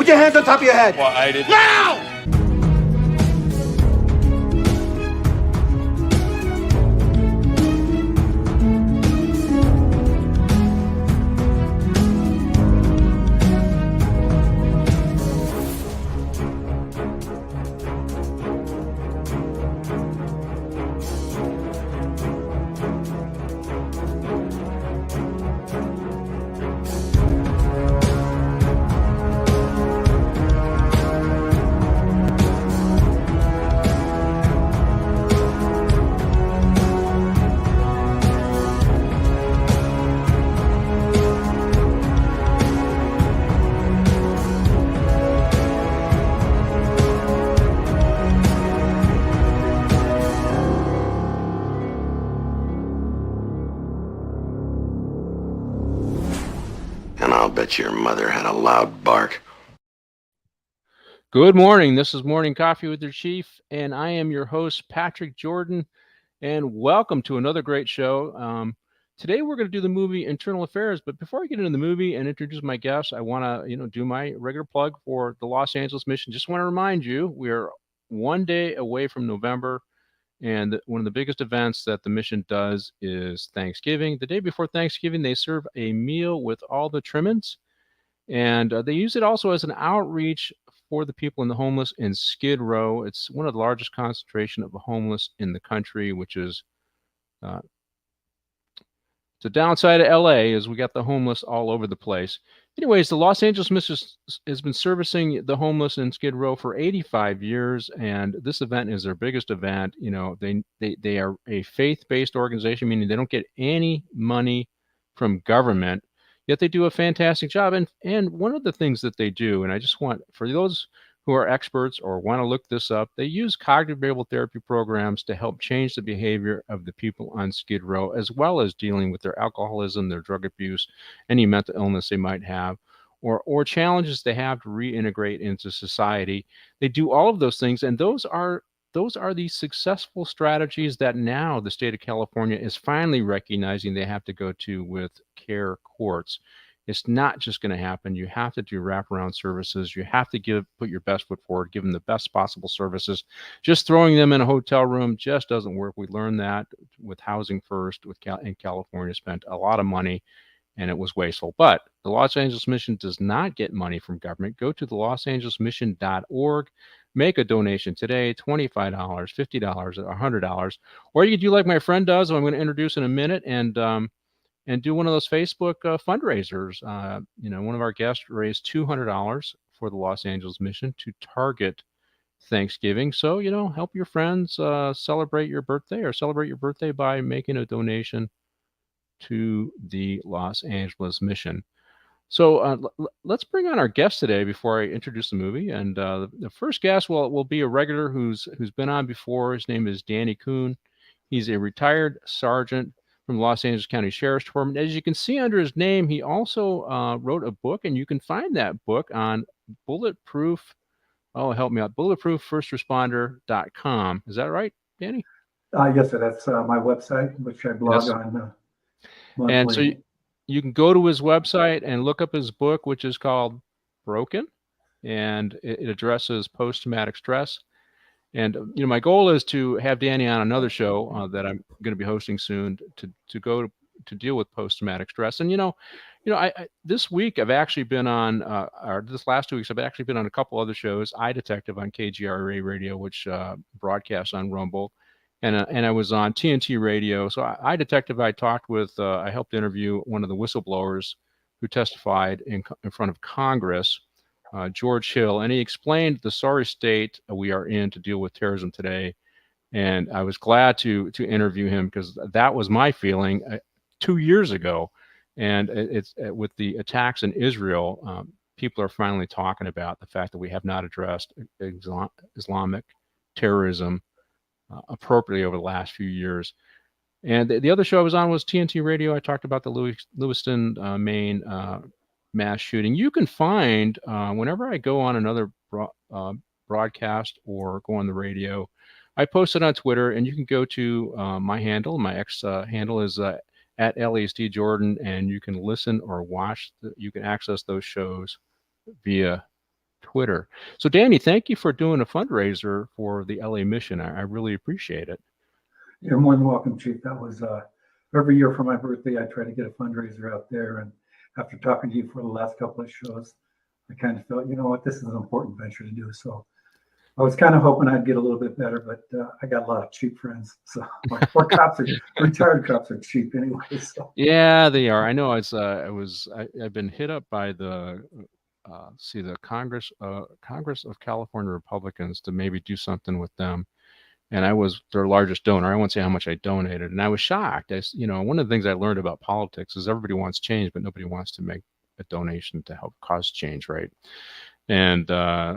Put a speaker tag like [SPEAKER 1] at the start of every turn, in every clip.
[SPEAKER 1] Put your hands on top of your head.
[SPEAKER 2] Well, I didn't.
[SPEAKER 1] Now!
[SPEAKER 3] Bet your mother had a loud bark.
[SPEAKER 4] Good morning. This is Morning Coffee with your Chief, and I am your host, Patrick Jordan, and welcome to another great show. Today we're going to do the movie Internal Affairs, but before I get into the movie and introduce my guests, I want to, do my regular plug for the Los Angeles mission. Just want to remind you, we are one day away from November, and one of the biggest events that the mission does is Thanksgiving. The day before Thanksgiving, they serve a meal with all the trimmings. And they use it also as an outreach for the people in the homeless in Skid Row. It's one of the largest concentration of the homeless in the country, which is the downside of LA is we got the homeless all over the place. Anyways, the Los Angeles Mission has been servicing the homeless in Skid Row for 85 years, and this event is their biggest event. They are a faith-based organization, meaning they don't get any money from government. Yet they do a fantastic job. And one of the things that they do, and I just want, for those who are experts or want to look this up, they use cognitive behavioral therapy programs to help change the behavior of the people on Skid Row, as well as dealing with their alcoholism, their drug abuse, any mental illness they might have, or challenges they have to reintegrate into society. They do all of those things, and those are the successful strategies that now the state of California is finally recognizing they have to go to with care courts. It's not just going to happen. You have to do wraparound services. You have to put your best foot forward, give them the best possible services. Just throwing them in a hotel room just doesn't work. We learned that with Housing First in California, spent a lot of money, and it was wasteful. But the Los Angeles Mission does not get money from government. Go to the losangelesmission.org. Make a donation today, $25, $50, $100. Or you can do like my friend does, who I'm going to introduce in a minute, and do one of those Facebook fundraisers. One of our guests raised $200 for the Los Angeles Mission to target Thanksgiving. So, help your friends celebrate your birthday by making a donation to the Los Angeles Mission. So let's bring on our guest today before I introduce the movie. And the first guest will be a regular who's been on before. His name is Danny Coon. He's a retired sergeant from the Los Angeles County Sheriff's Department. As you can see under his name, he also wrote a book, and you can find that book on bulletproofirstresponder.com. Is that right, Danny?
[SPEAKER 5] Yes, sir. That's my website, which I blog on monthly.
[SPEAKER 4] And so you can go to his website and look up his book, which is called Broken, and it addresses post-traumatic stress. And my goal is to have Danny on another show that I'm going to be hosting soon to deal with post-traumatic stress. And I this week I've actually been on, or this last 2 weeks I've actually been on a couple other shows. iDetective on KGRA Radio, which broadcasts on Rumble. And I was on TNT Radio. So iDetective, I talked with, I helped interview one of the whistleblowers who testified in front of Congress, George Hill, and he explained the sorry state we are in to deal with terrorism today. And I was glad to interview him because that was my feeling 2 years ago. And it's with the attacks in Israel, people are finally talking about the fact that we have not addressed Islamic terrorism appropriately over the last few years. And the other show I was on was TNT Radio. I talked about the Lewiston, Maine mass shooting. You can find, whenever I go on another broadcast or go on the radio, I post it on Twitter, and you can go to my handle. My X handle is at LASD Jordan, and you can listen or watch. You can access those shows via Twitter. So, Danny, thank you for doing a fundraiser for the LA Mission. I really appreciate it.
[SPEAKER 5] You're more than welcome, Chief. That was every year for my birthday, I try to get a fundraiser out there. And after talking to you for the last couple of shows, I kind of felt, you know what, this is an important venture to do. So I was kind of hoping I'd get a little bit better, but I got a lot of cheap friends. So my poor retired cops are cheap anyway. So
[SPEAKER 4] Yeah, they are. I know. I've been hit up by the Congress of California Republicans to maybe do something with them, and I was their largest donor. I won't say how much I donated, and I was shocked. One of the things I learned about politics is everybody wants change, but nobody wants to make a donation to help cause change, right? And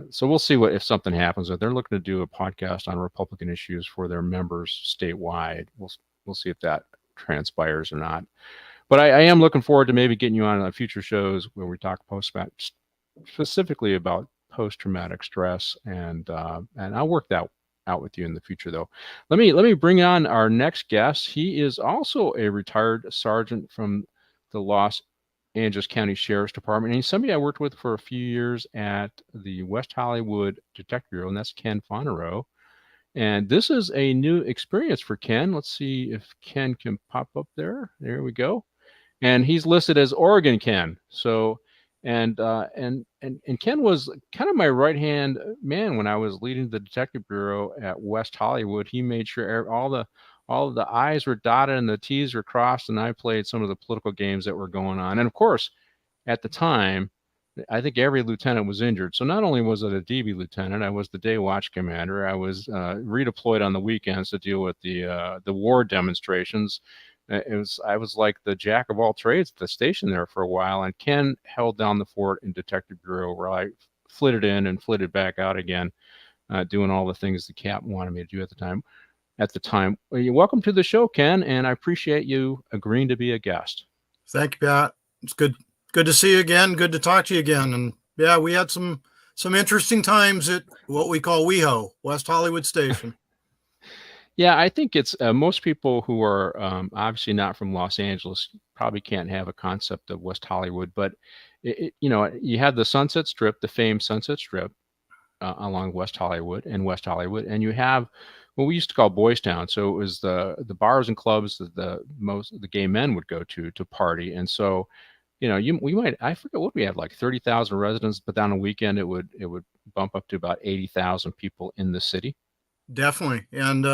[SPEAKER 4] so we'll see if something happens. If they're looking to do a podcast on Republican issues for their members statewide, we'll see if that transpires or not. But I am looking forward to maybe getting you on future shows where we talk specifically about post-traumatic stress, and I'll work that out with you in the future. Though, let me bring on our next guest. He is also a retired sergeant from the Los Angeles County Sheriff's Department, and he's somebody I worked with for a few years at the West Hollywood Detective Bureau, and that's Ken Fonarow. And this is a new experience for Ken. Let's see if Ken can pop up there. There we go. And he's listed as Oregon Ken. So, and Ken was kind of my right-hand man when I was leading the Detective Bureau at West Hollywood. He made sure all of the I's were dotted and the T's were crossed, and I played some of the political games that were going on. And of course, at the time, I think every lieutenant was injured. So not only was it a DB lieutenant, I was the day watch commander. I was redeployed on the weekends to deal with the war demonstrations. I was like the jack of all trades at the station there for a while. And Ken held down the fort in Detective Bureau, where I flitted in and flitted back out again, doing all the things the cap wanted me to do at the time. Well, welcome to the show, Ken, and I appreciate you agreeing to be a guest.
[SPEAKER 1] Thank you, Pat. It's good to see you again. Good to talk to you again. And yeah, we had some interesting times at what we call WeHo, West Hollywood Station.
[SPEAKER 4] Yeah, I think it's most people who are obviously not from Los Angeles probably can't have a concept of West Hollywood, but you have the Sunset Strip, the famed Sunset Strip along West Hollywood, and you have what we used to call Boys Town. So it was the bars and clubs that the gay men would go to party, and so I forget what we had, like 30,000 residents, but on a weekend it would bump up to about 80,000 people in the city.
[SPEAKER 1] Definitely, and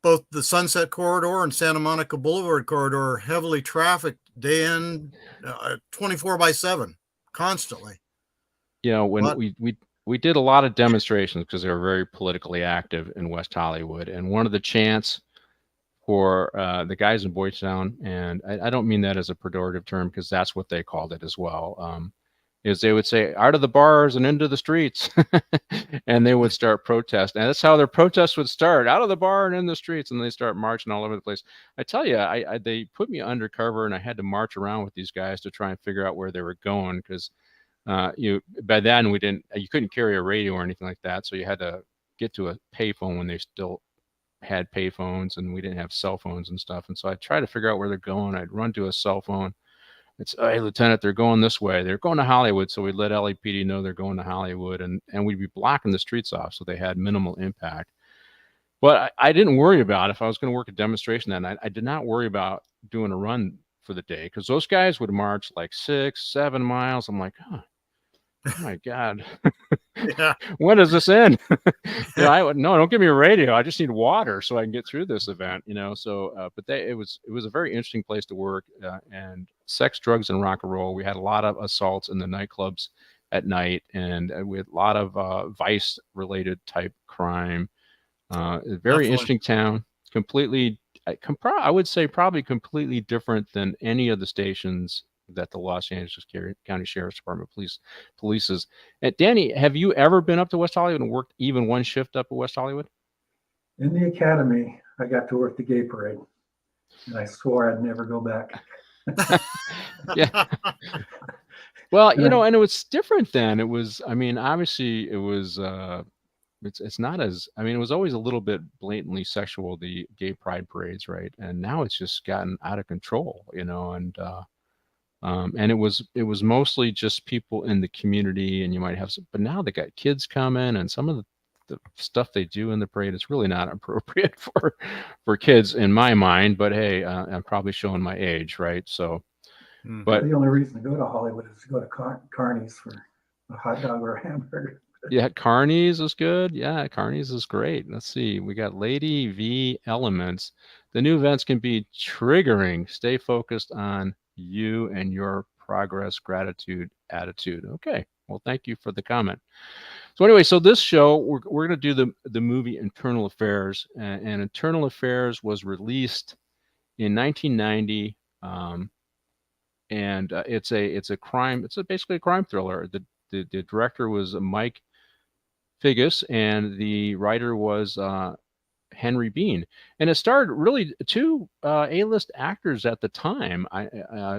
[SPEAKER 1] both the Sunset Corridor and Santa Monica Boulevard Corridor are heavily trafficked day in, 24/7, constantly.
[SPEAKER 4] When we did a lot of demonstrations because they were very politically active in West Hollywood, and one of the chants for the guys in Boys Town, and I don't mean that as a pejorative term because that's what they called it as well, is they would say, out of the bars and into the streets, and they would start protesting. And that's how their protests would start, out of the bar and in the streets, and they start marching all over the place. I tell you, they put me undercover, and I had to march around with these guys to try and figure out where they were going, because by then you couldn't carry a radio or anything like that, so you had to get to a payphone when they still had payphones, and we didn't have cell phones and stuff. And so I'd try to figure out where they're going. I'd run to a cell phone. It's, hey, Lieutenant, they're going this way. They're going to Hollywood. So we'd let LAPD know they're going to Hollywood, and we'd be blocking the streets off so they had minimal impact. But I didn't worry about if I was going to work a demonstration that night. I did not worry about doing a run for the day, because those guys would march like 6-7 miles. I'm like, oh my God.
[SPEAKER 1] Yeah.
[SPEAKER 4] When does this end? No, don't give me a radio. I just need water so I can get through this event, So, but it was a very interesting place to work, and sex, drugs, and rock and roll. We had a lot of assaults in the nightclubs at night, and we had a lot of vice-related type crime. Very interesting town. Completely, I would say probably completely different than any of the stations that the Los Angeles County Sheriff's Department polices. Danny, have you ever been up to West Hollywood and worked even one shift up at West Hollywood?
[SPEAKER 5] in the academy, I got to work the gay parade, and I swore I'd never go back.
[SPEAKER 4] Yeah. Well, and it was different then. It was, obviously it was, it's not as, it was always a little bit blatantly sexual, the gay pride parades, right? And now it's just gotten out of control, and And it was mostly just people in the community, and you might have some, but now they got kids coming, and some of the stuff they do in the parade is really not appropriate for kids in my mind. But hey, I'm probably showing my age, right? So, but
[SPEAKER 5] the only reason to go to Hollywood is to go to Carney's for a hot dog or a hamburger.
[SPEAKER 4] yeah, Carney's is good. Yeah, Carney's is great. Let's see. We got Lady V Elements. The new events can be triggering. Stay focused on you and your progress, gratitude, attitude. Okay. Well, thank you for the comment. So anyway, so this show, we're going to do the movie Internal Affairs. And Internal Affairs was released in 1990. And it's a crime. It's basically a crime thriller. The director was Mike Figgis, and the writer was Henry Bean. And it starred really two A-list actors at the time.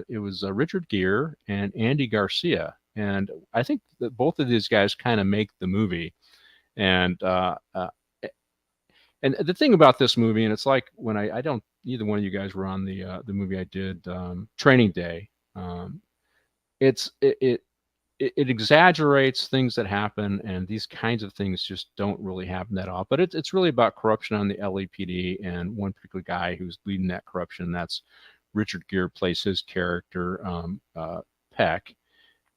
[SPEAKER 4] It was Richard Gere and Andy Garcia. And I think that both of these guys kind of make the movie. And the thing about this movie, and it's like when I don't, neither one of you guys were on the movie I did, Training Day. It exaggerates things that happen, and these kinds of things just don't really happen that often. But it's really about corruption on the LAPD, and one particular guy who's leading that corruption. That's Richard Gere plays his character, Peck,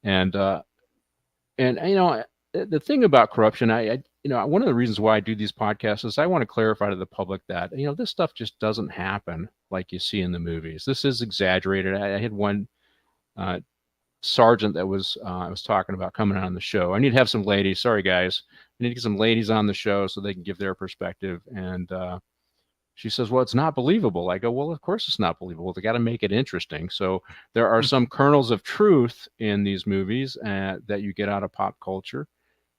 [SPEAKER 4] and you know, the thing about corruption, one of the reasons why I do these podcasts is I want to clarify to the public that this stuff just doesn't happen like you see in the movies. This is exaggerated. I had one sergeant that I was talking about coming on the show. I need to have some ladies. Sorry, guys. I need to get some ladies on the show so they can give their perspective. And she says, well, it's not believable. I go, well, of course it's not believable. They got to make it interesting. So there are some kernels of truth in these movies that you get out of pop culture.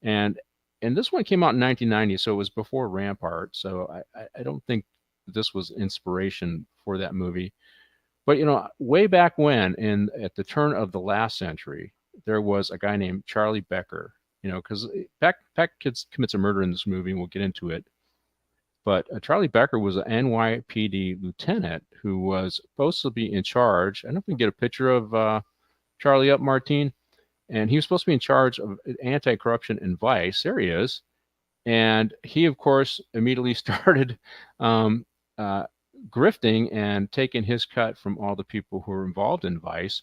[SPEAKER 4] And this one came out in 1990, so it was before Rampart. So I don't think this was inspiration for that movie. But, way back when, at the turn of the last century, there was a guy named Charlie Becker, because Peck commits a murder in this movie, and we'll get into it. But Charlie Becker was an NYPD lieutenant who was supposed to be in charge. I don't know if we can get a picture of Charlie up, Martine. And he was supposed to be in charge of anti-corruption and vice. There he is. And he, of course, immediately started grifting and taking his cut from all the people who were involved in vice.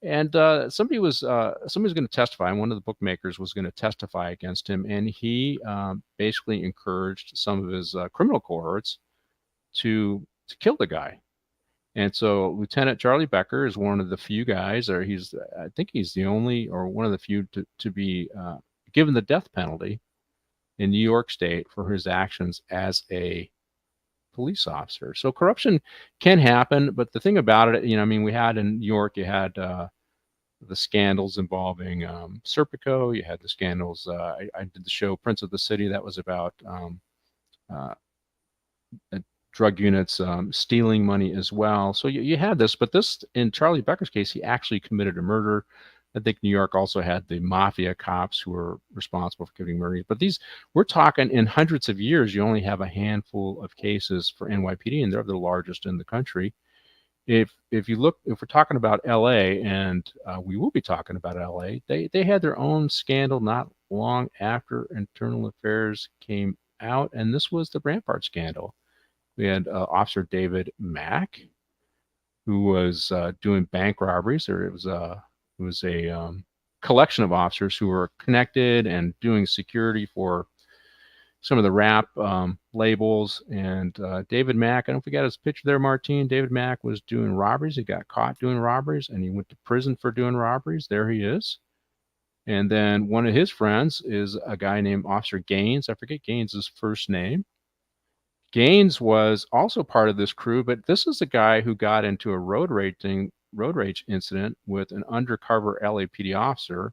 [SPEAKER 4] And somebody was going to testify, and one of the bookmakers was going to testify against him, and he basically encouraged some of his criminal cohorts to kill the guy. And so Lieutenant Charlie Becker is one of the few guys, or I think he's the only, or one of the few to be given the death penalty in New York State for his actions as a police officer. So corruption can happen, but the thing about it, we had in New York, you had the scandals involving Serpico. You had the scandals. I did the show Prince of the City. That was about drug units stealing money as well. So you had this, but this, in Charlie Becker's case, he actually committed a murder. I think New York also had the mafia cops who were responsible for committing murders. But we're talking in hundreds of years, you only have a handful of cases for NYPD, and they're the largest in the country. If we're talking about LA, and we will be talking about LA, they had their own scandal not long after Internal Affairs came out, and this was the Rampart scandal. We had Officer David Mack, who was doing bank robberies, or it was a collection of officers who were connected and doing security for some of the rap labels. And David Mack, I don't know if we got his picture there, Martine. David Mack was doing robberies. He got caught doing robberies, and he went to prison for doing robberies. There he is. And then one of his friends is a guy named Officer Gaines. I forget Gaines' first name. Gaines was also part of this crew, but this is a guy who got into a road rage incident with an undercover LAPD officer,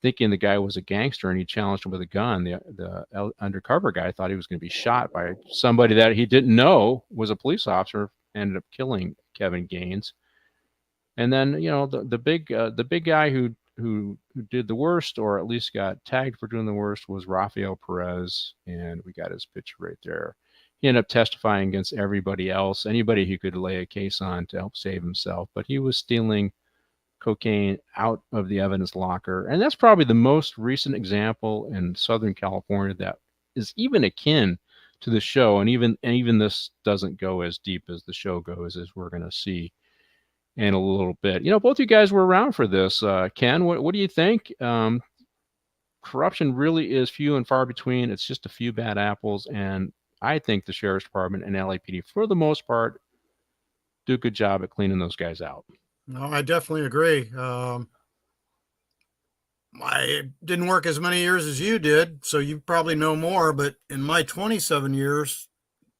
[SPEAKER 4] thinking the guy was a gangster, and he challenged him with a gun. The undercover guy thought he was going to be shot by somebody that he didn't know was a police officer, ended up killing Kevin Gaines. And then, the big guy who did the worst, or at least got tagged for doing the worst, was Rafael Perez, and we got his picture right there. He ended up testifying against everybody else, anybody he could lay a case on to help save himself. But he was stealing cocaine out of the evidence locker. And that's probably the most recent example in Southern California that is even akin to the show. And even this doesn't go as deep as the show goes, as we're going to see in a little bit. Both you guys were around for this. Ken, what do you think? Corruption really is few and far between. It's just a few bad apples. And I think the Sheriff's Department and LAPD, for the most part, do a good job at cleaning those guys out.
[SPEAKER 1] No, I definitely agree. I didn't work as many years as you did, so you probably know more, but in my 27 years,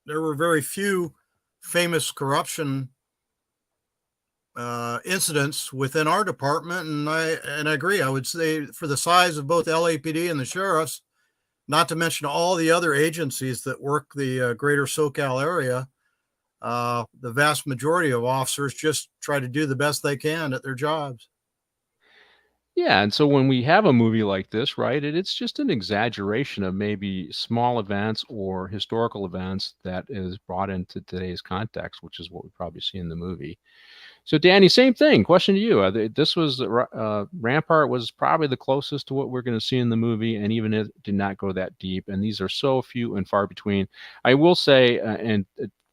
[SPEAKER 1] there were very few famous corruption incidents within our department. And I agree. I would say for the size of both LAPD and the sheriffs, not to mention all the other agencies that work the greater SoCal area, the vast majority of officers just try to do the best they can at their jobs.
[SPEAKER 4] Yeah, and so when we have a movie like this, right, it's just an exaggeration of maybe small events or historical events that is brought into today's context, which is what we probably see in the movie. So, Danny, same thing. Question to you. This was Rampart was probably the closest to what we're going to see in the movie, and even it did not go that deep. And these are so few and far between. I will say, and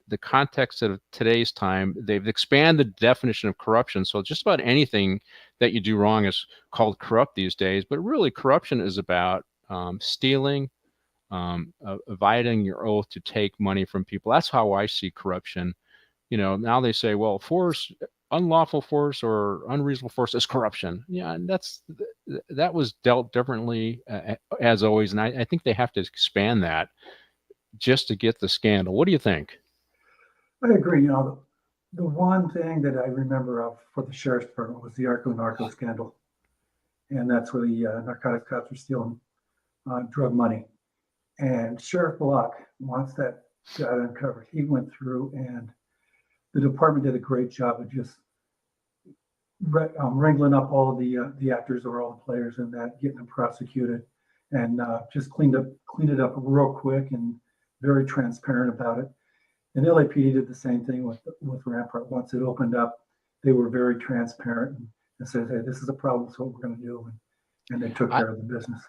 [SPEAKER 4] the context of today's time, they've expanded the definition of corruption. So just about anything that you do wrong is called corrupt these days. But really, corruption is about stealing, evading your oath to take money from people. That's how I see corruption. Now they say, well, unlawful force or unreasonable force is corruption. Yeah, and that was dealt differently as always. And I think they have to expand that just to get the scandal. What do you think?
[SPEAKER 5] I agree. The one thing that I remember of for the Sheriff's Department was the Arco-Narco scandal. And that's where the narcotics cops were stealing drug money. And Sheriff Block, once that got uncovered, he went through and the department did a great job of just wrangling up all of the actors or all the players in that, getting them prosecuted, and just cleaned it up real quick and very transparent about it. And LAPD did the same thing with Rampart. Once it opened up, they were very transparent and said, "Hey, this is a problem. This is what we're going to do," and they took care of the business.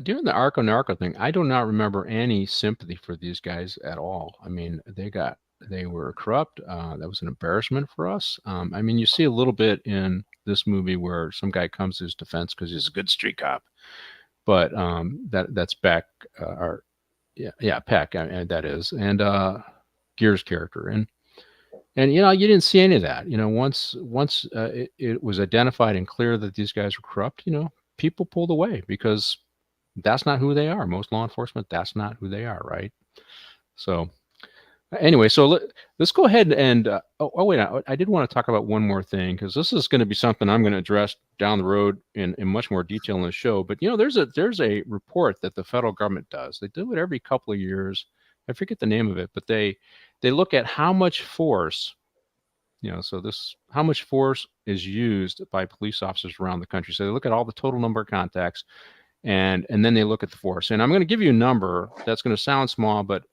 [SPEAKER 4] During the Arco-Narco thing, I do not remember any sympathy for these guys at all. I mean, they were corrupt. That was an embarrassment for us. I mean, you see a little bit in this movie where some guy comes to his defense because he's a good street cop, but that's Peck, Peck, and that is, and Gear's character, and you didn't see any of that. Once it was identified and clear that these guys were corrupt, people pulled away because that's not who they are. Most law enforcement, that's not who they are, right? So anyway, so let's go ahead and wait, I did want to talk about one more thing, because this is going to be something I'm going to address down the road in much more detail in the show. But there's a report that the federal government does. They do it every couple of years. I forget the name of it, but they look at how much force, how much force is used by police officers around the country. So they look at all the total number of contacts, and then they look at the force. And I'm going to give you a number that's going to sound small, but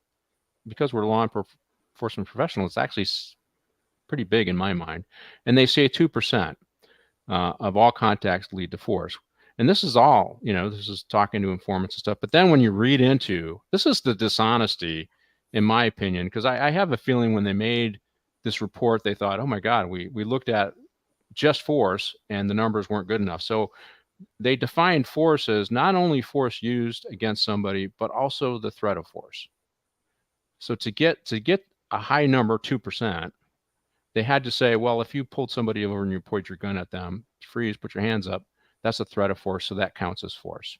[SPEAKER 4] because we're law enforcement professionals, it's actually pretty big in my mind. And they say 2% of all contacts lead to force. And this is all, this is talking to informants and stuff. But then when you read into, this is the dishonesty, in my opinion, because I have a feeling when they made this report, they thought, oh my God, we looked at just force and the numbers weren't good enough. So they defined force as not only force used against somebody, but also the threat of force. So to get a high number, 2%, they had to say, well, if you pulled somebody over and you pointed your gun at them, freeze, put your hands up, that's a threat of force, so that counts as force.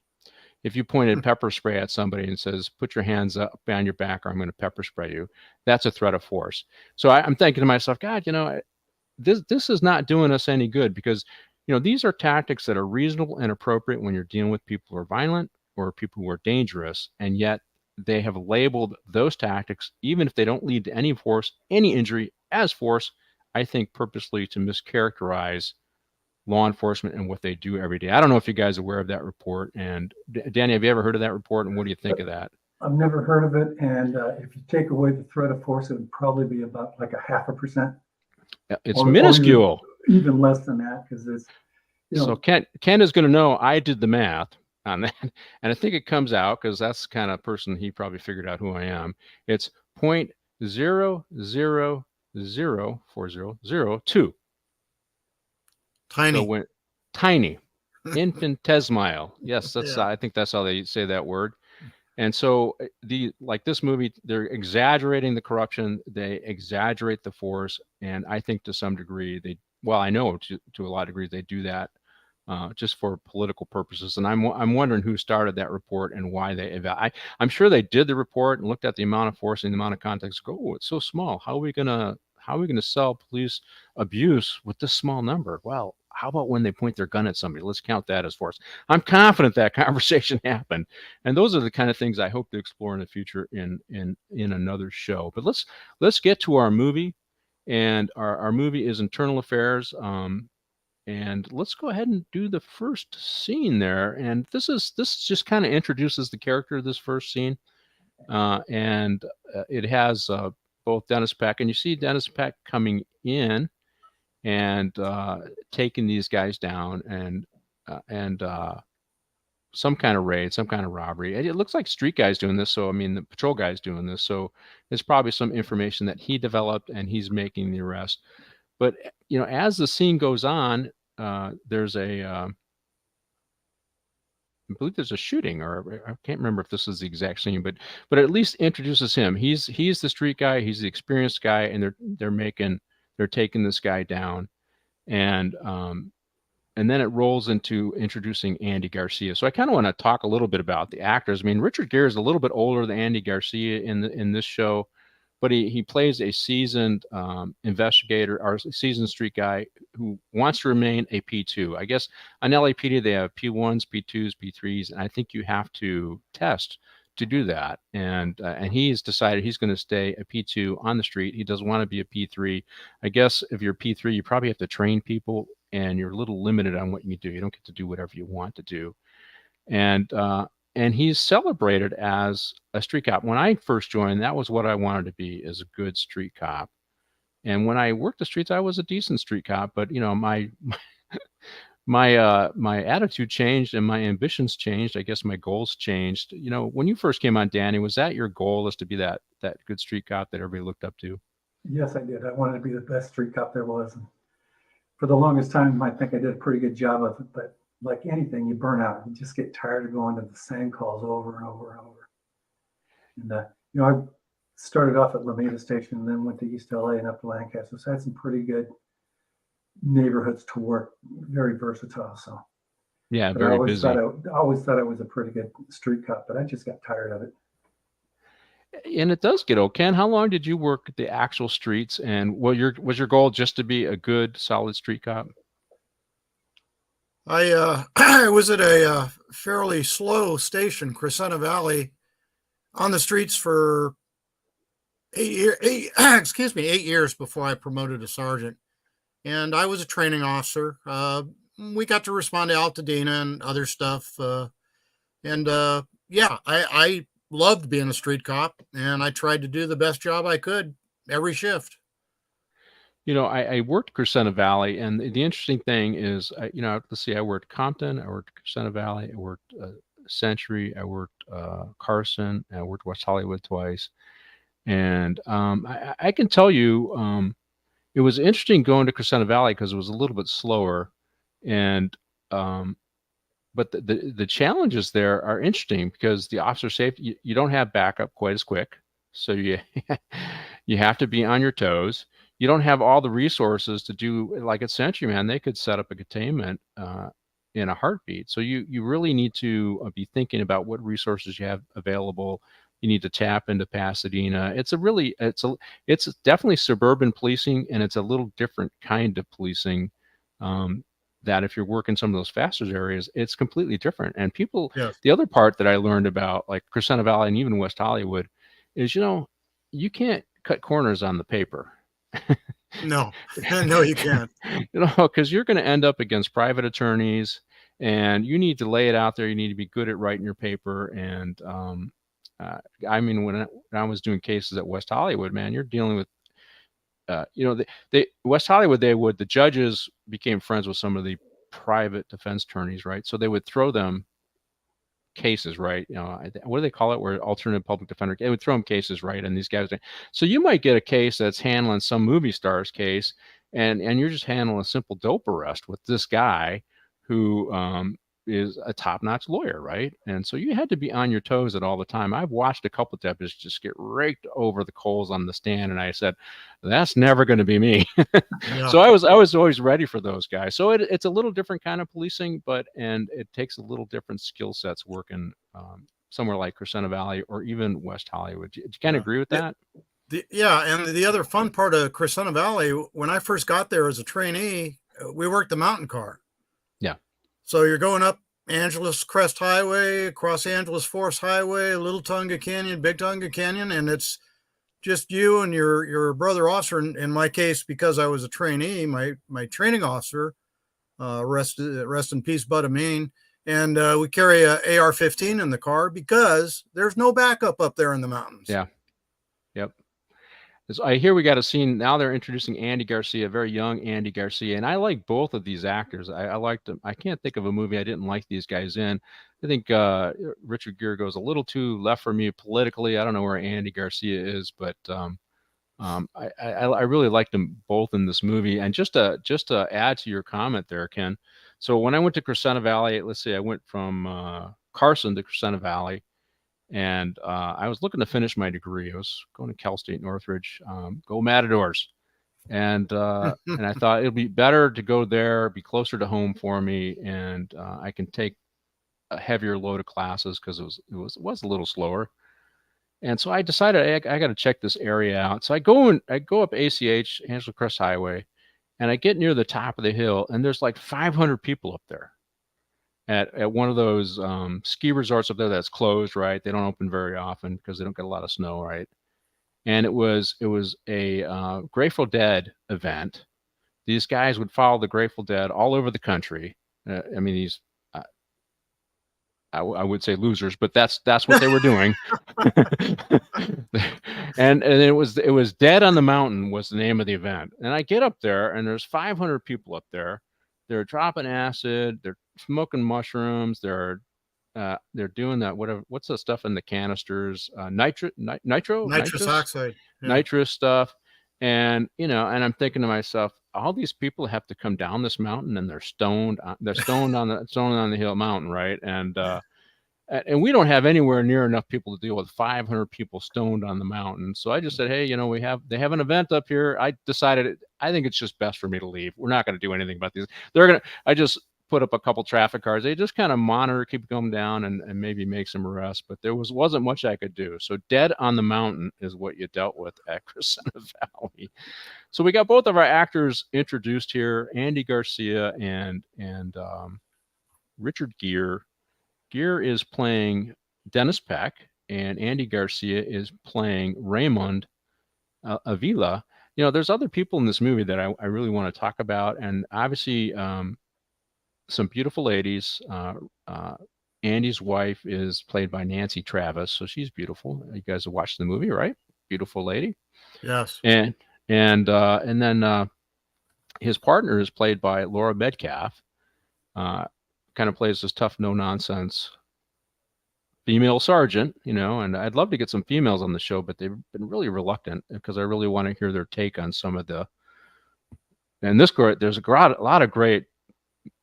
[SPEAKER 4] If you pointed pepper spray at somebody and says, put your hands up behind your back or I'm going to pepper spray you, that's a threat of force. So I'm thinking to myself, God, this is not doing us any good, because these are tactics that are reasonable and appropriate when you're dealing with people who are violent or people who are dangerous, and yet they have labeled those tactics, even if they don't lead to any force, any injury, as force, I think purposely to mischaracterize law enforcement and what they do every day. I don't know if you guys are aware of that report. And Danny, have you ever heard of that report? And what do you think of that?
[SPEAKER 5] I've never heard of it. And if you take away the threat of force, it would probably be about like 0.5%.
[SPEAKER 4] It's minuscule.
[SPEAKER 5] even less than that, because it's,
[SPEAKER 4] So Ken is going to know I did the math on that, and I think it comes out, because that's the kind of person he probably figured out who I am. It's 0.00040002.
[SPEAKER 1] Tiny.
[SPEAKER 4] So when tiny, infinitesimal. Yes, that's
[SPEAKER 1] Yeah.
[SPEAKER 4] I think that's how they say that word. And so like this movie, they're exaggerating the corruption, they exaggerate the force, and I think to some degree I know to a lot of degrees they do that just for political purposes. And I'm wondering who started that report and why I'm sure they did the report and looked at the amount of force and the amount of context. Go, oh, it's so small. How are we gonna sell police abuse with this small number? Well, how about when they point their gun at somebody? Let's count that as force. I'm confident that conversation happened, and those are the kind of things I hope to explore in the future in another show. But let's get to our movie, and our movie is Internal Affairs. And let's go ahead and do the first scene there. And this just kind of introduces the character of this first scene, and it has both Dennis Peck, and you see Dennis Peck coming in and taking these guys down, and some kind of raid, some kind of robbery. It looks like street guys doing this, so I mean the patrol guys doing this. So there's probably some information that he developed, and he's making the arrest. But as the scene goes on, there's I believe there's a shooting, or I can't remember if this is the exact scene, but at least introduces him. He's the street guy, he's the experienced guy, and they're taking this guy down, and then it rolls into introducing Andy Garcia. So I kind of want to talk a little bit about the actors. I mean, Richard Gere is a little bit older than Andy Garcia in this show, but he plays a seasoned investigator or seasoned street guy who wants to remain a P2. I guess on LAPD they have P1s, P2s, P3s, and I think you have to test to do that. And he's decided he's going to stay a P2 on the street. He doesn't want to be a P3. I guess if you're P3, you probably have to train people, and you're a little limited on what you do. You don't get to do whatever you want to do. And he's celebrated as a street cop. When I first joined, that was what I wanted to be, as a good street cop. And when I worked the streets, I was a decent street cop. But my attitude changed and my ambitions changed. I guess my goals changed. When you first came on, Danny, was that your goal, is to be that good street cop that everybody looked up to?
[SPEAKER 5] Yes, I did. I wanted to be the best street cop there was. And for the longest time, I think I did a pretty good job of it. But like anything, you burn out. You just get tired of going to the same calls over and over and over. And I started off at Lomita Station, and then went to East LA and up to Lancaster. So I had some pretty good neighborhoods to work. Very versatile. So
[SPEAKER 4] yeah, very busy.
[SPEAKER 5] I always thought I was a pretty good street cop, but I just got tired of it.
[SPEAKER 4] And it does get old. Ken, how long did you work the actual streets? And was your goal just to be a good, solid street cop?
[SPEAKER 1] I was at a fairly slow station, Crescenta Valley, on the streets for 8 years before I promoted to sergeant. And I was a training officer. We got to respond to Altadena and other stuff. I loved being a street cop, and I tried to do the best job I could every shift.
[SPEAKER 4] I worked Crescenta Valley, and the interesting thing is, let's see, I worked Compton, I worked Crescenta Valley, I worked Century, I worked Carson, I worked West Hollywood twice. And I can tell you, it was interesting going to Crescenta Valley because it was a little bit slower, and but the challenges there are interesting because the officer safety, you don't have backup quite as quick, so you have to be on your toes. You don't have all the resources to do, like at Century, man, they could set up a containment in a heartbeat. So you really need to be thinking about what resources you have available. You need to tap into Pasadena. It's definitely suburban policing, and it's a little different kind of policing. That if you're working some of those faster areas, it's completely different. And people, yes. The other part that I learned about, like Crescenta Valley and even West Hollywood, is you can't cut corners on the paper.
[SPEAKER 1] No, you can't.
[SPEAKER 4] Because you're going to end up against private attorneys, and you need to lay it out there. You need to be good at writing your paper. And I mean, when I was doing cases at West Hollywood, man, you're dealing with West Hollywood, the judges became friends with some of the private defense attorneys, right? So they would throw them cases, right? What do they call it? Where alternative public defender, they would throw them cases, right? And these guys, so you might get a case that's handling some movie star's case, and you're just handling a simple dope arrest with this guy who is a top-notch lawyer, right? And so you had to be on your toes at all the time. I've watched a couple of deputies just get raked over the coals on the stand, and I said, that's never going to be me.
[SPEAKER 1] Yeah.
[SPEAKER 4] So I was always ready for those guys. So it's a little different kind of policing, and it takes a little different skill sets working somewhere like Crescenta Valley or even West Hollywood. Do you kind of agree with that?
[SPEAKER 1] And the other fun part of Crescenta Valley, when I first got there as a trainee, we worked the mountain car.
[SPEAKER 4] Yeah.
[SPEAKER 1] So you're going up Angeles Crest Highway, across Angeles Forest Highway, Little Tonga Canyon, Big Tonga Canyon, and it's just you and your brother officer. In my case, because I was a trainee, my training officer, rest in peace, Bud Amin, and we carry a AR-15 in the car because there's no backup up there in the mountains.
[SPEAKER 4] Yeah. Yep. I hear we got a scene now. They're introducing Andy Garcia, very young Andy Garcia, and I like both of these actors. I liked them. I can't think of a movie I didn't like these guys in. I think Richard Gere goes a little too left for me politically. I don't know where Andy Garcia is, but I really liked them both in this movie. And just to add to your comment there, Ken. So when I went to Crescenta Valley, let's say I went from Carson to Crescenta Valley. And I was looking to finish my degree. I was going to Cal State Northridge, go Matadors. And I thought it'd be better to go there, be closer to home for me, and I can take a heavier load of classes because it was a little slower. And so I decided I got to check this area out. So I go up ACH, Angelo Crest Highway, and I get near the top of the hill, and there's like 500 people up there. At one of those ski resorts up there that's closed, right? They don't open very often because they don't get a lot of snow, right? And it was a Grateful Dead event. These guys would follow the Grateful Dead all over the country. I mean, these I would say losers, but that's what they were doing. and it was Dead on the Mountain was the name of the event. And I get up there, and there's 500 people up there. They're dropping acid. They're smoking mushrooms. They're doing that. What's the stuff in the canisters? Nitrous
[SPEAKER 1] oxide,
[SPEAKER 4] nitrous stuff. And and I'm thinking to myself, all these people have to come down this mountain, and they're stoned. They're stoned on the hill mountain, right? And we don't have anywhere near enough people to deal with 500 people stoned on the mountain. So I just said, hey, they have an event up here. I decided, I think it's just best for me to leave. We're not going to do anything about these. I just put up a couple traffic cars. They just kind of monitor, keep going down, and maybe make some arrests. But there wasn't much I could do. So Dead on the Mountain is what you dealt with at Crescenta Valley. So we got both of our actors introduced here, Andy Garcia and Richard Gere. Gere is playing Dennis Peck, and Andy Garcia is playing Raymond Avila. There's other people in this movie that I really want to talk about, and obviously some beautiful ladies. Andy's wife is played by Nancy Travis, so she's beautiful. You guys have watched the movie, right? Beautiful lady.
[SPEAKER 1] Yes.
[SPEAKER 4] And then his partner is played by Laura Metcalf. Kind of plays this tough, no nonsense female sergeant, and I'd love to get some females on the show, but they've been really reluctant because I really want to hear their take on some of the. And there's a lot of great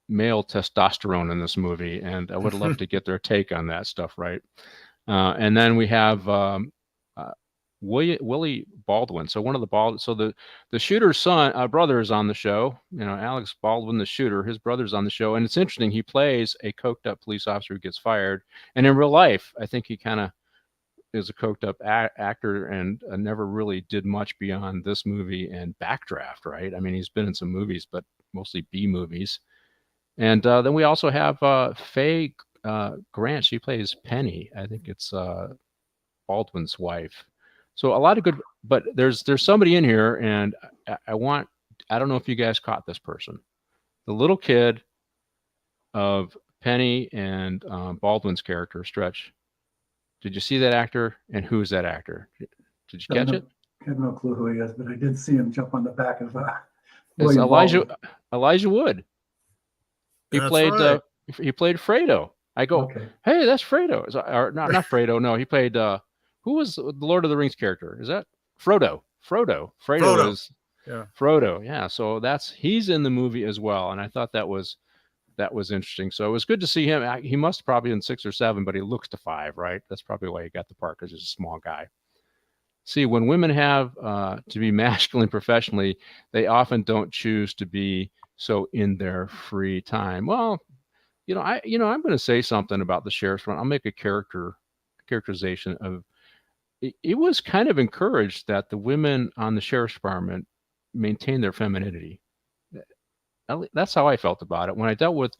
[SPEAKER 4] male testosterone in this movie, and I would love to get their take on that stuff, right? And then we have Willie Baldwin. So the shooter's brother is on the show. Alex Baldwin, the shooter, his brother's on the show, and it's interesting. He plays a coked up police officer who gets fired, and in real life, I think he kind of is a coked up actor and never really did much beyond this movie and Backdraft, right? I mean, he's been in some movies, but mostly B movies. And then we also have Faye Grant. She plays Penny. I think it's Baldwin's wife. So a lot of good, but there's somebody in here, and I don't know if you guys caught this person. The little kid of Penny and Baldwin's character, Stretch. Did you see that actor? And who's that actor? Did you catch it?
[SPEAKER 5] have no clue who he is, but I did see him jump on the back of
[SPEAKER 4] It's
[SPEAKER 5] William Baldwin.
[SPEAKER 4] Elijah Wood. He
[SPEAKER 1] That's
[SPEAKER 4] played
[SPEAKER 1] right.
[SPEAKER 4] he played Fredo. I go,
[SPEAKER 5] Okay.
[SPEAKER 4] hey, that's Fredo. Or not Fredo. No, he played who was the Lord of the Rings character? Is that Frodo? Fredo
[SPEAKER 1] Frodo.
[SPEAKER 4] is
[SPEAKER 1] Yeah.
[SPEAKER 4] Frodo. Yeah. So he's in the movie as well, and I thought that was interesting. So it was good to see him. He must probably been 6 or 7, but he looks to 5, right? That's probably why he got the part, because he's a small guy. See, when women have to be masculine professionally, they often don't choose to be so in their free time. Well, I'm going to say something about the sheriff's front. I'll make a characterization of it was kind of encouraged that the women on the sheriff's department maintain their femininity. That's how I felt about it. When I dealt with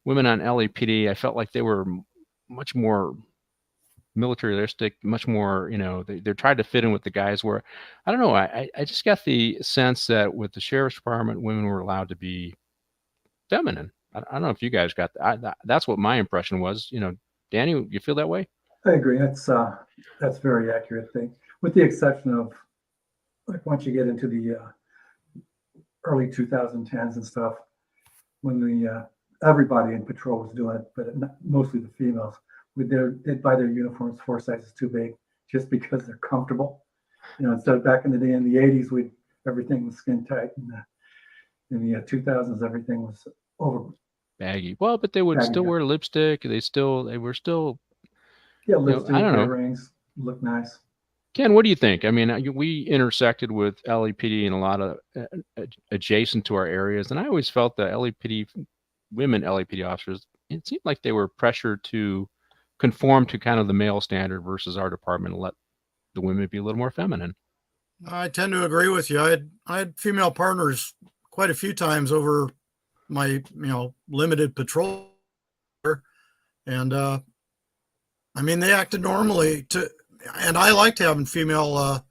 [SPEAKER 4] women on LAPD, I felt like they were much more militaristic, much more, they tried to fit in with the guys. Where I don't know, I just got the sense that with the sheriff's department, women were allowed to be feminine. I don't know if you guys got that. That's what my impression was. Danny, you feel that way?
[SPEAKER 5] I agree. That's very accurate thing, with the exception of like once you get into the early 2010s and stuff, when the everybody in patrol was doing it, but mostly the females. They'd buy their uniforms 4 sizes too big just because they're comfortable. Instead of back in the day in the 80s, everything was skin tight, and in the 2000s everything was over
[SPEAKER 4] baggy. Well, but they would still wear lipstick. They were still
[SPEAKER 5] lipstick,
[SPEAKER 4] I don't know,
[SPEAKER 5] earrings, look nice.
[SPEAKER 4] Ken, what do you think? I mean, we intersected with LAPD in a lot of adjacent to our areas, and I always felt that women LAPD officers, it seemed like they were pressured to conform to kind of the male standard versus our department and let the women be a little more feminine.
[SPEAKER 1] I tend to agree with you. I had female partners quite a few times over my limited patrol, and I mean, they acted normally and I liked having female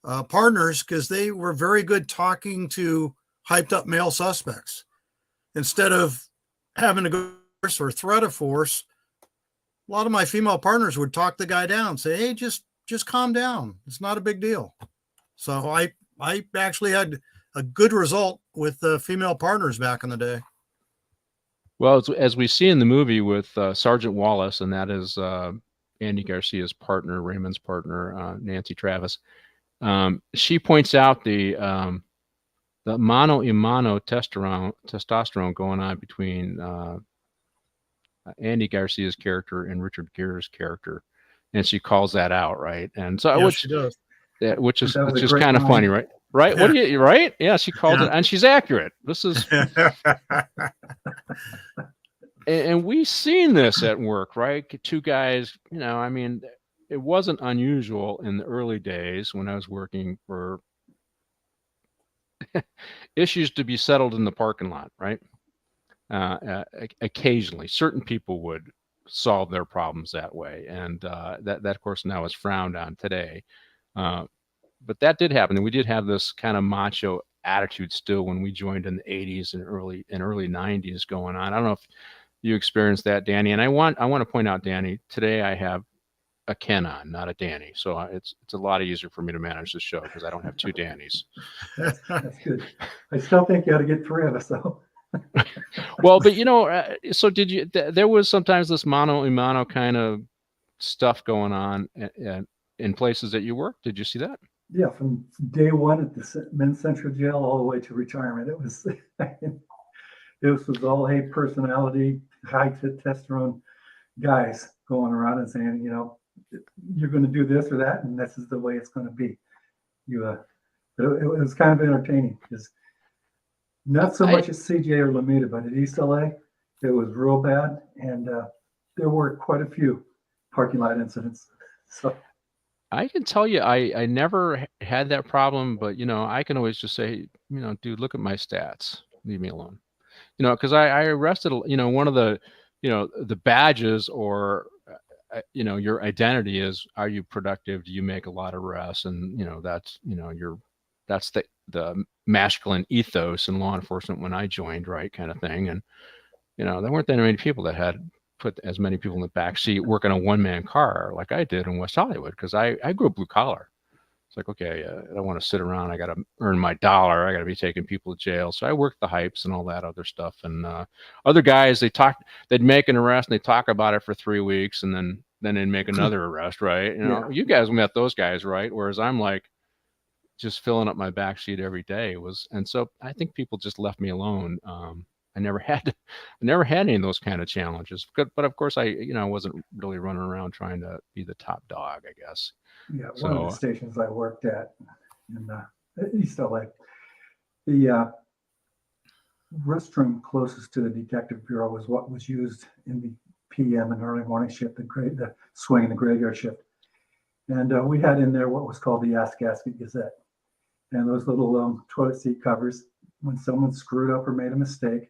[SPEAKER 1] partners because they were very good talking to hyped up male suspects. Instead of having to go force or threat of force, a lot of my female partners would talk the guy down, say, hey, just calm down. It's not a big deal. So I actually had a good result with female partners back in the day.
[SPEAKER 4] Well, as we see in the movie with Sergeant Wallace, and that is Andy Garcia's partner, Raymond's partner, Nancy Travis. She points out the mano a mano testosterone going on between Andy Garcia's character and Richard Gere's character, and she calls that out, right? And so,
[SPEAKER 1] she does.
[SPEAKER 4] Which is kind of funny, right? Right?
[SPEAKER 1] Yeah.
[SPEAKER 4] What do you right? Yeah, she called it, and she's accurate. This is, and we've seen this at work, right? 2 guys, I mean, it wasn't unusual in the early days when I was working for issues to be settled in the parking lot, right? Occasionally, certain people would solve their problems that way, and that of course now is frowned on today. But that did happen, and we did have this kind of macho attitude still when we joined in the 80s and early 90s going on. I don't know if you experienced that, Danny. And I want to point out, Danny, today I have a Ken on, not a Danny, so it's a lot easier for me to manage this show because I don't have 2 Dannys.
[SPEAKER 5] That's good. I still think you ought to get 3 of us, though.
[SPEAKER 4] Well, but so did you? There was sometimes this mano a mano kind of stuff going on in places that you worked. Did you see that?
[SPEAKER 5] Yeah, from day one at the men's central jail all the way to retirement, it was all personality, high testosterone guys going around and saying, you're going to do this or that, and this is the way it's going to be. It was kind of entertaining because not so much at CJ or Lomita, but at East LA, it was real bad, and there were quite a few parking lot incidents. So
[SPEAKER 4] I can tell you, I never had that problem, but I can always just say, dude, look at my stats, leave me alone. Because I arrested, one of the, the badges or, your identity is, are you productive? Do you make a lot of arrests? And, that's, that's the masculine ethos in law enforcement when I joined, right, kind of thing. And, there weren't that many people that had put as many people in the back seat working a one-man car like I did in West Hollywood, because I grew up blue collar. It's like, okay, I don't want to sit around. I got to earn my dollar. I got to be taking people to jail. So I worked the hypes and all that other stuff. And other guys, they'd make an arrest and they talk about it for 3 weeks, and then they'd make another arrest, right? You know, you guys met those guys, right? Whereas I'm like just filling up my backseat every day and so I think people just left me alone. I never had any of those kind of challenges. But of course, I wasn't really running around trying to be the top dog, I guess.
[SPEAKER 5] Yeah, one of the stations I worked at in East LA, the restroom closest to the detective bureau was what was used in the PM and early morning shift, the swing and the graveyard shift. And we had in there what was called the Ask Gasket Gazette. And those little toilet seat covers, when someone screwed up or made a mistake,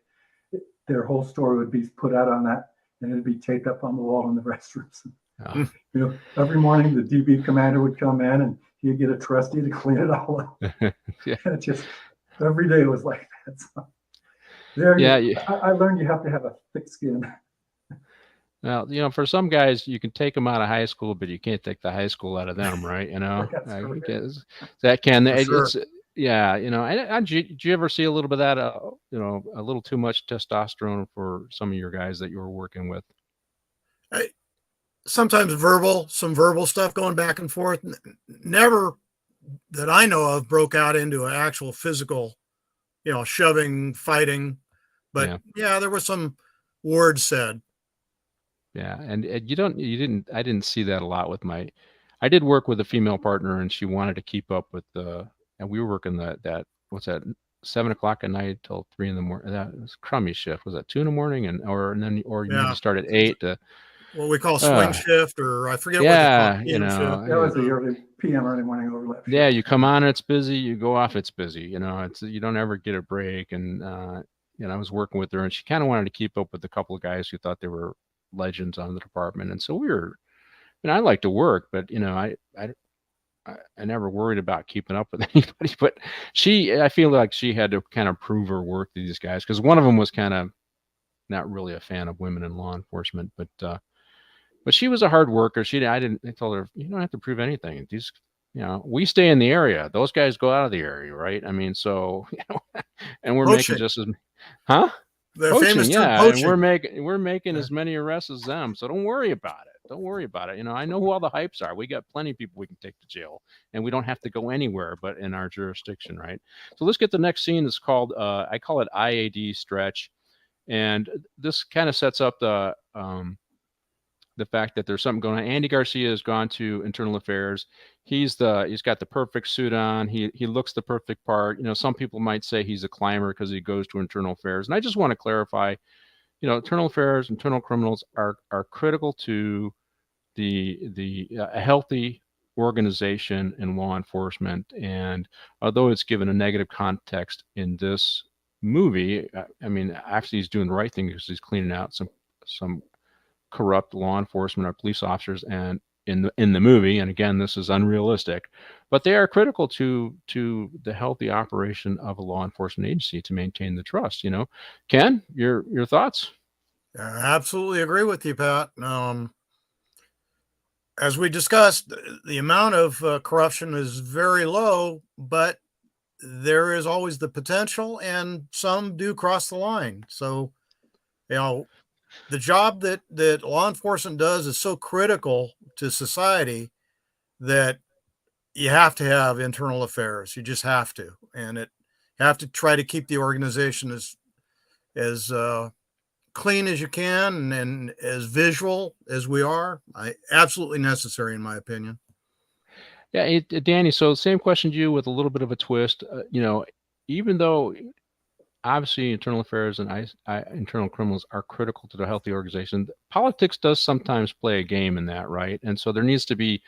[SPEAKER 5] their whole story would be put out on that, and it'd be taped up on the wall in the restrooms.
[SPEAKER 4] Oh.
[SPEAKER 5] You know, every morning the DB commander would come in and he'd get a trustee to clean it all up.
[SPEAKER 4] Yeah.
[SPEAKER 5] And it just every day was like that. So I learned you have to have a thick skin.
[SPEAKER 4] Well, for some guys, you can take them out of high school, but you can't take the high school out of them, right? That can. Yeah, did you ever see a little bit of that, a little too much testosterone for some of your guys that you were working with?
[SPEAKER 1] Sometimes some verbal stuff going back and forth. Never that I know of broke out into an actual physical, shoving, fighting. But yeah, there were some words said.
[SPEAKER 4] Yeah, and I didn't see that a lot with I did work with a female partner, and she wanted to keep up with and we were working that 7 o'clock at night till 3 in the morning. That was crummy shift. Was that 2 in the morning, or you need to start at 8 to
[SPEAKER 1] what we call swing shift, or I forget.
[SPEAKER 4] Yeah,
[SPEAKER 5] that was the early PM, early morning overlap shift.
[SPEAKER 4] Yeah, you come on, it's busy. You go off, it's busy. You don't ever get a break. And I was working with her, and she kind of wanted to keep up with a couple of guys who thought they were legends on the department. And so I like to work, but I never worried about keeping up with anybody. But I feel like she had to kind of prove her work to these guys, because one of them was kind of not really a fan of women in law enforcement, but she was a hard worker. I told her, you don't have to prove anything. These, we stay in the area. Those guys go out of the area, right? I mean, so, and we're making just as, huh?
[SPEAKER 1] They're famous for poaching.
[SPEAKER 4] And we're making as many arrests as them. So don't worry about it. Don't worry about it. I know who all the hypes are. We got plenty of people we can take to jail, and we don't have to go anywhere but in our jurisdiction, right? So let's get the next scene. It's called, I call it IAD stretch. And this kind of sets up the fact that there's something going on. Andy Garcia has gone to internal affairs. He's got the perfect suit on. He looks the perfect part. Some people might say he's a climber because he goes to internal affairs. And I just want to clarify, internal affairs, internal criminals are critical to a healthy organization in law enforcement. And although it's given a negative context in this movie, I mean, actually he's doing the right thing because he's cleaning out some corrupt law enforcement or police officers and in the movie. And again, this is unrealistic, but they are critical to the healthy operation of a law enforcement agency to maintain the trust. Ken, your thoughts?
[SPEAKER 1] I absolutely agree with you, Pat. As we discussed, the amount of corruption is very low, but there is always the potential, and some do cross the line. So, the job that law enforcement does is so critical to society that you have to have internal affairs. You just have to, and you have to try to keep the organization as clean as you can and as visual as we are. Absolutely necessary, in my opinion.
[SPEAKER 4] Yeah, Danny. So same question to you with a little bit of a twist. Even though obviously internal affairs and internal criminals are critical to the healthy organization, politics does sometimes play a game in that, right? And so there needs to be,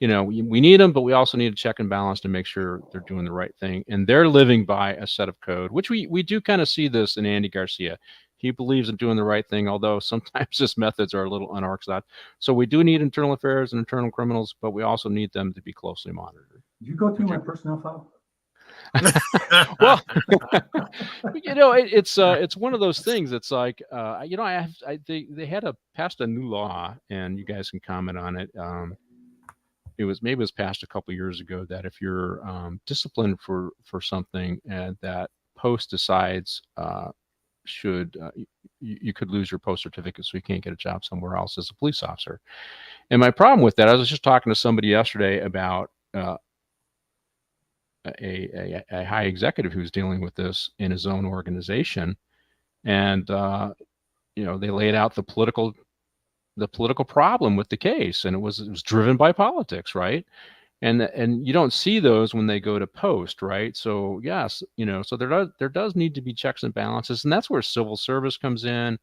[SPEAKER 4] we need them, but we also need a check and balance to make sure they're doing the right thing. And they're living by a set of code, which we do kind of see this in Andy Garcia. He believes in doing the right thing, although sometimes his methods are a little unorthodox. So we do need internal affairs and internal criminals, but we also need them to be closely monitored.
[SPEAKER 5] Did you go through my personnel file?
[SPEAKER 4] Well, it's one of those things. It's like, they had passed a new law, and you guys can comment on it. maybe it was passed a couple years ago that if you're disciplined for something and that post decides you could lose your post certificate, so you can't get a job somewhere else as a police officer. And my problem with that, I was just talking to somebody yesterday about a high executive who's dealing with this in his own organization, and they laid out the political problem with the case, and it was driven by politics, right? And you don't see those when they go to post, right? So yes, so there does need to be checks and balances, and that's where civil service comes in.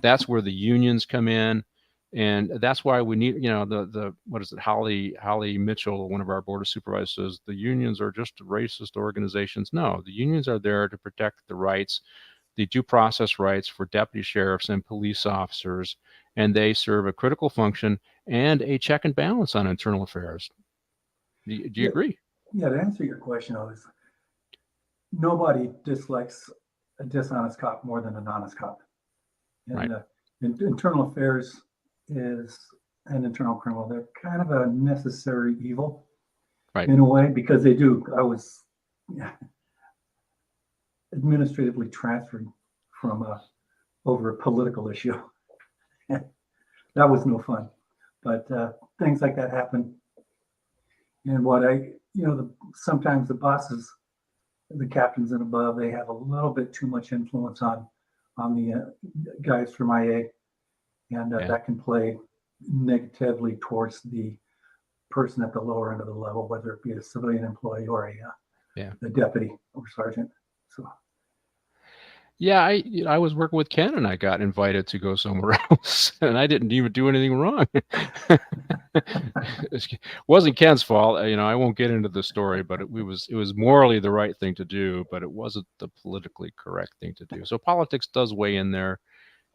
[SPEAKER 4] That's where the unions come in, and that's why we need, the what is it? Holly Mitchell, one of our board of supervisors, says the unions are just racist organizations. No, the unions are there to protect the rights, the due process rights for deputy sheriffs and police officers, and they serve a critical function and a check and balance on internal affairs. Do you agree?
[SPEAKER 5] Yeah, to answer your question, is nobody dislikes a dishonest cop more than an honest cop. And
[SPEAKER 4] right.
[SPEAKER 5] Internal affairs is an internal criminal. They're kind of a necessary evil,
[SPEAKER 4] right,
[SPEAKER 5] in a way, because they do. I was administratively transferred from over a political issue. That was no fun, but things like that happen. And what sometimes the bosses, the captains and above, they have a little bit too much influence on the guys from IA, and that can play negatively towards the person at the lower end of the level, whether it be a civilian employee or a deputy or sergeant. So.
[SPEAKER 4] Yeah, I was working with Ken, and I got invited to go somewhere else, and I didn't even do anything wrong. It wasn't Ken's fault. I won't get into the story, but it was morally the right thing to do, but it wasn't the politically correct thing to do. So politics does weigh in there,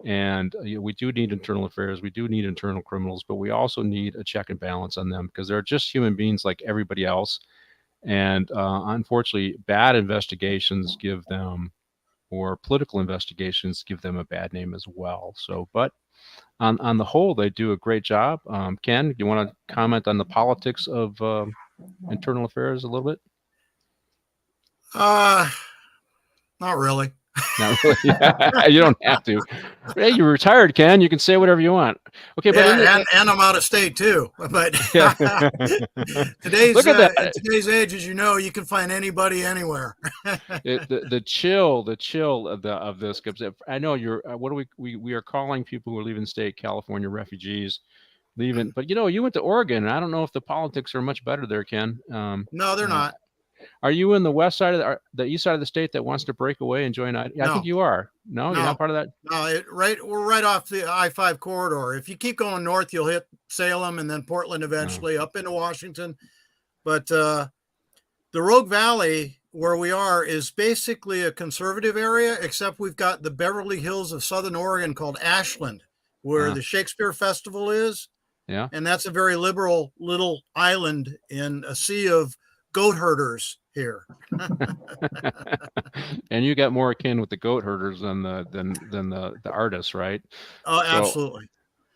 [SPEAKER 4] and we do need internal affairs. We do need internal criminals, but we also need a check and balance on them, because they're just human beings like everybody else. And unfortunately, bad investigations give them, or political investigations give them, a bad name as well. So, but on the whole, they do a great job. Ken, do you want to comment on the politics of internal affairs a little bit?
[SPEAKER 1] Not really.
[SPEAKER 4] Not really. You don't have to. Hey, you're retired, Ken. You can say whatever you want. Okay, but
[SPEAKER 1] and I'm out of state too. But today's age, as you know, you can find anybody anywhere.
[SPEAKER 4] the chill of this comes. I know you're. What do we are calling people who are leaving state California refugees, leaving. But you went to Oregon, and I don't know if the politics are much better there, Ken.
[SPEAKER 1] No, they're not.
[SPEAKER 4] Are you in the west side of the east side of the state that wants to break away and join? I think you are. No, you're not part of that.
[SPEAKER 1] No, we're right off the I-5 corridor. If you keep going north, you'll hit Salem and then Portland eventually, up into Washington. But the Rogue Valley, where we are, is basically a conservative area, except we've got the Beverly Hills of Southern Oregon called Ashland, where the Shakespeare Festival is.
[SPEAKER 4] Yeah.
[SPEAKER 1] And that's a very liberal little island in a sea of goat herders here.
[SPEAKER 4] And you got more akin with the goat herders than the artists, right?
[SPEAKER 1] Oh, absolutely.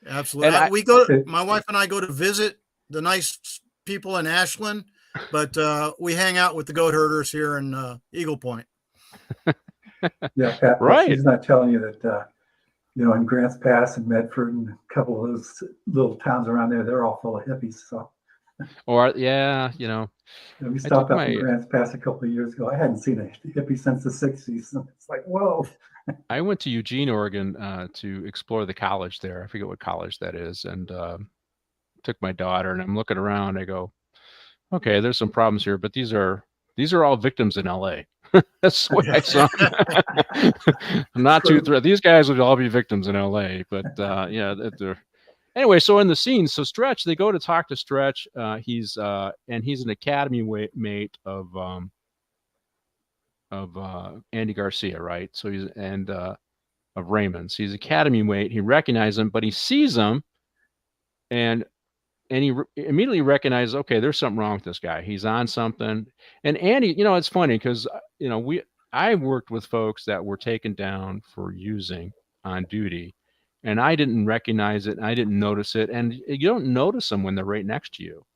[SPEAKER 1] Absolutely. My wife and I go to visit the nice people in Ashland, but we hang out with the goat herders here in Eagle Point.
[SPEAKER 5] Yeah, Pat,
[SPEAKER 4] right.
[SPEAKER 5] She's not telling you that in Grants Pass and Medford and a couple of those little towns around there, they're all full of hippies. So.
[SPEAKER 4] Or
[SPEAKER 5] we stopped up in Grants Pass a couple of years ago. I hadn't seen a hippie since the 60s. And it's like, whoa.
[SPEAKER 4] I went to Eugene, Oregon to explore the college there. I forget what college that is. And took my daughter, and I'm looking around. I go, okay, there's some problems here, but these are all victims in LA. That's the way I saw them. I'm not too thrilled. These guys would all be victims in LA, but they're. Anyway, so in the scene, so Stretch, they go to talk to Stretch. He's an academy mate of Andy Garcia, right? So he's of Raymond's. He's academy mate. He recognizes him, but he sees him, and he immediately recognizes, okay, there's something wrong with this guy. He's on something. And Andy, it's funny because I worked with folks that were taken down for using on duty. And I didn't recognize it. And I didn't notice it. And you don't notice them when they're right next to you.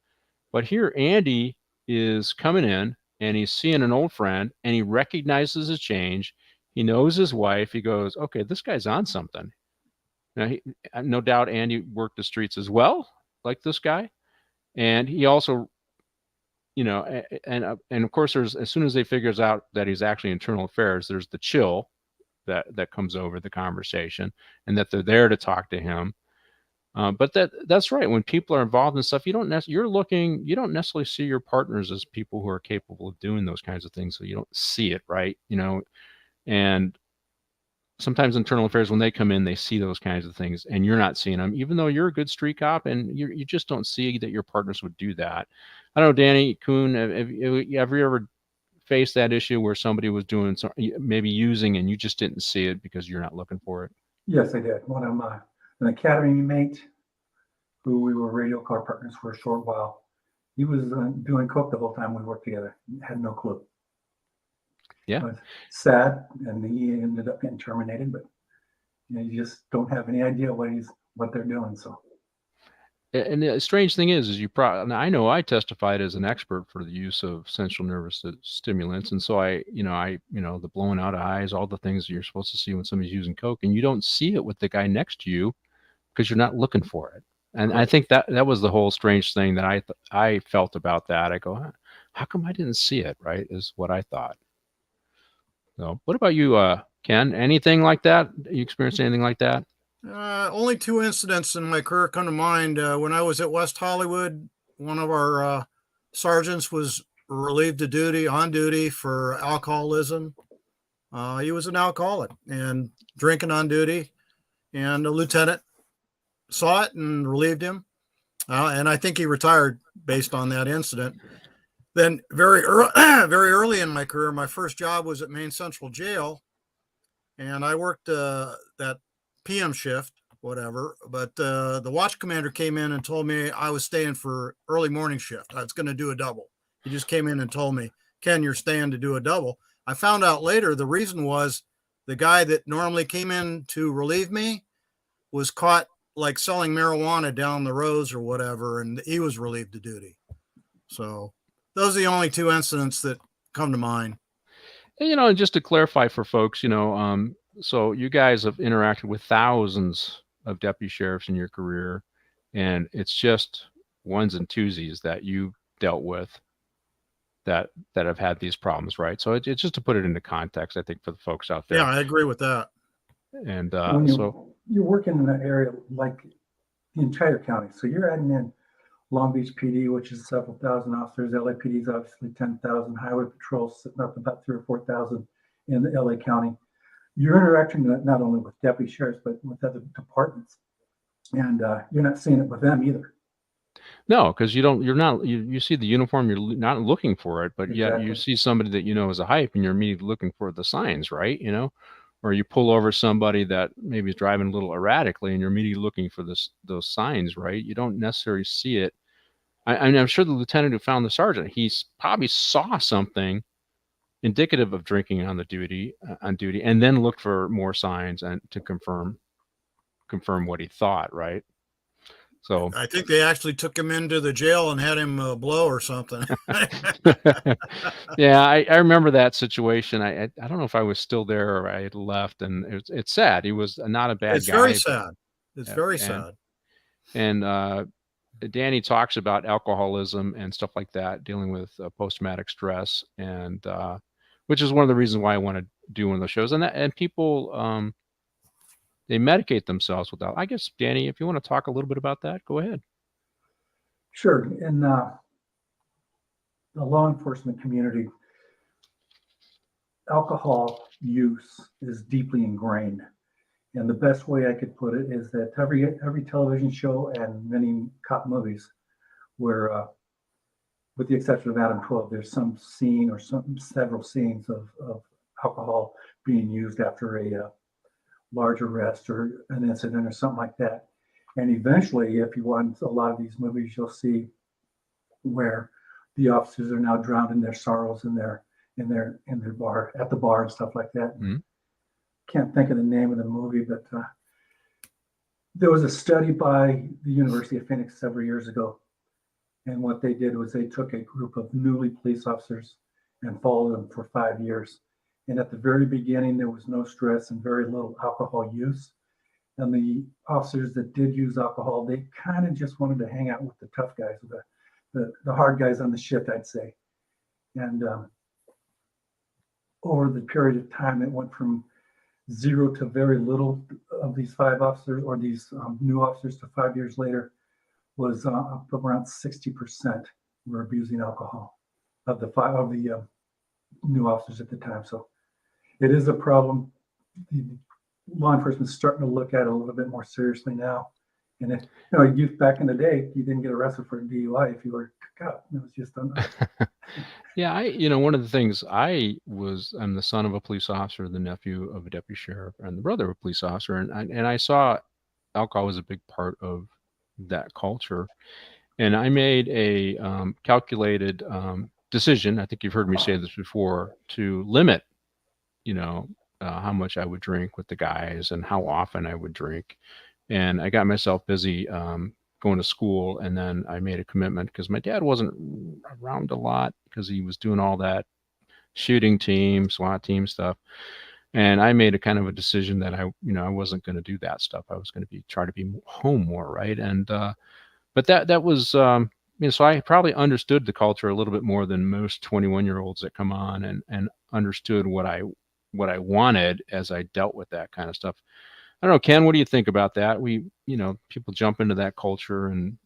[SPEAKER 4] But here, Andy is coming in and he's seeing an old friend and he recognizes a change. He knows his wife. He goes, okay, this guy's on something. Now, no doubt Andy worked the streets as well, like this guy. And he also, and of course, there's, as soon as they figures out that he's actually internal affairs, there's the chill that comes over the conversation, and that they're there to talk to him. But that's right. When people are involved in stuff, you don't necessarily see your partners as people who are capable of doing those kinds of things. So you don't see it, right? And sometimes internal affairs, when they come in, they see those kinds of things, and you're not seeing them, even though you're a good street cop, and you just don't see that your partners would do that. I don't know, Danny Coon, have you ever faced that issue where somebody was doing maybe using and you just didn't see it because you're not looking for it?
[SPEAKER 5] Yes, I did. One of an academy mate who we were radio car partners for a short while. He was doing coke the whole time we worked together. Had no clue.
[SPEAKER 4] Yeah.
[SPEAKER 5] It was sad, and he ended up getting terminated. But you just don't have any idea what they're doing. So. And
[SPEAKER 4] the strange thing is you probably, I know I testified as an expert for the use of central nervous stimulants, and so the blowing out of eyes, all the things that you're supposed to see when somebody's using coke, and you don't see it with the guy next to you because you're not looking for it. And I think that was the whole strange thing that I felt about that. I go, how come I didn't see it? Right, is what I thought. So, what about you, Ken? Anything like that? You experienced anything like that?
[SPEAKER 1] Only 2 incidents in my career come to mind. When I was at West Hollywood, one of our sergeants was relieved of duty, on duty for alcoholism. He was an alcoholic and drinking on duty, and a lieutenant saw it and relieved him. And I think he retired based on that incident. Then very early in my career, my first job was at Maine Central Jail, and I worked that PM shift, whatever. But the watch commander came in and told me I was staying for early morning shift. I was going to do a double. He just came in and told me, Ken, you're staying to do a double. I found out later the reason was the guy that normally came in to relieve me was caught like selling marijuana down the roads or whatever, and he was relieved of duty. So those are the only 2 incidents that come to mind.
[SPEAKER 4] And just to clarify for folks, so you guys have interacted with thousands of deputy sheriffs in your career, and it's just ones and twosies that you dealt with that have had these problems, right? So it's just to put it into context, I think, for the folks out there.
[SPEAKER 1] Yeah, I agree with that.
[SPEAKER 5] And you're working in an area like the entire county, so you're adding in Long Beach PD, which is several thousand officers. LAPD is obviously 10,000. Highway Patrol sitting up about 3,000 or 4,000 in the LA County. You're interacting not only with deputy sheriffs but with other departments, and you're not seeing it with them either.
[SPEAKER 4] No, because you see the uniform, you're not looking for it, but yet you see somebody that is a hype, and you're immediately looking for the signs, right? Or you pull over somebody that maybe is driving a little erratically, and you're immediately looking for those signs, right? You don't necessarily see it. I'm sure the lieutenant who found the sergeant, he probably saw something indicative of drinking on duty, and then looked for more signs and to confirm what he thought, right? So
[SPEAKER 1] I think they actually took him into the jail and had him blow or something.
[SPEAKER 4] Yeah, I remember that situation. I don't know if I was still there or I had left, and it's sad. He was not a bad guy.
[SPEAKER 1] It's very sad. It's very sad.
[SPEAKER 4] And Danny talks about alcoholism and stuff like that, dealing with post-traumatic stress, and which is one of the reasons why I want to do one of those shows. And people they medicate themselves with that. I guess, Danny, if you want to talk a little bit about that, go ahead.
[SPEAKER 5] Sure. In the law enforcement community, alcohol use is deeply ingrained. And the best way I could put it is that every television show and many cop movies where, with the exception of Adam 12, there's some scene or several scenes of alcohol being used after a large arrest or an incident or something like that. And eventually, if you watch a lot of these movies, you'll see where the officers are now drowned in their sorrows in their bar, at the bar and stuff like that. Mm-hmm. Can't think of the name of the movie, but there was a study by the University of Phoenix several years ago, And what they did was they took a group of newly police officers and followed them for 5 years. And at the very beginning, there was no stress and very little alcohol use. And the officers that did use alcohol, they kind of just wanted to hang out with the tough guys, the hard guys on the shift, I'd say. And over the period of time, it went from 0 to very little of these 5 officers or these new officers to 5 years later was up around 60% were abusing alcohol of the new officers at the time. So it is a problem. The law enforcement is starting to look at it a little bit more seriously now. And if, youth back in the day, you didn't get arrested for a DUI if you were caught. It was just done.
[SPEAKER 4] Yeah, one of the things I'm the son of a police officer, the nephew of a deputy sheriff, and the brother of a police officer, and I saw alcohol was a big part of that culture. And I made a calculated decision. I think you've heard me say this before, to limit, how much I would drink with the guys and how often I would drink. And I got myself busy going to school, and then I made a commitment because my dad wasn't around a lot because he was doing all that shooting team, SWAT team stuff. And I made a kind of a decision that I wasn't going to do that stuff. I was going to try to be home more, right? And but that was so I probably understood the culture a little bit more than most 21-year-olds that come on and understood what I wanted as I dealt with that kind of stuff. I don't know, Ken, what do you think about that? People jump into that culture and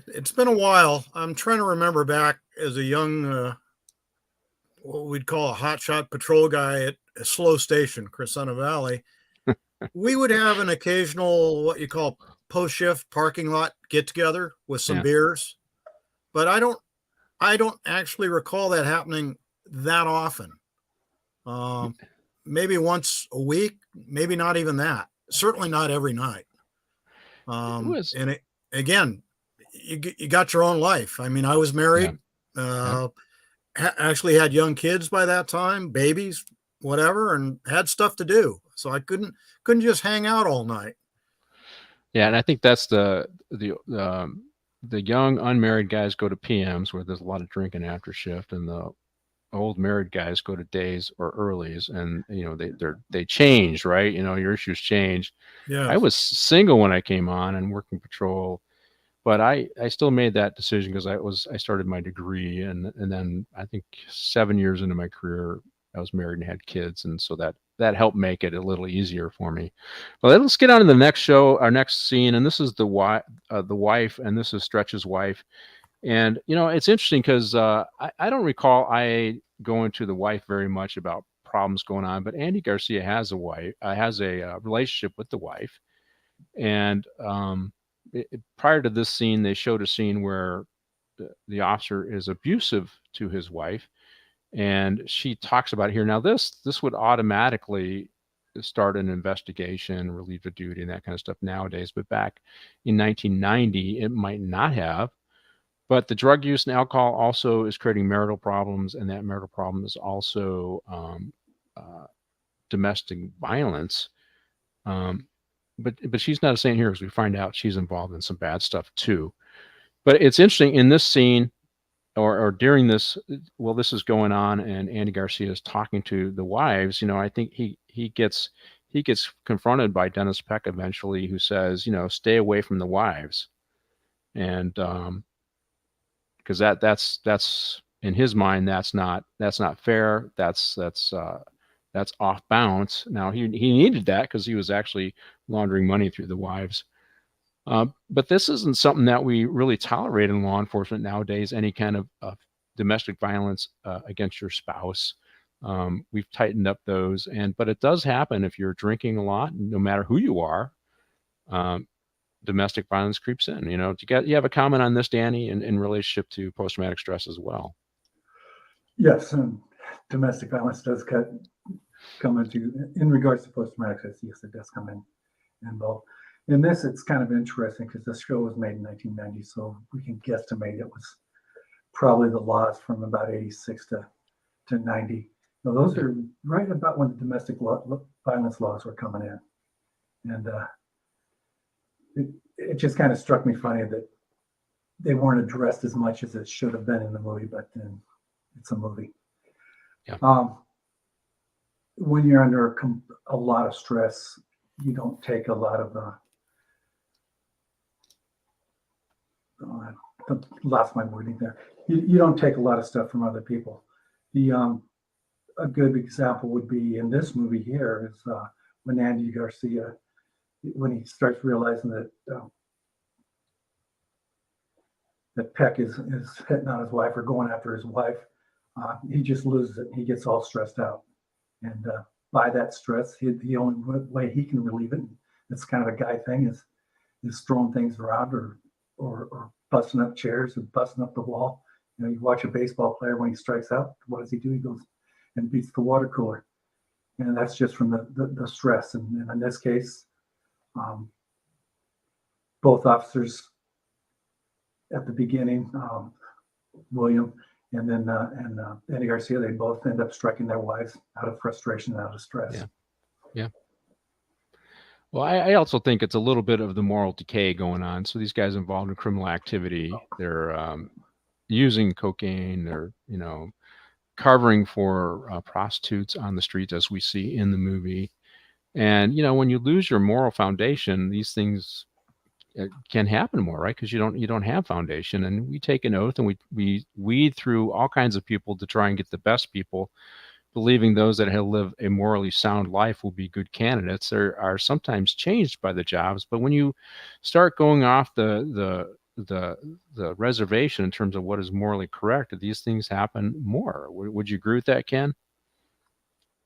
[SPEAKER 1] it's been a while. I'm trying to remember back as a young what we'd call a hotshot patrol guy at a slow station, Crescenta Valley. We would have an occasional what you call post-shift parking lot get together with some beers, but I don't actually recall that happening that often. Maybe once a week, maybe not even that. Certainly not every night. Again, you got your own life. I mean, I was married. Actually had young kids by that time, babies, whatever, and had stuff to do. So I couldn't just hang out all night.
[SPEAKER 4] Yeah, and I think that's the young unmarried guys go to PMs where there's a lot of drinking after shift, and the old married guys go to days or earlies, and they change, right? Your issues change.
[SPEAKER 1] Yeah,
[SPEAKER 4] I was single when I came on and working patrol, but I still made that decision because I started my degree, and then I think 7 years into my career I was married and had kids, and so that helped make it a little easier for me. But let's get on to the next show, our next scene, and this is the wife, and this is Stretch's wife. And it's interesting because I don't recall I going to the wife very much about problems going on, but Andy Garcia has a relationship with the wife, and prior to this scene, they showed a scene where the officer is abusive to his wife, and she talks about it here. Now, this would automatically start an investigation, relieve of duty, and that kind of stuff nowadays. But back in 1990, it might not have. But the drug use and alcohol also is creating marital problems, and that marital problem is also domestic violence. But she's not a saint here, because we find out she's involved in some bad stuff too. But it's interesting in this scene, or during this, while this is going on, and Andy Garcia is talking to the wives. I think he gets confronted by Dennis Peck eventually, who says, stay away from the wives, and because that's in his mind, that's not fair. That's off balance. Now he needed that because he was actually laundering money through the wives. But this isn't something that we really tolerate in law enforcement nowadays, any kind of domestic violence against your spouse. We've tightened up those, but it does happen if you're drinking a lot, no matter who you are. Domestic violence creeps in. You have a comment on this, Danny, in relationship to post-traumatic stress as well?
[SPEAKER 5] Yes, and domestic violence does come in regards to post-traumatic stress. Yes, it does come involved. In this, it's kind of interesting because this show was made in 1990, so we can guesstimate it was probably the laws from about 86 to 90. Now, those are right about when the domestic violence laws were coming in. And it just kind of struck me funny that they weren't addressed as much as it should have been in the movie, but then it's a movie.
[SPEAKER 4] Yeah.
[SPEAKER 5] When you're under a lot of stress, you don't take a lot of lost my wording there. You don't take a lot of stuff from other people. A good example would be in this movie here is when Andy Garcia, when he starts realizing that that Peck is hitting on his wife or going after his wife, he just loses it. He gets all stressed out, and by that stress, the only way he can relieve it, it's kind of a guy thing, is throwing things around or busting up chairs and busting up the wall. You know, you watch a baseball player when he strikes out, what does he do? He goes and beats the water cooler, and that's just from the stress. And in this case, both officers at the beginning, William and then Danny Garcia, they both end up striking their wives out of frustration and out of stress.
[SPEAKER 4] Yeah. Yeah. Well, I also think it's a little bit of the moral decay going on. So these guys involved in criminal activity, they're using cocaine, they're, you know, covering for prostitutes on the streets, as we see in the movie. And, you know, when you lose your moral foundation, these things can happen more, right? Because you don't have foundation. And we take an oath and we weed through all kinds of people to try and get the best people, believing those that have lived a morally sound life will be good candidates. They are sometimes changed by the jobs, but when you start going off the reservation in terms of what is morally correct, these things happen more. Would you agree with that, Ken?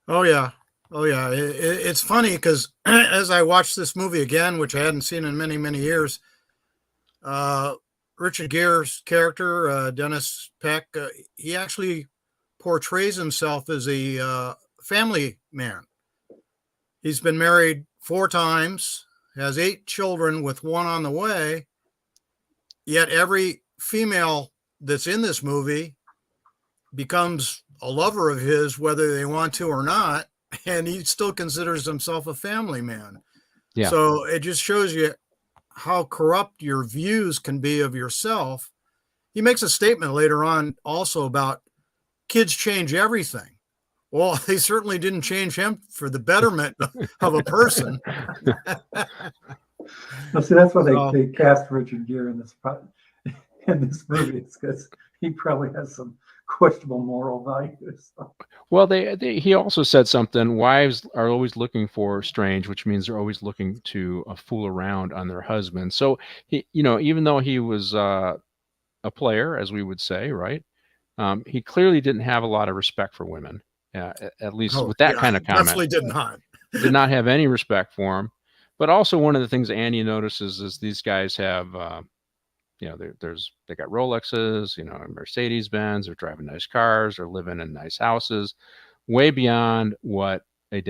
[SPEAKER 1] Oh yeah. It's funny because as I watched this movie again, which I hadn't seen in many, many years, Richard Gere's character, Dennis Peck, he actually portrays himself as a family man. He's been married 4 times, has 8 children with 1 on the way, yet every female that's in this movie becomes a lover of his, whether they want to or not, and he still considers himself a family man.
[SPEAKER 4] Yeah.
[SPEAKER 1] So it just shows you how corrupt your views can be of yourself. He makes a statement later on also about kids change everything. Well, they certainly didn't change him for the betterment of a person.
[SPEAKER 5] Well, see, that's why they cast Richard Gere in this movie. It's because he probably has some questionable moral values.
[SPEAKER 4] Well, he also said something. Wives are always looking for strange, which means they're always looking to fool around on their husband. So he, you know, even though he was a player, as we would say, right? He clearly didn't have a lot of respect for women, at least with that kind of comment.
[SPEAKER 1] Definitely did not.
[SPEAKER 4] Did not have any respect for him. But also one of the things Andy notices is these guys have, you know, they got Rolexes, you know, Mercedes Benz, they're driving nice cars, they're living in nice houses, way beyond what a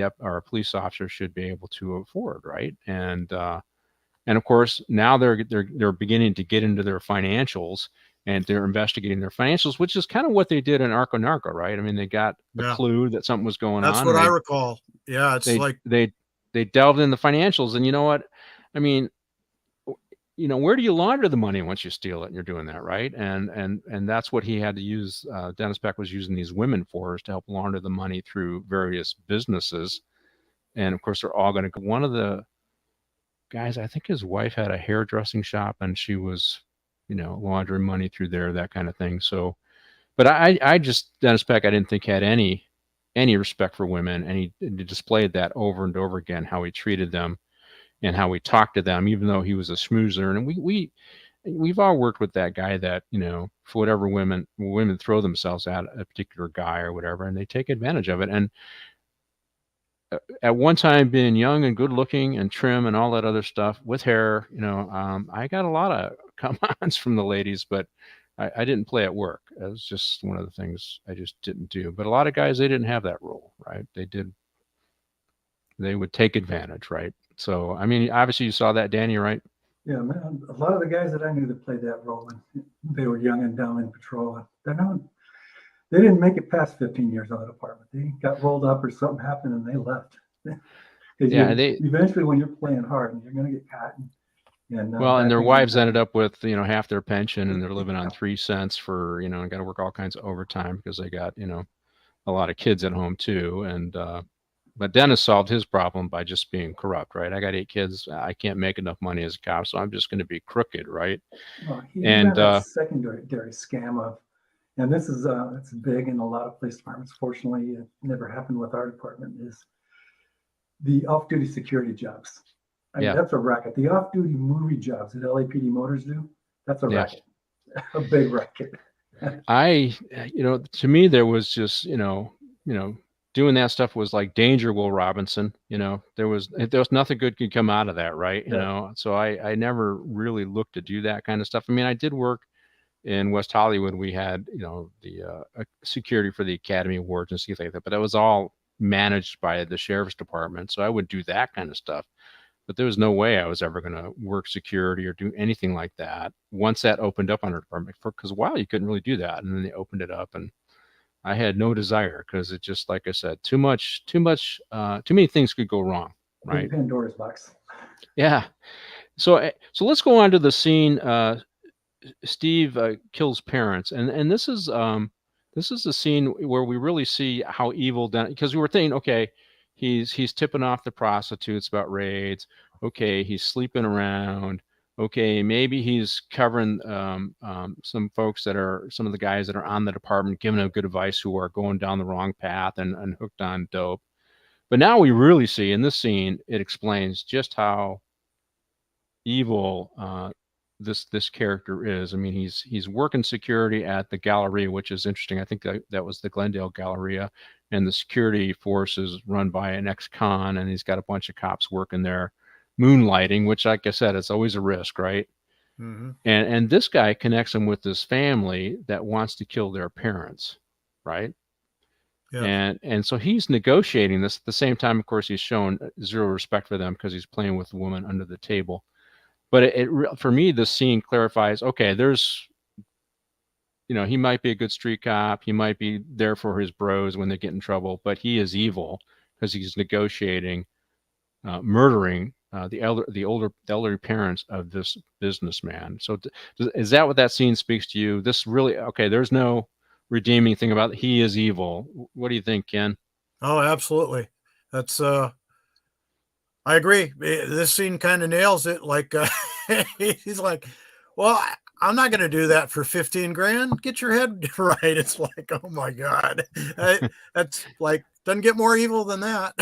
[SPEAKER 4] police officer should be able to afford, right? And of course now they're beginning to get into their financials. And they're investigating their financials, which is kind of what they did in Arco Narco, right? I mean, they got a clue that something was going on.
[SPEAKER 1] That's what I recall. Yeah, it's like
[SPEAKER 4] they delved in the financials, and you know what? I mean, you know, where do you launder the money once you steal it? And you're doing that, right? And that's what he had to use. Dennis Peck was using these women for, is to help launder the money through various businesses, and of course, they're all going to go. One of the guys, I think his wife had a hairdressing shop, and she was, you know, laundering money through there, that kind of thing. So, but I just, Dennis Peck, I didn't think had any respect for women, and he displayed that over and over again, how he treated them and how he talked to them, even though he was a schmoozer. And we've all worked with that guy that, you know, for whatever women throw themselves at a particular guy or whatever, and they take advantage of it. And at one time, being young and good looking and trim and all that other stuff with hair, you know, I got a lot of come-ons from the ladies, but I didn't play at work. It was just one of the things I just didn't do. But a lot of guys, they didn't have that rule, right? They would take advantage, right? So, I mean, obviously you saw that, Danny, right?
[SPEAKER 5] Yeah, man. A lot of the guys that I knew that played that role, and they were young and dumb in patrol. They didn't make it past 15 years on the department. They got rolled up or something happened and they left.
[SPEAKER 4] Yeah,
[SPEAKER 5] eventually when you're playing hard and you're going to get caught, and And
[SPEAKER 4] Well, and
[SPEAKER 5] back
[SPEAKER 4] their
[SPEAKER 5] when,
[SPEAKER 4] wives ended up with, half their pension, and they're living on 3 cents for, and got to work all kinds of overtime because they got, a lot of kids at home too. And, but Dennis solved his problem by just being corrupt, right? I got 8 kids. I can't make enough money as a cop, so I'm just going to be crooked, right?
[SPEAKER 5] well, he
[SPEAKER 4] And,
[SPEAKER 5] ran a secondary scam of, and this is it's big in a lot of police departments. Fortunately, it never happened with our department. Is the off-duty security jobs. I mean,
[SPEAKER 4] Yeah.
[SPEAKER 5] that's a racket. The off-duty movie jobs that LAPD Motors do, that's a
[SPEAKER 4] Yeah.
[SPEAKER 5] racket, a big racket.
[SPEAKER 4] To me, there was just, doing that stuff was like danger, Will Robinson. There was nothing good could come out of that, right? So I never really looked to do that kind of stuff. I mean, I did work in West Hollywood. We had, the security for the Academy Awards and stuff like that, but it was all managed by the sheriff's department. So I would do that kind of stuff. But there was no way I was ever going to work security or do anything like that once that opened up on our department. Because a while you couldn't really do that, and then they opened it up, and I had no desire because it just, like I said, too many things could go wrong, right?
[SPEAKER 5] Pandora's box.
[SPEAKER 4] Yeah. So let's go on to the scene. Steve kills parents, and this is the scene where we really see how evil because we were thinking, okay, he's tipping off the prostitutes about raids. Okay, he's sleeping around. Okay, maybe he's covering some folks some of the guys that are on the department, giving them good advice who are going down the wrong path and hooked on dope. But now we really see in this scene, it explains just how evil this character is. I mean, he's working security at the Galleria, which is interesting. I think that was the Glendale Galleria, and the security force is run by an ex-con, and he's got a bunch of cops working there, moonlighting, which, like I said, it's always a risk, right?
[SPEAKER 1] Mm-hmm.
[SPEAKER 4] And this guy connects him with this family that wants to kill their parents, right?
[SPEAKER 1] Yeah.
[SPEAKER 4] And so he's negotiating this. At the same time, of course, he's shown zero respect for them because he's playing with the woman under the table. But for me, this scene clarifies, okay, there's, he might be a good street cop. He might be there for his bros when they get in trouble, but he is evil because he's negotiating, murdering the elderly parents of this businessman. So is that what that scene speaks to you? This really, okay, there's no redeeming thing about it. He is evil. What do you think, Ken?
[SPEAKER 1] Oh, absolutely. That's I agree. This scene kind of nails it. Like he's like, well, I'm not going to do that for 15 grand. Get your head right. It's like, oh my God, that's like, doesn't get more evil than that.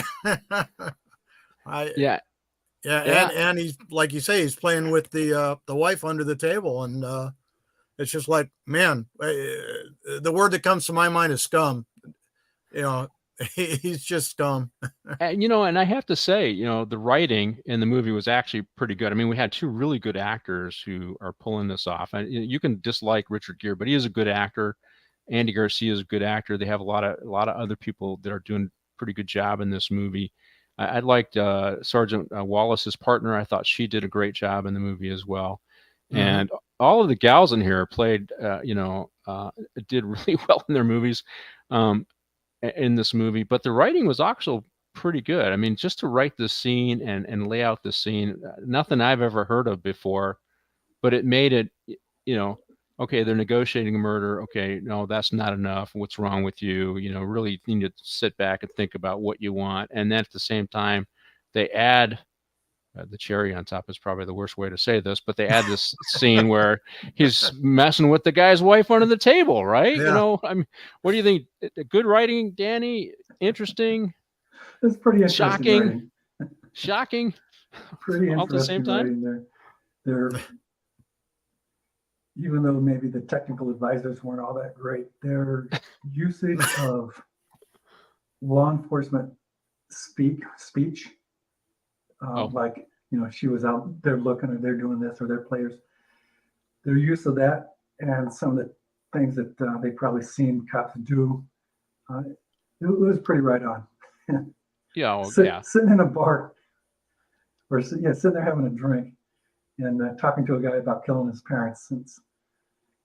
[SPEAKER 4] Yeah.
[SPEAKER 1] And he's, like you say, he's playing with the wife under the table, and it's just like, man, the word that comes to my mind is scum. He's just scum.
[SPEAKER 4] And I have to say, the writing in the movie was actually pretty good. I mean, we had 2 really good actors who are pulling this off. And you can dislike Richard Gere, but he is a good actor. Andy Garcia is a good actor. They have a lot of other people that are doing a pretty good job in this movie. I liked Sergeant Wallace's partner. I thought she did a great job in the movie as well. Mm-hmm. And all of the gals in here played, did really well in their movies. In this movie, but the writing was actually pretty good. I mean, just to write this scene and lay out the scene, nothing I've ever heard of before, but it made it, okay, they're negotiating a murder. Okay, no, that's not enough. What's wrong with you? Really need to sit back and think about what you want. And then at the same time, they add the cherry on top is probably the worst way to say this, but they add this scene where he's messing with the guy's wife under the table, right?
[SPEAKER 1] Yeah.
[SPEAKER 4] I mean, what do you think? Good writing, Danny? Interesting?
[SPEAKER 5] It's pretty interesting.
[SPEAKER 4] Shocking.
[SPEAKER 5] Pretty
[SPEAKER 4] all at the same time.
[SPEAKER 5] They're even though maybe the technical advisors weren't all that great, their usage of law enforcement speech. Like, she was out there looking, or they're doing this, or they're players. Their use of that and some of the things that they've probably seen cops do, it was pretty right on. Sitting in a bar, or sitting there having a drink and talking to a guy about killing his parents.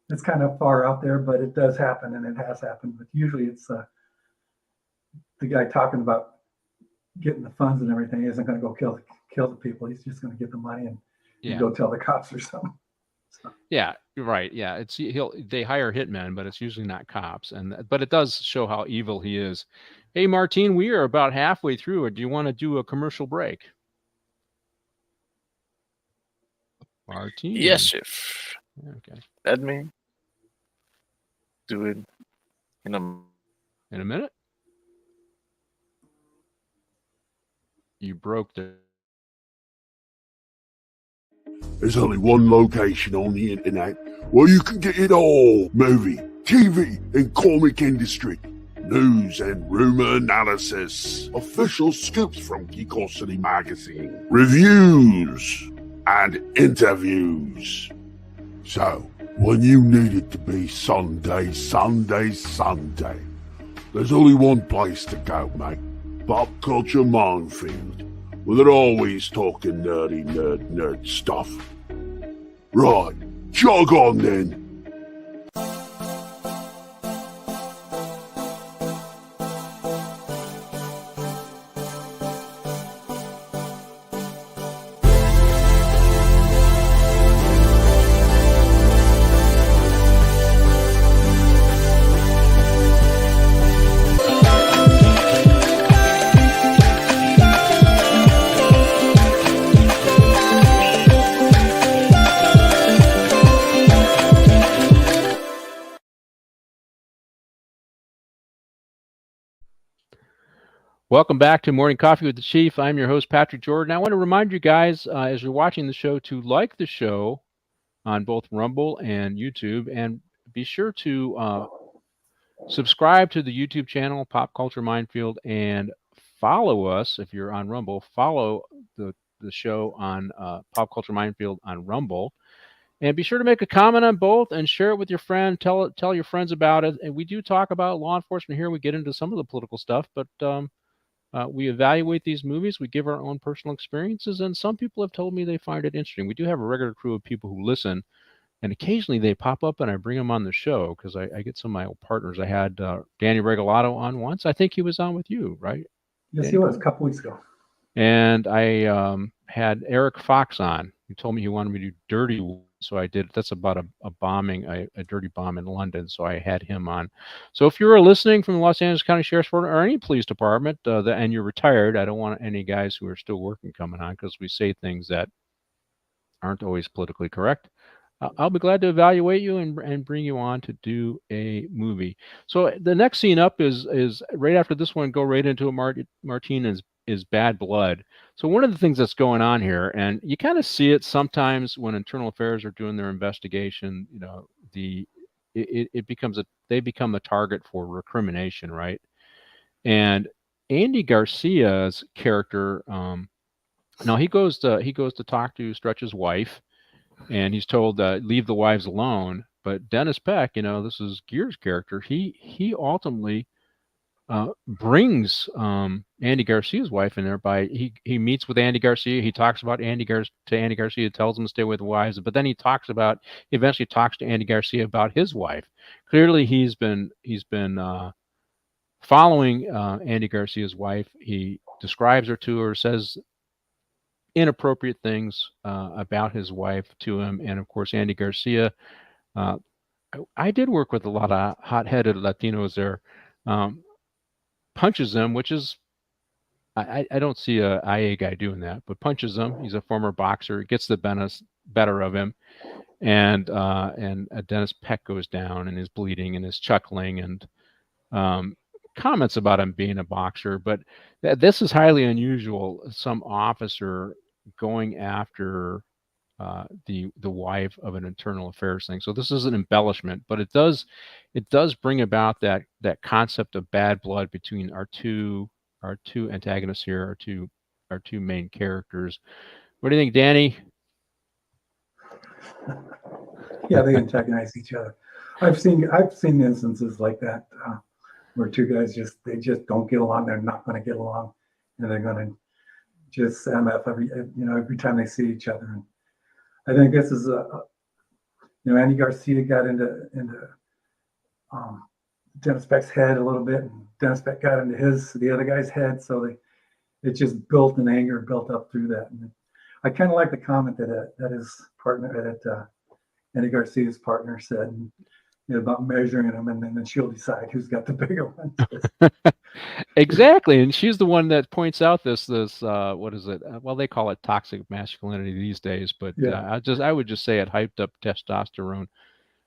[SPEAKER 5] It's kind of far out there, but it does happen, and it has happened. But usually it's the guy talking about getting the funds and everything isn't going to go kill the people. He's just going to get the money and You
[SPEAKER 4] Yeah.
[SPEAKER 5] go tell the cops or something.
[SPEAKER 4] Yeah, you're right. Yeah, they hire hitmen, but it's usually not cops, but it does show how evil he is. Hey, Martine, we are about halfway through it. Do you want to do a commercial break? Martine.
[SPEAKER 2] Yes, Chef.
[SPEAKER 4] Okay.
[SPEAKER 2] Let me do it in a
[SPEAKER 4] In a minute. You broke the.
[SPEAKER 6] There's only one location on the internet where you can get it all. Movie, TV, and comic industry. News and rumor analysis. Official scoops from Geekosity magazine. Reviews and interviews. So, when you need it to be Sunday, there's only one place to go, mate. Pop Culture Minefield. Well, they're always talking nerd stuff. Right, jog on then.
[SPEAKER 4] Welcome back to Morning Coffee with the Chief. I'm your host, Patrick Jordan. I want to remind you guys, as you're watching the show, to like the show on both Rumble and YouTube, and be sure to subscribe to the YouTube channel, Pop Culture Minefield, and follow us if you're on Rumble. Follow the show on Pop Culture Minefield on Rumble. And be sure to make a comment on both and share it with your friend. Tell your friends about it. And we do talk about law enforcement here. We get into some of the political stuff, but we evaluate these movies. We give our own personal experiences, and some people have told me they find it interesting. We do have a regular crew of people who listen, and occasionally they pop up and I bring them on the show because I get some of my old partners. I had Danny Regalato on once. I think he was on with you, right?
[SPEAKER 5] Yes, he was a couple weeks ago.
[SPEAKER 4] And I had Eric Fox on. He told me he wanted me to do Dirty, so I did. That's about a bombing, a dirty bomb in London, so I had him on. So if you're listening from the Los Angeles County Sheriff's Department or any police department, and you're retired, I don't want any guys who are still working coming on because we say things that aren't always politically correct. I'll be glad to evaluate you and bring you on to do a movie. So the next scene up is right after this one. Go right into it. Martine is Bad Blood. So one of the things that's going on here, and you kind of see it sometimes when Internal Affairs are doing their investigation, you know, they become a target for recrimination, right? And Andy Garcia's character, now he goes to talk to Stretch's wife, and he's told leave the wives alone. But Dennis Peck, you know, this is Gear's character. He ultimately brings Andy Garcia's wife in there by he meets with Andy Garcia. He talks about Andy Garcia, tells him to stay with the wives, but then he eventually talks to Andy Garcia about his wife. Clearly he's been following Andy Garcia's wife. He describes her to her, says inappropriate things about his wife to him, and of course Andy Garcia. I did work with a lot of hot-headed Latinos there. Punches them, which is I don't see a IA guy doing that, but punches him. He's a former boxer. Gets the better of him, and Dennis Peck goes down and is bleeding and is chuckling and comments about him being a boxer. But this is highly unusual. Some officer going after the wife of an internal affairs thing. So this is an embellishment, but it does bring about that concept of bad blood between our two antagonists here, our two main characters. What do you think, Danny?
[SPEAKER 5] Yeah, they antagonize each other. I've seen instances like that where two guys just don't get along. They're not going to get along, and they're going to just MF every time they see each other. And I think this is Andy Garcia got into Dennis Peck's head a little bit, and Dennis Peck got into the other guy's head. So it just built an anger built up through that. And I kind of like the comment that his partner, that Andy Garcia's partner said, about measuring them, and then she'll decide who's got the bigger ones.
[SPEAKER 4] Exactly, and she's the one that points out this what is it? Well, they call it toxic masculinity these days, but
[SPEAKER 5] Yeah.
[SPEAKER 4] I would just say it hyped up testosterone.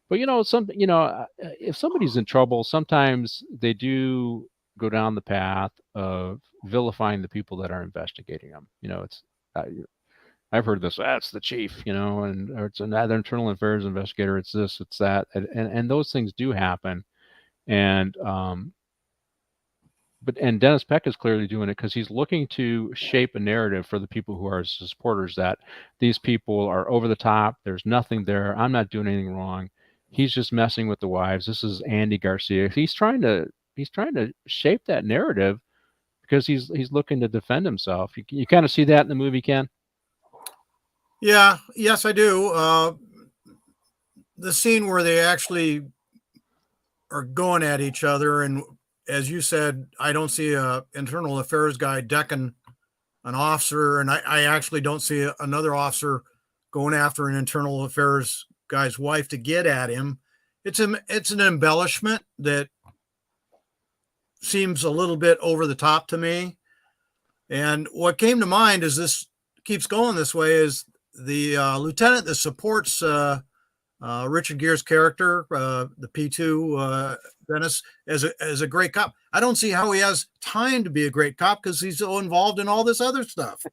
[SPEAKER 4] But if somebody's in trouble, sometimes they do go down the path of vilifying the people that are investigating them. It's I've heard this. That's the chief, or it's another internal affairs investigator. It's this, it's that, and those things do happen. And and Dennis Peck is clearly doing it because he's looking to shape a narrative for the people who are his supporters that these people are over the top. There's nothing there. I'm not doing anything wrong. He's just messing with the wives. This is Andy Garcia. He's trying to shape that narrative because he's looking to defend himself. You kind of see that in the movie, Ken?
[SPEAKER 1] Yeah, yes, I do. The scene where they actually are going at each other, and as you said, I don't see a internal affairs guy decking an officer, and I actually don't see another officer going after an internal affairs guy's wife to get at him. It's an embellishment that seems a little bit over the top to me. And what came to mind as this keeps going this way is the lieutenant that supports Richard Gere's character, the P2 Dennis, as a great cop. I don't see how he has time to be a great cop because he's so involved in all this other stuff.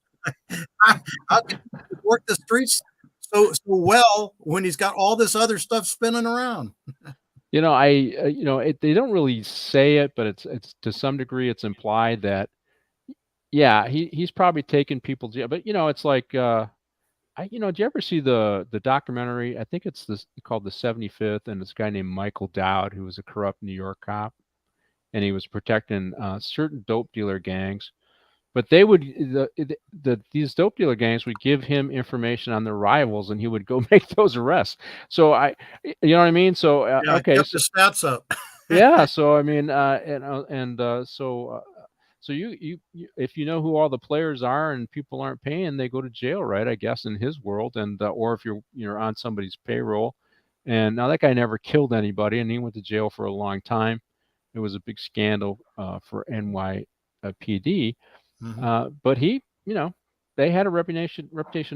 [SPEAKER 1] How can he work the streets so well when he's got all this other stuff spinning around?
[SPEAKER 4] They don't really say it, but it's to some degree it's implied that, yeah, he's probably taken people to jail. But it's like, do you ever see the documentary? I think it's called The 75th, and this guy named Michael Dowd, who was a corrupt New York cop, and he was protecting certain dope dealer gangs. But they would these dope dealer gangs would give him information on their rivals, and he would go make those arrests. So you know what I mean? So okay,
[SPEAKER 1] kept the stats up.
[SPEAKER 4] yeah. So I mean, so you if you know who all the players are and people aren't paying, they go to jail, right? I guess in his world, and or if you're on somebody's payroll. And now that guy never killed anybody, and he went to jail for a long time. It was a big scandal for NYPD.
[SPEAKER 1] Mm-hmm.
[SPEAKER 4] But he, they had a reputation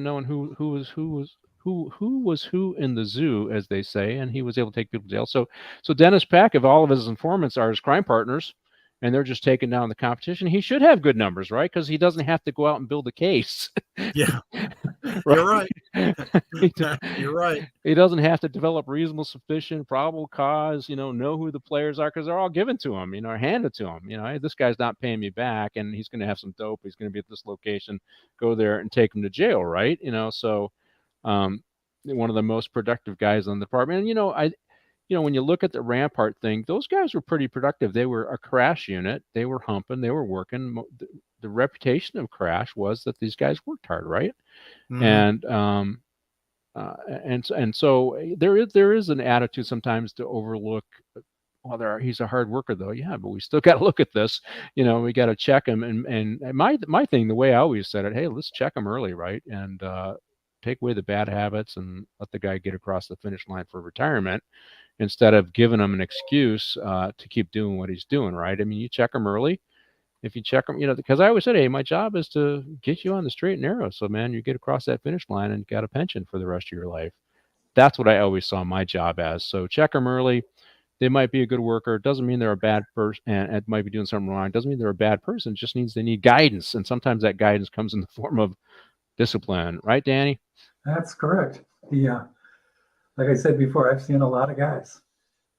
[SPEAKER 4] knowing who was who in the zoo, as they say, and he was able to take people to jail. So Dennis Peck, if all of his informants are his crime partners, and they're just taking down the competition, he should have good numbers, right? Because he doesn't have to go out and build a case.
[SPEAKER 1] Yeah,
[SPEAKER 4] right?
[SPEAKER 1] You're right.
[SPEAKER 4] He doesn't have to develop reasonable suspicion, probable cause, know who the players are, because they're all given to him, or handed to him. Hey, this guy's not paying me back, and he's going to have some dope. He's going to be at this location. Go there and take him to jail, right? So one of the most productive guys in the department. And when you look at the Rampart thing, those guys were pretty productive. They were a crash unit. They were humping. They were working. The reputation of Crash was that these guys worked hard, right? Mm-hmm. And so there is an attitude sometimes to overlook. Well, he's a hard worker, though. Yeah, but we still got to look at this. We got to check him. And my thing, the way I always said it, hey, let's check him early, right? And take away the bad habits and let the guy get across the finish line for retirement, instead of giving him an excuse to keep doing what he's doing, right? I mean, you check him early. If you check him, because I always said, hey, my job is to get you on the straight and narrow. So, man, you get across that finish line and got a pension for the rest of your life. That's what I always saw my job as. So check them early. They might be a good worker. It doesn't mean they're a bad person and it might be doing something wrong. It doesn't mean they're a bad person. It just means they need guidance. And sometimes that guidance comes in the form of discipline. Right, Danny?
[SPEAKER 5] That's correct. Like I said before, I've seen a lot of guys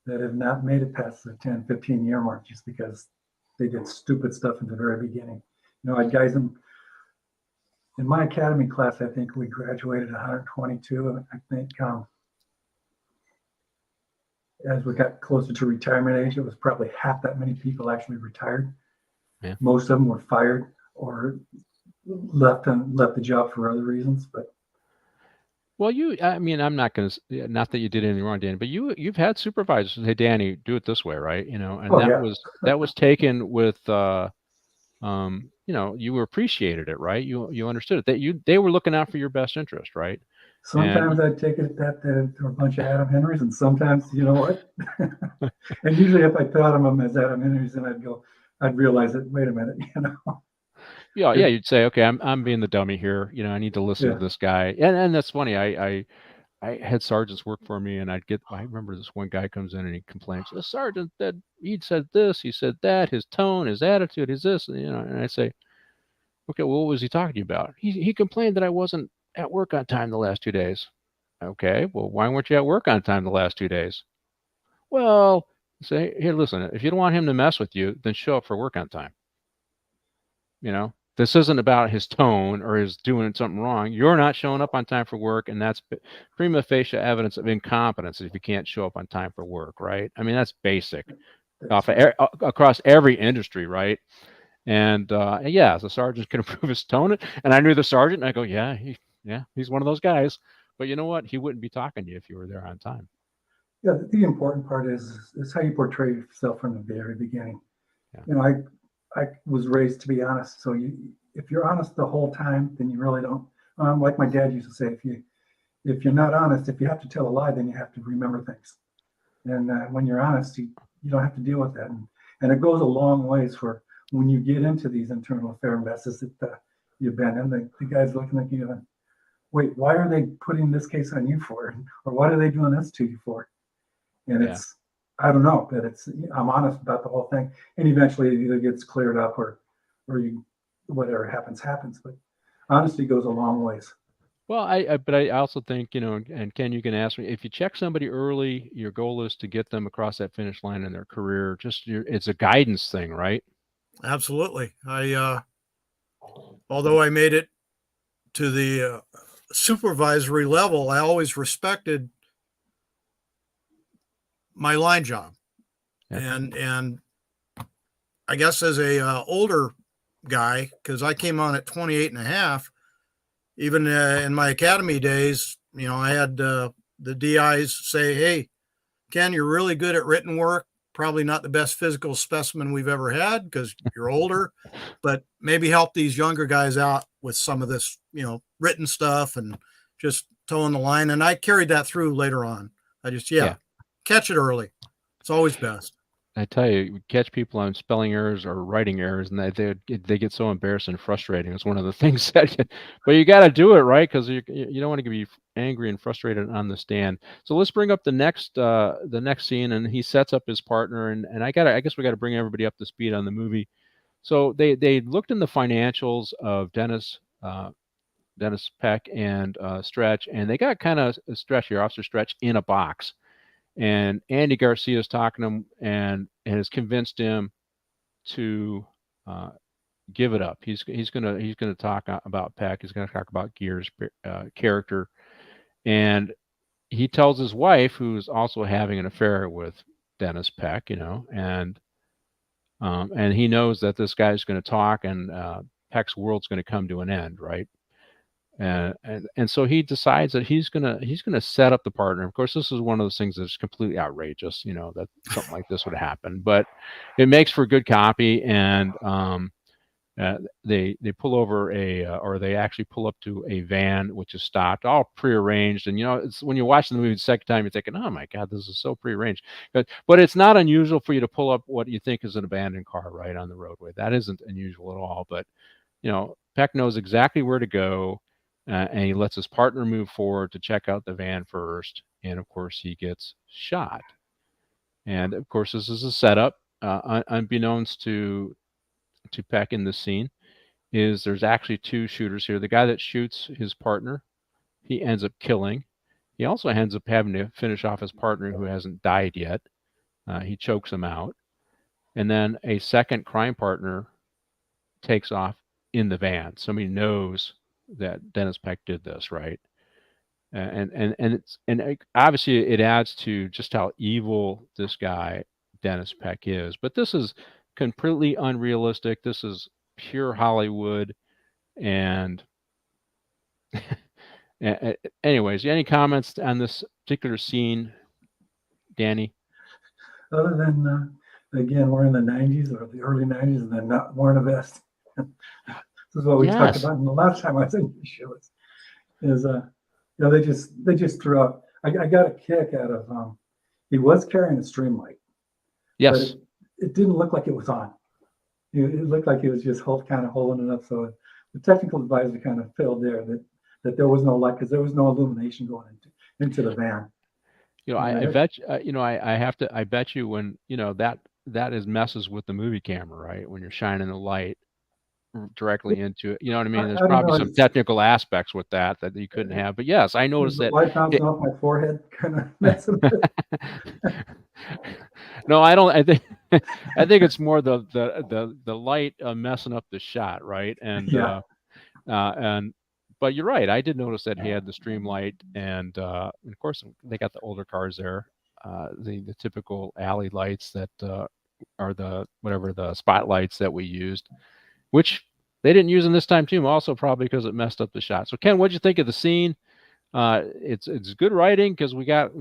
[SPEAKER 5] that have not made it past the 10, 15-year mark just because they did stupid stuff in the very beginning. I guys in my academy class, I think we graduated 122. And I think as we got closer to retirement age, it was probably half that many people actually retired.
[SPEAKER 4] Yeah.
[SPEAKER 5] Most of them were fired or left the job for other reasons, but.
[SPEAKER 4] Well, I'm not going to, not that you did anything wrong, Danny, but you've had supervisors say, hey, Danny, do it this way, right? And that was taken with, you appreciated it, right? You understood it, that they were looking out for your best interest, right?
[SPEAKER 5] Sometimes I'd take it that there were a bunch of Adam Henrys, and sometimes, you know what? And usually if I thought of them as Adam Henrys, then I'd realize that, wait a minute,
[SPEAKER 4] Yeah, you'd say, okay, I'm being the dummy here. I need to listen to
[SPEAKER 5] Yeah.
[SPEAKER 4] this guy. And that's funny. I had sergeants work for me, and I remember this one guy comes in and he complains, the sergeant, that he said this, he said that, his tone, his attitude, his this, and I say, okay, well, what was he talking to you about? He complained that I wasn't at work on time the last 2 days. Okay, well, why weren't you at work on time the last 2 days? Well, say, here, listen, if you don't want him to mess with you, then show up for work on time. This isn't about his tone or his doing something wrong. You're not showing up on time for work, and that's prima facie evidence of incompetence if you can't show up on time for work, right? I mean, that's basic across every industry, right? And yeah, the sergeant can improve his tone. And I knew the sergeant, and I go, yeah, he's one of those guys. But you know what? He wouldn't be talking to you if you were there on time.
[SPEAKER 5] Yeah, the important part is how you portray yourself from the very beginning.
[SPEAKER 4] Yeah.
[SPEAKER 5] I was raised to be honest. So if you're honest the whole time, then you really don't. Like my dad used to say, if you're not honest, if you have to tell a lie, then you have to remember things. And when you're honest, you don't have to deal with that. And it goes a long ways for when you get into these internal affair messes that you've been in. The guy's looking at you and, wait, why are they putting this case on you for? Or what are they doing this to you for? And it's, I don't know, but I'm honest about the whole thing. And eventually it either gets cleared up or whatever happens. But honesty goes a long ways.
[SPEAKER 4] Well, but I also think, and Ken, you can ask me, if you check somebody early, your goal is to get them across that finish line in their career. It's a guidance thing, right?
[SPEAKER 1] Absolutely. Although I made it to the supervisory level, I always respected my line job. Yeah. And I guess as a older guy, because I came on at 28 and a half, even in my academy days, I had the DIs say, hey, Ken, you're really good at written work. Probably not the best physical specimen we've ever had because you're older, but maybe help these younger guys out with some of this, written stuff and just towing the line. And I carried that through later on. I just, catch it early. It's always best.
[SPEAKER 4] I tell you, catch people on spelling errors or writing errors, and they get so embarrassed and frustrating. It's one of the things but you got to do it, right? Because you don't want to be angry and frustrated on the stand. So let's bring up the next scene, and he sets up his partner, and I guess we got to bring everybody up to speed on the movie. So they looked in the financials of Dennis Peck and Stretch, and they got kind of Stretch here, Officer Stretch, in a box. And Andy Garcia is talking to him and has convinced him to give it up. He's gonna talk about Peck. He's gonna talk about Gear's character, and he tells his wife, who's also having an affair with Dennis Peck, and he knows that this guy's going to talk, and Peck's world's going to come to an end, right? And so he decides that he's gonna set up the partner. Of course, this is one of those things that's completely outrageous, that something like this would happen. But it makes for good copy, and they pull over or they actually pull up to a van which is stopped, all prearranged. And it's when you're watching the movie the second time, you're thinking, "Oh my God, this is so prearranged." But it's not unusual for you to pull up what you think is an abandoned car right on the roadway. That isn't unusual at all. But Peck knows exactly where to go. And he lets his partner move forward to check out the van first. And of course, he gets shot. And of course, this is a setup. Unbeknownst to Peck in this scene, there's actually two shooters here. The guy that shoots his partner, he ends up killing. He also ends up having to finish off his partner who hasn't died yet. He chokes him out. And then a second crime partner takes off in the van. Somebody knows that Dennis Peck did this, right? And obviously it adds to just how evil this guy Dennis Peck is. But this is completely unrealistic. This is pure Hollywood. And anyways, any comments on this particular scene, Danny?
[SPEAKER 5] Other than again, we're in the 90s or the early 90s, and then not wearing a vest. This is what we talked
[SPEAKER 4] Yes.
[SPEAKER 5] about the last time I was in the shows. They just threw out. I got a kick out of. He was carrying a stream light, but
[SPEAKER 4] Yes.
[SPEAKER 5] it didn't look like it was on. It looked like he was just kind of holding it up. So the technical advisor kind of failed there that there was no light because there was no illumination going into the van.
[SPEAKER 4] I bet you, I bet you when, that is messes with the movie camera, right? When you're shining the light directly into it, you know what I mean? There's
[SPEAKER 5] I don't
[SPEAKER 4] probably
[SPEAKER 5] know.
[SPEAKER 4] some technical aspects with that you couldn't have. But yes, I noticed
[SPEAKER 5] The
[SPEAKER 4] that.
[SPEAKER 5] light bouncing off my forehead kind of messing with it.
[SPEAKER 4] No, I don't. I think it's more the light messing up the shot, right? And
[SPEAKER 5] Yeah.
[SPEAKER 4] but you're right. I did notice that he had the stream light, and of course they got the older cars there, the typical alley lights that are the spotlights that we used, which they didn't use in this time too. Also probably because it messed up the shot. So Ken, what'd you think of the scene? It's good writing because we got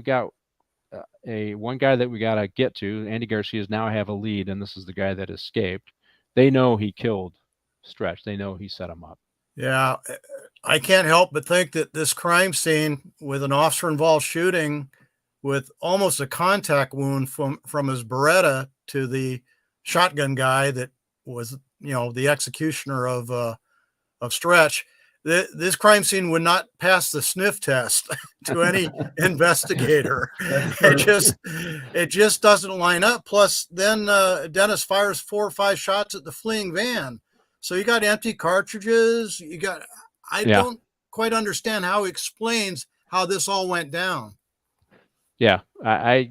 [SPEAKER 4] one guy that we got to get to. Andy Garcia's now have a lead, and this is the guy that escaped. They know he killed Stretch. They know he set him up.
[SPEAKER 1] Yeah, I can't help but think that this crime scene with an officer-involved shooting with almost a contact wound from his Beretta to the shotgun guy that was, the executioner of Stretch. This crime scene would not pass the sniff test to any investigator. It just doesn't line up. Plus, then Dennis fires 4 or 5 shots at the fleeing van. So you got empty cartridges. I don't quite understand how he explains how this all went down.
[SPEAKER 4] Yeah, I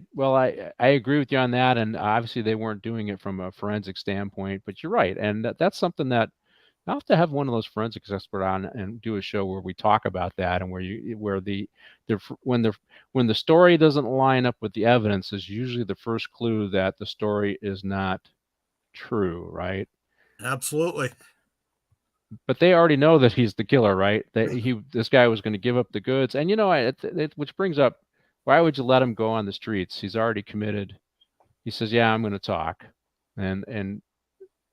[SPEAKER 4] agree with you on that, and obviously they weren't doing it from a forensic standpoint, but you're right, and that's something that I'll have to have one of those forensics experts on and do a show where we talk about that, and when the story doesn't line up with the evidence is usually the first clue that the story is not true, right?
[SPEAKER 1] Absolutely.
[SPEAKER 4] But they already know that he's the killer, right? This guy was going to give up the goods, and which brings up, why would you let him go on the streets? He's already committed. He says, "Yeah, I'm going to talk," and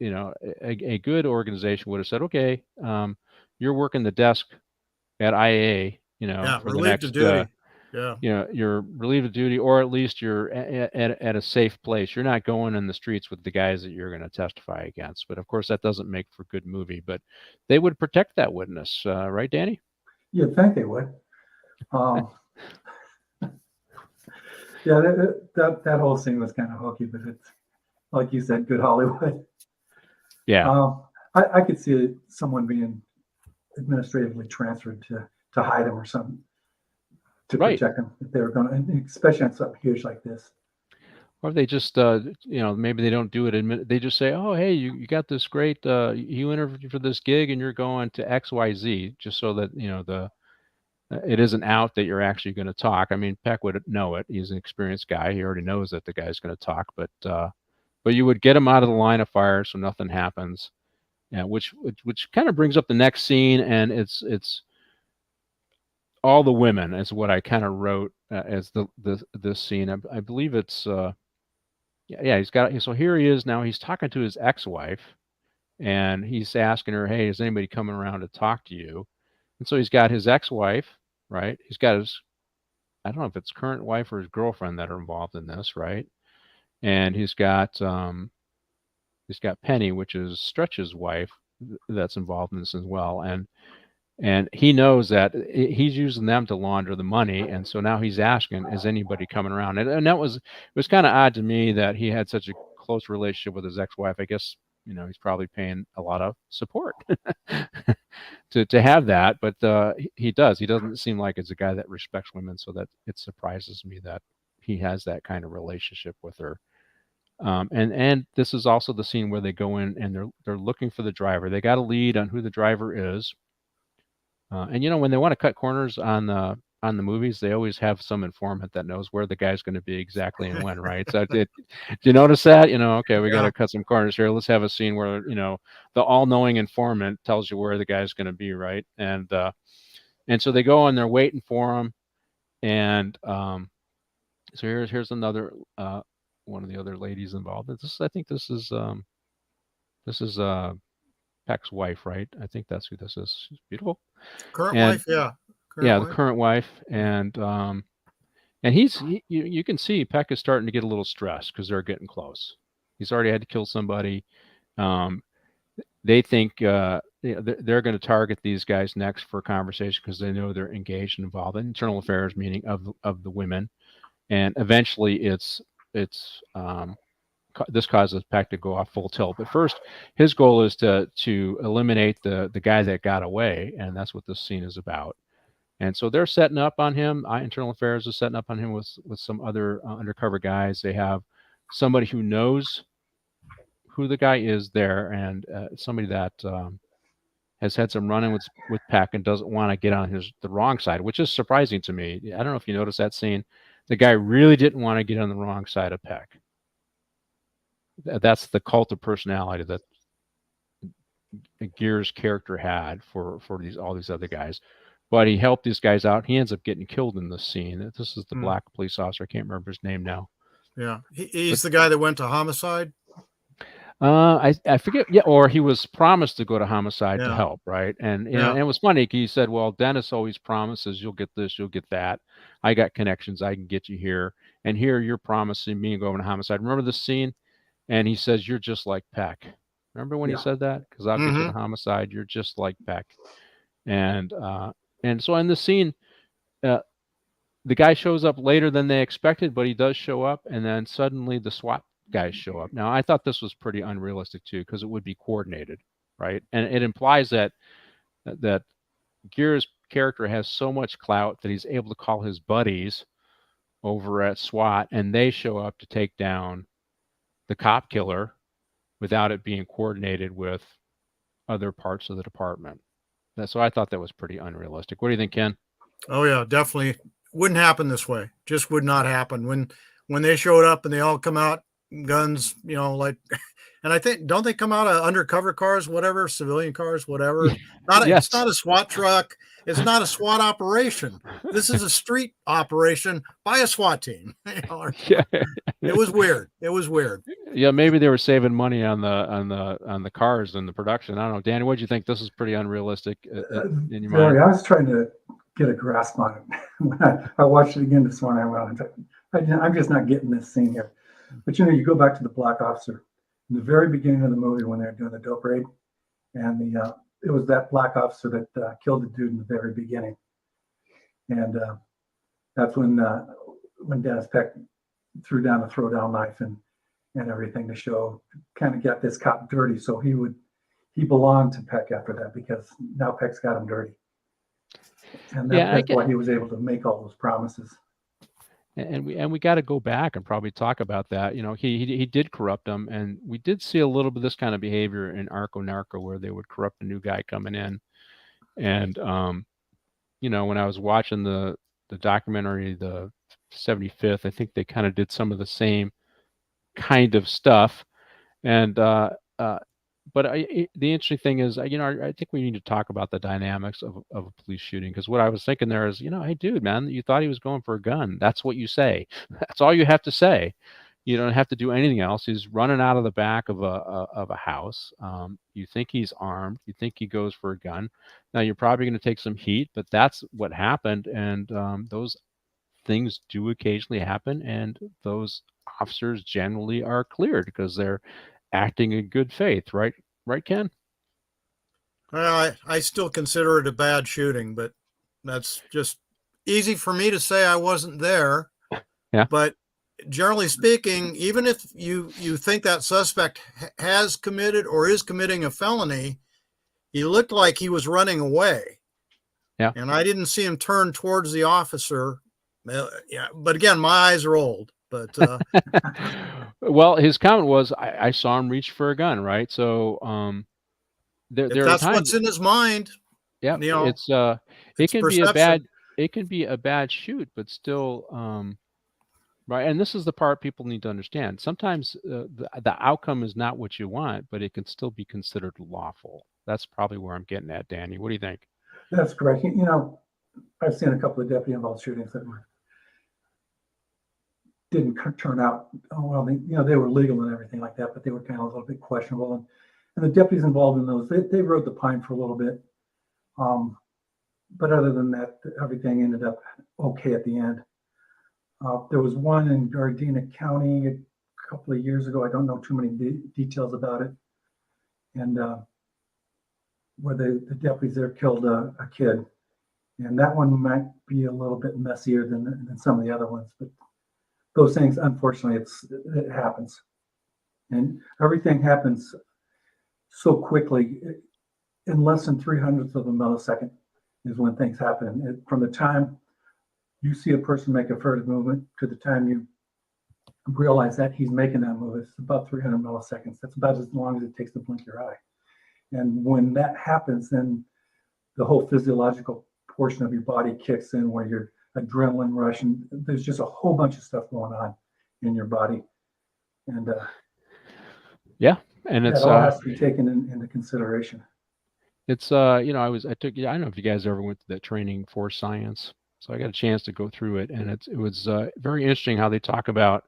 [SPEAKER 4] a good organization would have said, "Okay, you're working the desk at IA, for the next,
[SPEAKER 1] duty.
[SPEAKER 4] you're relieved of duty, or at least you're at a safe place. You're not going in the streets with the guys that you're going to testify against." But of course, that doesn't make for good movie. But they would protect that witness, right, Danny?
[SPEAKER 5] You'd think they would. Yeah, that whole scene was kind of hokey, but it's, like you said, good Hollywood.
[SPEAKER 4] Yeah.
[SPEAKER 5] I could see someone being administratively transferred to hide him or something, to protect him if they were going to, especially on something huge like this.
[SPEAKER 4] Or they just, maybe they don't do it. They just say, "Oh, hey, you got this great, you interviewed for this gig and you're going to XYZ," just so that, it isn't out that you're actually going to talk. I mean, Peck would know it. He's an experienced guy. He already knows that the guy's going to talk, but you would get him out of the line of fire so nothing happens. Yeah, which kind of brings up the next scene, and it's all the women is what I kind of wrote as this scene. I believe it's so here he is now. He's talking to his ex-wife, and he's asking her, "Hey, is anybody coming around to talk to you?" And so he's got his ex-wife, right? He's got I don't know if it's current wife or his girlfriend that are involved in this, right? And he's got Penny, which is Stretch's wife, that's involved in this as well. And he knows that he's using them to launder the money, and so now he's asking, "Is anybody coming around?" And it was kind of odd to me that he had such a close relationship with his ex-wife. I guess he's probably paying a lot of support to have that, but he does. He doesn't seem like it's a guy that respects women, so that it surprises me that he has that kind of relationship with her. And this is also the scene where they go in and they're looking for the driver. They got a lead on who the driver is. And when they want to cut corners on the movies, they always have some informant that knows where the guy's going to be exactly and when, right? So did you notice that? Okay, we got to cut some corners here. Let's have a scene where the all-knowing informant tells you where the guy's going to be, right? And so they go and they're waiting for him. And so here's another one of the other ladies involved. I think this is Peck's wife, right? I think that's who this is. She's beautiful.
[SPEAKER 1] Current
[SPEAKER 4] And
[SPEAKER 1] wife, yeah.
[SPEAKER 4] yeah,
[SPEAKER 1] Current
[SPEAKER 4] the
[SPEAKER 1] wife.
[SPEAKER 4] current wife, and you can see Peck is starting to get a little stressed because they're getting close. He's already had to kill somebody. They think they're going to target these guys next for conversation because they know they're engaged and involved in internal affairs, meaning of the women, and eventually this causes Peck to go off full tilt. But first, his goal is to eliminate the guy that got away, and that's what this scene is about. And so they're setting up on him. Internal Affairs is setting up on him with some other undercover guys. They have somebody who knows who the guy is there, and somebody that has had some run-in with Peck and doesn't want to get on the wrong side, which is surprising to me. I don't know if you noticed that scene. The guy really didn't want to get on the wrong side of Peck. That's the cult of personality that Gere's character had for all these other guys. But he helped these guys out. He ends up getting killed in this scene. This is the black police officer. I can't remember his name now.
[SPEAKER 1] Yeah, he's the guy that went to homicide.
[SPEAKER 4] I forget. Yeah, or he was promised to go to homicide to
[SPEAKER 1] Yeah.
[SPEAKER 4] help, right? And
[SPEAKER 1] Yeah.
[SPEAKER 4] and it was funny. He said, "Well, Dennis always promises you'll get this, you'll get that. I got connections. I can get you here. And here you're promising me going to homicide." Remember this scene? And he says, "You're just like Peck." Remember when he said that? Because I'll get you to homicide. You're just like Peck. And so in the scene, the guy shows up later than they expected, but he does show up, and then suddenly the SWAT guys show up. Now, I thought this was pretty unrealistic too, because it would be coordinated, right? And it implies that Gere's character has so much clout that he's able to call his buddies over at SWAT, and they show up to take down the cop killer without it being coordinated with other parts of the department. So I thought that was pretty unrealistic. What do you think, Ken?
[SPEAKER 1] Oh yeah, definitely wouldn't happen this way. Just would not happen. When they showed up and they all come out guns, like, and I think, don't they come out of undercover cars, whatever, civilian cars, whatever?
[SPEAKER 4] Yes.
[SPEAKER 1] It's not a SWAT truck. It's not a SWAT operation. This is a street operation by a SWAT team.
[SPEAKER 4] Yeah.
[SPEAKER 1] It was weird. It was weird.
[SPEAKER 4] Yeah, maybe they were saving money on the cars and the production. I don't know, Danny. What do you think? This is pretty unrealistic in your mind.
[SPEAKER 5] I was trying to get a grasp on it when I watched it again this morning. I'm just not getting this scene here. But you go back to the black officer in the very beginning of the movie when they're doing the dope raid, and it was that black officer that killed the dude in the very beginning, and that's when Dennis Peck threw down the throwdown knife and everything to show, kind of got this cop dirty, so he belonged to Peck after that, because now Peck's got him dirty, and that's why he was able to make all those promises.
[SPEAKER 4] And we got to go back and probably talk about that. He did corrupt them, and we did see a little bit of this kind of behavior in Arco Narco, where they would corrupt a new guy coming in. And when I was watching the documentary, the 75th, I think they kind of did some of the same kind of stuff. And but the interesting thing is, I think we need to talk about the dynamics of a police shooting, because what I was thinking there is, hey, dude, man, you thought he was going for a gun. That's what you say. That's all you have to say. You don't have to do anything else. He's running out of the back of a house. You think he's armed. You think he goes for a gun. Now, you're probably going to take some heat, but that's what happened. And those things do occasionally happen, and those officers generally are cleared because they're acting in good faith, right, Ken?
[SPEAKER 1] I still consider it a bad shooting, but that's just easy for me to say. I wasn't there.
[SPEAKER 4] Yeah.
[SPEAKER 1] But generally speaking, even if you think that suspect has committed or is committing a felony, he looked like he was running away.
[SPEAKER 4] Yeah.
[SPEAKER 1] And I didn't see him turn towards the officer. Yeah. But again, my eyes are old. But
[SPEAKER 4] well, his comment was, I saw him reach for a gun, right? So there
[SPEAKER 1] if
[SPEAKER 4] are
[SPEAKER 1] that's
[SPEAKER 4] times,
[SPEAKER 1] what's in his mind.
[SPEAKER 4] yeah,
[SPEAKER 1] it's
[SPEAKER 4] it can
[SPEAKER 1] perception.
[SPEAKER 4] be a bad shoot, but still right. And this is the part people need to understand. Sometimes the outcome is not what you want, but it can still be considered lawful. That's probably where I'm getting at, Danny. What do you think?
[SPEAKER 5] That's correct. I've seen a couple of deputy involved shootings that didn't turn out, they were legal and everything like that, but they were kind of a little bit questionable. And the deputies involved in those, they rode the pine for a little bit. But other than that, everything ended up okay at the end. There was one in Gardena County a couple of years ago. I don't know too many details about it. And where the deputies there killed a kid. And that one might be a little bit messier than some of the other ones. But those things, unfortunately, it happens. And everything happens so quickly. In less than 300ths of a millisecond is when things happen. From the time you see a person make a furtive movement to the time you realize that he's making that move, it's about 300 milliseconds. That's about as long as it takes to blink your eye. And when that happens, then the whole physiological portion of your body kicks in, where your adrenaline rush, and there's just a whole bunch of stuff going on in your body. And
[SPEAKER 4] and it's
[SPEAKER 5] that all has to be taken into consideration.
[SPEAKER 4] It's I don't know if you guys ever went to that training for science, so I got a chance to go through it, and it was very interesting how they talk about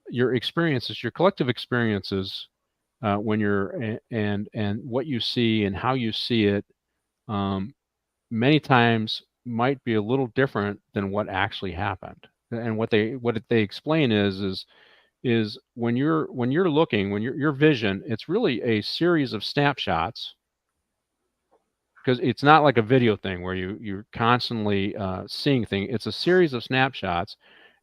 [SPEAKER 4] your experiences, your collective experiences, when you're and what you see and how you see it, many times might be a little different than what actually happened. And what they explain is when you're looking, when your vision, it's really a series of snapshots. Because it's not like a video thing where you're constantly seeing things. It's a series of snapshots,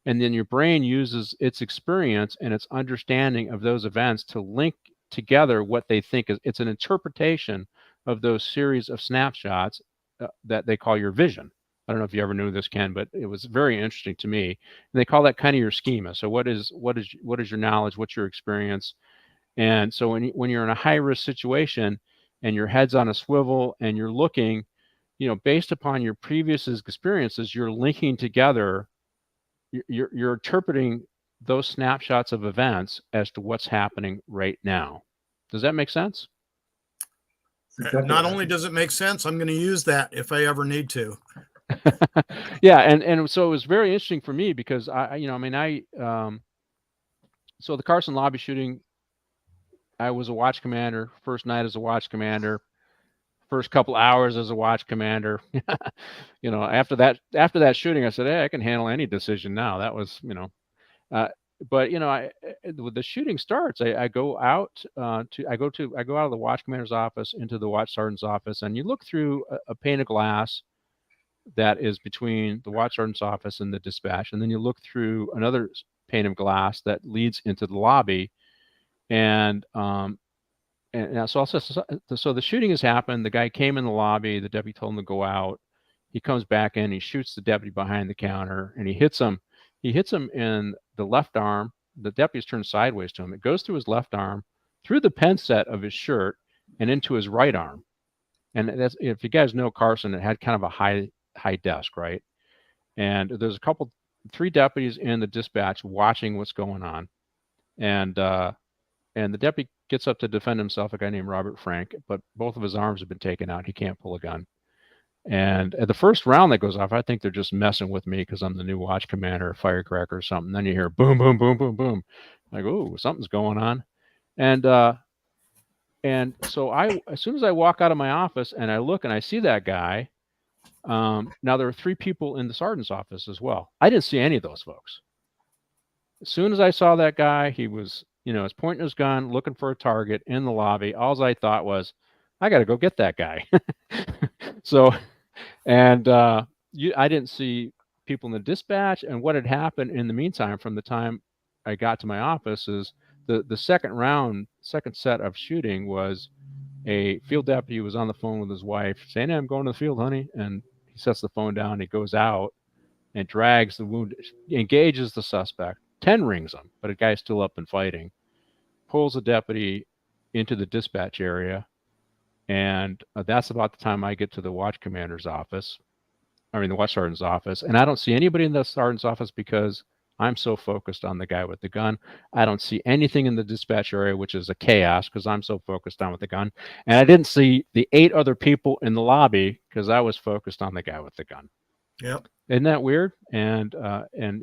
[SPEAKER 4] and then your brain uses its experience and its understanding of those events to link together what they think is. It's an interpretation of those series of snapshots that they call your vision. I don't know if you ever knew this, Ken, but it was very interesting to me. And they call that kind of your schema. So what is your knowledge? What's your experience? And so when you're in a high risk situation, and your head's on a swivel and you're looking, based upon your previous experiences, you're linking together, you're interpreting those snapshots of events as to what's happening right now. Does that make sense?
[SPEAKER 5] Exactly.
[SPEAKER 1] Not only does it make sense, I'm going to use that if I ever need to.
[SPEAKER 4] Yeah. And so it was very interesting for me because so the Carson lobby shooting, I was a watch commander, first night as a watch commander, first couple hours as a watch commander. After that shooting, I said, hey, I can handle any decision now. That was, but when the shooting starts, I go out out of the watch commander's office into the watch sergeant's office, and you look through a pane of glass that is between the watch sergeant's office and the dispatch, and then you look through another pane of glass that leads into the lobby. And so the shooting has happened. The guy came in the lobby. The deputy told him to go out. He comes back in. He shoots the deputy behind the counter, and he hits him. He hits him in the left arm. The deputy's turned sideways to him. It goes through his left arm, through the pen set of his shirt, and into his right arm. And that's, if you guys know Carson, it had kind of a high desk, right? And there's three deputies in the dispatch watching what's going on, and the deputy gets up to defend himself, a guy named Robert Frank, but both of his arms have been taken out. He can't pull a gun. And at the first round that goes off, I think they're just messing with me because I'm the new watch commander, firecracker or something. Then you hear boom, boom, boom, boom, boom. I go, ooh, something's going on. And so as soon as I walk out of my office and I look and I see that guy, now there are three people in the sergeant's office as well. I didn't see any of those folks. As soon as I saw that guy, he was, he's pointing his gun, looking for a target in the lobby. All I thought was, I got to go get that guy. So, and I didn't see people in the dispatch. And what had happened in the meantime, from the time I got to my office, is the second set of shooting was a field deputy who was on the phone with his wife saying, hey, I'm going to the field, honey. And he sets the phone down. He goes out and drags the wounded, engages the suspect, 10 rings him, but a guy's still up and fighting, pulls the deputy into the dispatch area. And that's about the time I get to the watch commander's office. The watch sergeant's office. And I don't see anybody in the sergeant's office because I'm so focused on the guy with the gun. I don't see anything in the dispatch area, which is a chaos because I'm so focused on with the gun. And I didn't see the 8 other people in the lobby because I was focused on the guy with the gun.
[SPEAKER 1] Yep.
[SPEAKER 4] Isn't that weird? And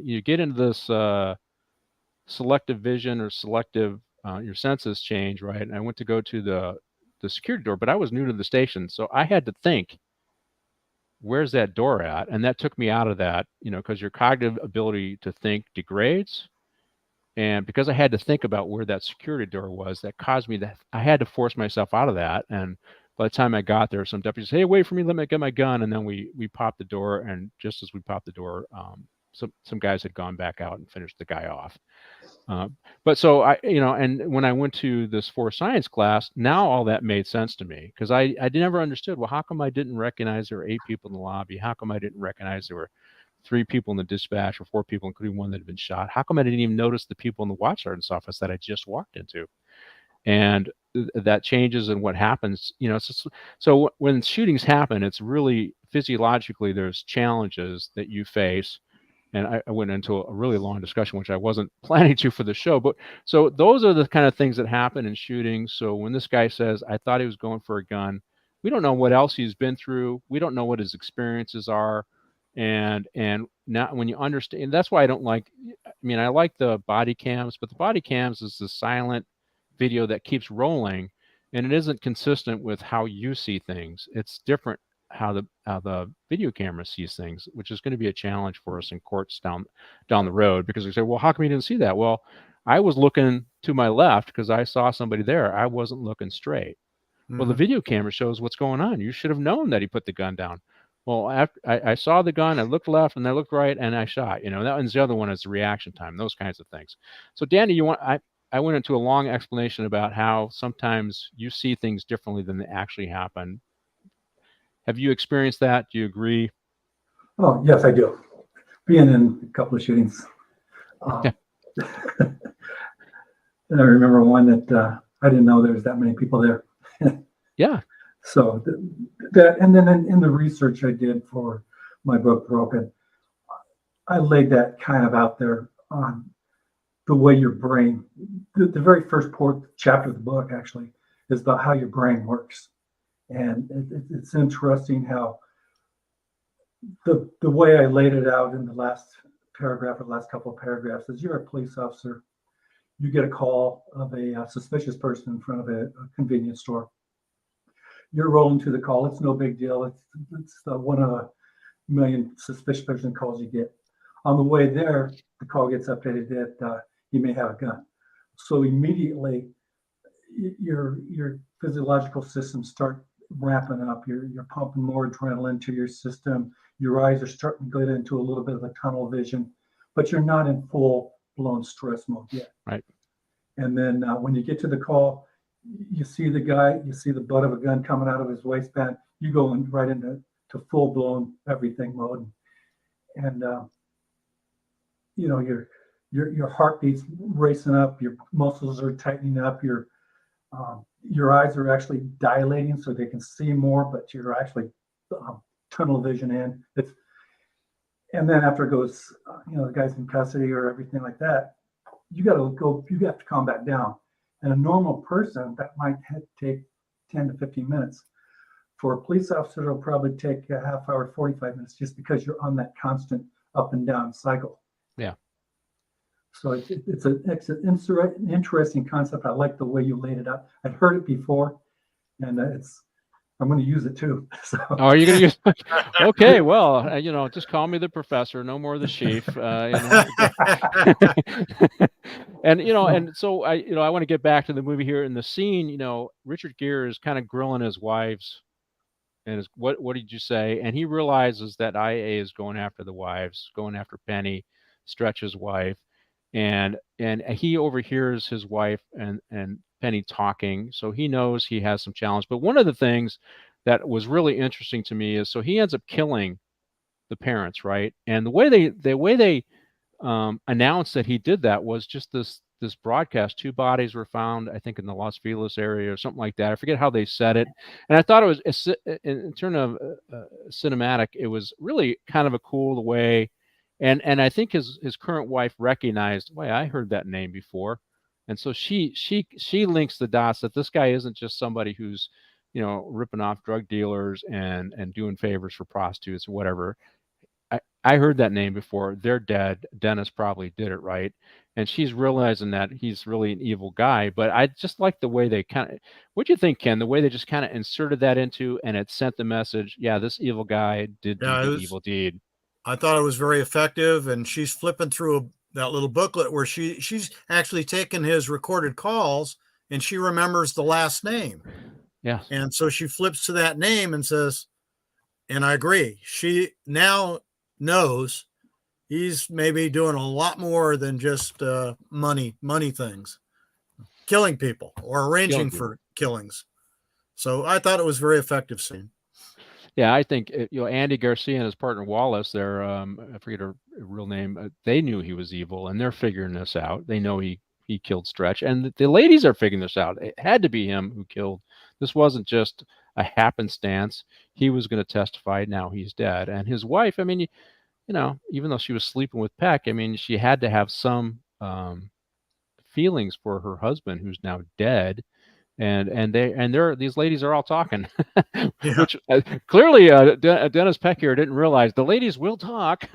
[SPEAKER 4] you get into this selective vision or selective your senses change, right? And I went to go to the security door, but I was new to the station, so I had to think, where's that door at? And that took me out of that, because your cognitive ability to think degrades. And because I had to think about where that security door was, that caused me I had to force myself out of that. And by the time I got there, some deputies said, "Hey, wait for me, let me get my gun." And then we popped the door. And just as we popped the door, some guys had gone back out and finished the guy off. But so and when I went to this force science class, now all that made sense to me, because I never understood, well, how come I didn't recognize there were 8 people in the lobby? How come I didn't recognize there were 3 people in the dispatch, or 4 people, including one that had been shot? How come I didn't even notice the people in the watch sergeant's office that I just walked into? And that changes in what happens. So when shootings happen, it's really physiologically, there's challenges that you face. And I went into a really long discussion, which I wasn't planning to for the show. But so those are the kind of things that happen in shootings. So when this guy says, I thought he was going for a gun, we don't know what else he's been through. We don't know what his experiences are. And now when you understand, that's why I don't like, I like the body cams, but the body cams is the silent video that keeps rolling, and it isn't consistent with how you see things. It's different how the video camera sees things, which is going to be a challenge for us in courts down the road, because they say, well, how come you didn't see that? Well, I was looking to my left because I saw somebody there. I wasn't looking straight. Mm-hmm. Well, the video camera shows what's going on. You should have known that he put the gun down. Well, after I saw the gun, I looked left and I looked right, and I shot. That one's the other one is the reaction time, those kinds of things. So Danny, I went into a long explanation about how sometimes you see things differently than they actually happen. Have you experienced that? Do you agree?
[SPEAKER 5] Oh, yes, I do. Being in a couple of shootings. And I remember one that I didn't know there was that many people there.
[SPEAKER 4] Yeah.
[SPEAKER 5] So that, and then in the research I did for my book, Broken, I laid that kind of out there on the way your brain, the very first chapter of the book actually is about how your brain works. And it's interesting how the way I laid it out in the last paragraph, or the last couple of paragraphs, is you're a police officer. You get a call of a suspicious person in front of a convenience store. You're rolling to the call. It's no big deal. It's one of a million suspicious person calls you get. On the way there, the call gets updated that you may have a gun. So immediately, your physiological systems start ramping up. You're pumping more adrenaline to your system. Your eyes are starting to get into a little bit of a tunnel vision, but you're not in full-blown stress mode yet.
[SPEAKER 4] Right.
[SPEAKER 5] And then when you get to the call, you see the guy, you see the butt of a gun coming out of his waistband. You go right into full-blown everything mode, and your heartbeat's racing up, your muscles are tightening up, your eyes are actually dilating so they can see more, but you're actually tunnel vision in. And then after it goes, the guy's in custody or everything like that, you have to calm back down. And a normal person, that might take 10 to 15 minutes. For a police officer, it'll probably take a half hour, 45 minutes, just because you're on that constant up and down cycle.
[SPEAKER 4] Yeah.
[SPEAKER 5] So it's an interesting concept. I like the way you laid it out. I'd heard it before, and I'm going to use it too. So.
[SPEAKER 4] Oh, are you going to use it? Okay, well, just call me the professor, no more the chief. And so I want to get back to the movie here. In the scene, Richard Gere is kind of grilling his wives, and what did you say? And he realizes that IA is going after the wives, going after Penny, Stretch's wife. And he overhears his wife and Penny talking, so he knows he has some challenge. But one of the things that was really interesting to me is, so he ends up killing the parents, right? And the way they announced that he did that was just this broadcast. 2 bodies were found, I think, in the Los Feliz area or something like that. I forget how they said it. And I thought it was, in terms of cinematic, it was really kind of a cool way. And I think his current wife recognized, wait, I heard that name before. And so she links the dots that this guy isn't just somebody who's, ripping off drug dealers and doing favors for prostitutes or whatever. I heard that name before. They're dead. Dennis probably did it, right? And she's realizing that he's really an evil guy. But I just like the way they kind of, what do you think, Ken? The way they just kind of inserted that into, and it sent the message, yeah, this evil guy did do
[SPEAKER 1] Yeah,
[SPEAKER 4] the evil deed.
[SPEAKER 1] I thought it was very effective, and she's flipping through that little booklet where she's actually taken his recorded calls, and she remembers the last name.
[SPEAKER 4] Yeah.
[SPEAKER 1] And so she flips to that name and says, and I agree, she now knows he's maybe doing a lot more than just money things, killing people or arranging for killings. So I thought it was a very effective scene.
[SPEAKER 4] Yeah, I think Andy Garcia and his partner Wallace, they're I forget her real name. They knew he was evil, and they're figuring this out. They know he killed Stretch, and the ladies are figuring this out. It had to be him who killed. This wasn't just a happenstance. He was going to testify. Now he's dead, and his wife. I mean, even though she was sleeping with Peck, I mean, she had to have some feelings for her husband, who's now dead. And these ladies are all talking,
[SPEAKER 1] Yeah.
[SPEAKER 4] which clearly Dennis Peck here didn't realize. The ladies will talk.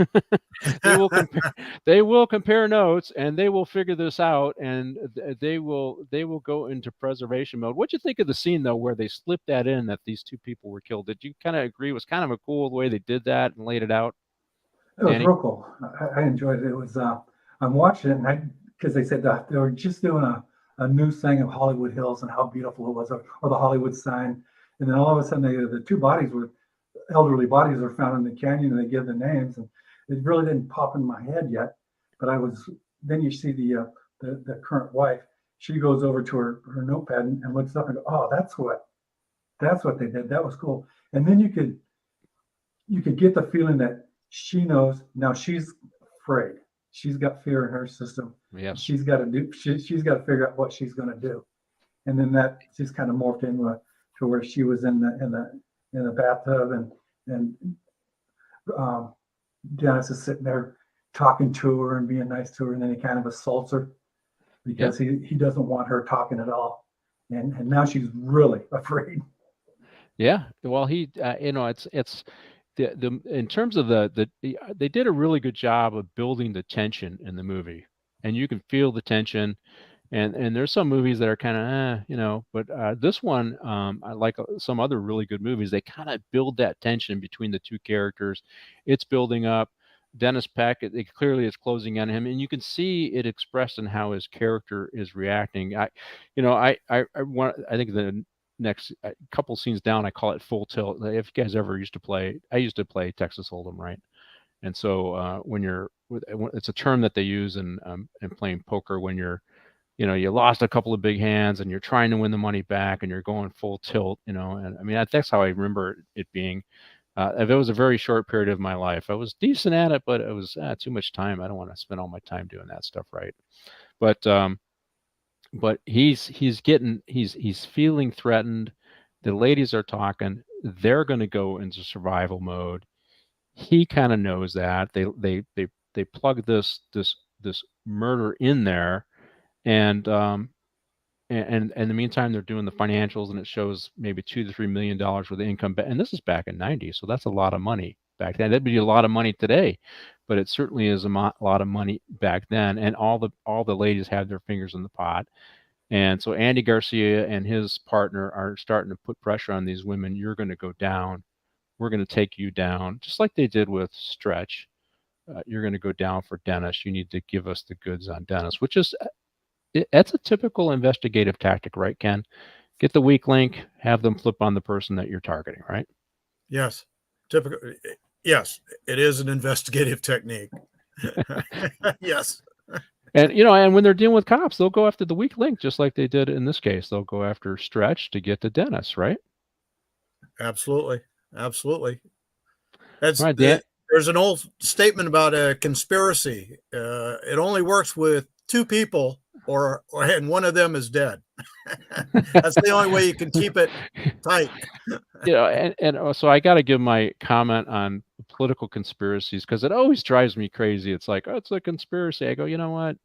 [SPEAKER 4] They will compare notes, and they will figure this out, and they will go into preservation mode. What do you think of the scene though, where they slipped that in, that these two people were killed? Did you kind of agree? It was kind of a cool way they did that and laid it out.
[SPEAKER 5] It was
[SPEAKER 4] Danny?
[SPEAKER 5] real cool. I enjoyed it. It was I'm watching it, and because they said that they were just doing a news thing of Hollywood Hills and how beautiful it was, or the Hollywood sign, and then all of a sudden the two elderly bodies were found in the canyon, and they give the names, and it really didn't pop in my head yet. But then you see the current wife. She goes over to her notepad and looks up and goes, oh, that's what they did. That was cool. And then you could get the feeling that she knows now. She's afraid. She's got fear in her system.
[SPEAKER 4] Yes.
[SPEAKER 5] She's got to figure out what she's going to do. And then that just kind of morphed into to where she was in the bathtub, and Dennis is sitting there talking to her and being nice to her, and then he kind of assaults her because he doesn't want her talking at all. And now she's really afraid.
[SPEAKER 4] Yeah. Well, it's in terms of they did a really good job of building the tension in the movie, and you can feel the tension. And there's some movies that are kind of, but this one, I like some other really good movies. They kind of build that tension between the two characters. It's building up. Dennis Peck, it clearly is closing on him, and you can see it expressed in how his character is reacting. I think the next couple scenes down, I call it full tilt. If you guys ever I used to play Texas Hold'em, right? And so it's a term that they use in playing poker when you lost a couple of big hands and you're trying to win the money back and you're going full tilt, and I mean, that's how I remember it being. If it was a very short period of my life, I was decent at it, but it was too much time. I don't want to spend all my time doing that stuff, right? But he's feeling threatened. The ladies are talking. They're going to go into survival mode. He kind of knows that. They plug this murder in there, and in the meantime, they're doing the financials, and it shows maybe $2 to $3 million worth of income. And this is back in '90, so that's a lot of money back then. That'd be a lot of money today, but it certainly is a lot of money back then. And all the ladies have their fingers in the pot. And so Andy Garcia and his partner are starting to put pressure on these women. You're going to go down. We're going to take you down, just like they did with Stretch. You're going to go down for Dennis. You need to give us the goods on Dennis, which is that's a typical investigative tactic, right, Ken? Get the weak link, have them flip on the person that you're targeting, right?
[SPEAKER 1] Yes. Typical. Yes, it is an investigative technique. Yes.
[SPEAKER 4] And when they're dealing with cops, they'll go after the weak link, just like they did in this case. They'll go after Stretch to get to Dennis, right?
[SPEAKER 1] Absolutely. That's
[SPEAKER 4] right, Dan.
[SPEAKER 1] There's an old statement about a conspiracy. It only works with two people, and one of them is dead. That's the only way you can keep it tight.
[SPEAKER 4] And so I got to give my comment on political conspiracies, because it always drives me crazy. It's like, oh, it's a conspiracy. I go, you know what?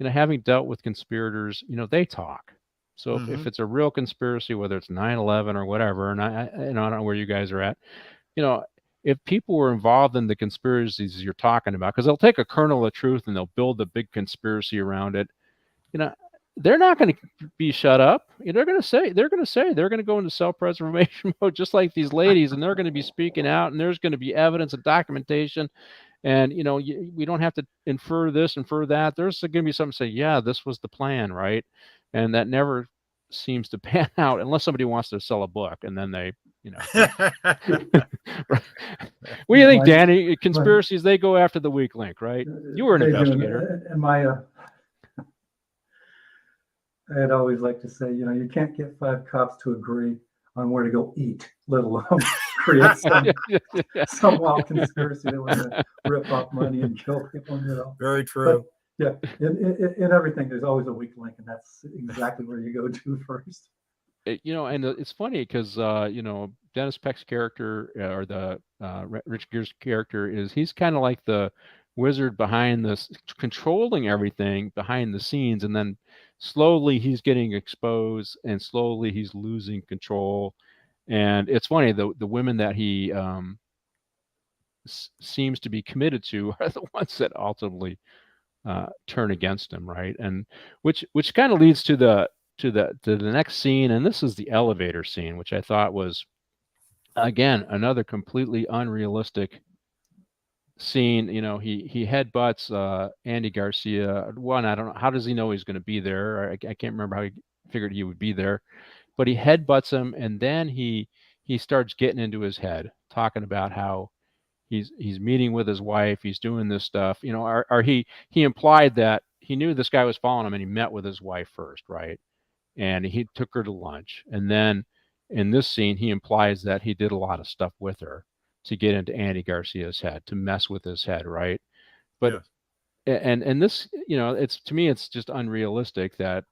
[SPEAKER 4] Having dealt with conspirators, they talk. So if it's a real conspiracy, whether it's 9/11 or whatever, and I don't know where you guys are at, if people were involved in the conspiracies you're talking about, because they'll take a kernel of truth and they'll build a big conspiracy around it, they're not going to be shut up. They're going to go into self-preservation mode, just like these ladies, and they're going to be speaking out, and there's going to be evidence and documentation. And, we don't have to infer this, infer that. There's going to be something to say, yeah, this was the plan, right? And that never seems to pan out unless somebody wants to sell a book, and then they, What do you think, Danny? Conspiracies, they go after the weak link, right? You were an investigator.
[SPEAKER 5] And I'd always like to say, you can't get 5 cops to agree on where to go eat, let alone create some wild conspiracy that was going to rip off money and kill people.
[SPEAKER 1] Very true.
[SPEAKER 5] But, yeah, in everything, there's always a weak link, and that's exactly where you go to first.
[SPEAKER 4] And it's funny because Dennis Peck's character, or the Richard Gere's character, he's kind of like the wizard behind this, controlling everything behind the scenes, and then slowly he's getting exposed, and slowly he's losing control. And it's funny, the women that he seems to be committed to are the ones that ultimately turn against him, right? And which kind of leads to the next scene, and this is the elevator scene, which I thought was, again, another completely unrealistic scene. He headbutts Andy Garcia. One, I don't know, how does he know he's going to be there? I can't remember how he figured he would be there, but he headbutts him, and then he starts getting into his head, talking about how he's meeting with his wife, he's doing this stuff. He implied that he knew this guy was following him, and he met with his wife first, right? And he took her to lunch, and then in this scene he implies that he did a lot of stuff with her to get into Andy Garcia's head, to mess with his head, right? But and this, it's, to me, it's just unrealistic that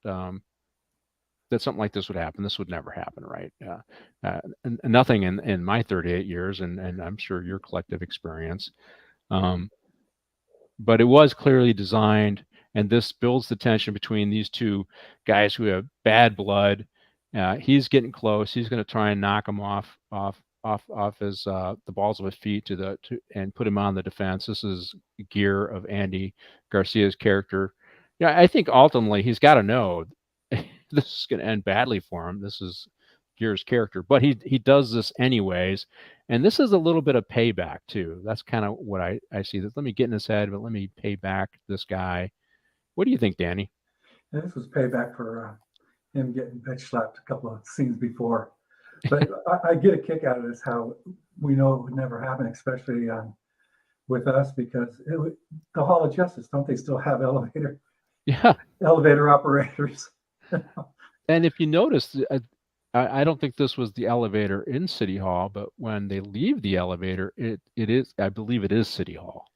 [SPEAKER 4] that something like this would happen. This would never happen, right? And nothing in my 38 years, and I'm sure your collective experience, but it was clearly designed, and this builds the tension between these two guys who have bad blood. He's getting close. He's going to try and knock him off his the balls of his feet and put him on the defense. This is Gere of Andy Garcia's character. I think ultimately he's got to know this is going to end badly for him. This is Gere's character, but he does this anyways, and this is a little bit of payback too. That's kind of what I see. That, let me get in his head, but let me pay back this guy. What do you think, Danny?
[SPEAKER 5] Yeah, this was payback for him getting bitch slapped a couple of scenes before. But I get a kick out of this, how we know it would never happen, especially with us, because the Hall of Justice, don't they still have elevator operators?
[SPEAKER 4] And if you notice, I don't think this was the elevator in City Hall, but when they leave the elevator, it is, I believe it is City Hall.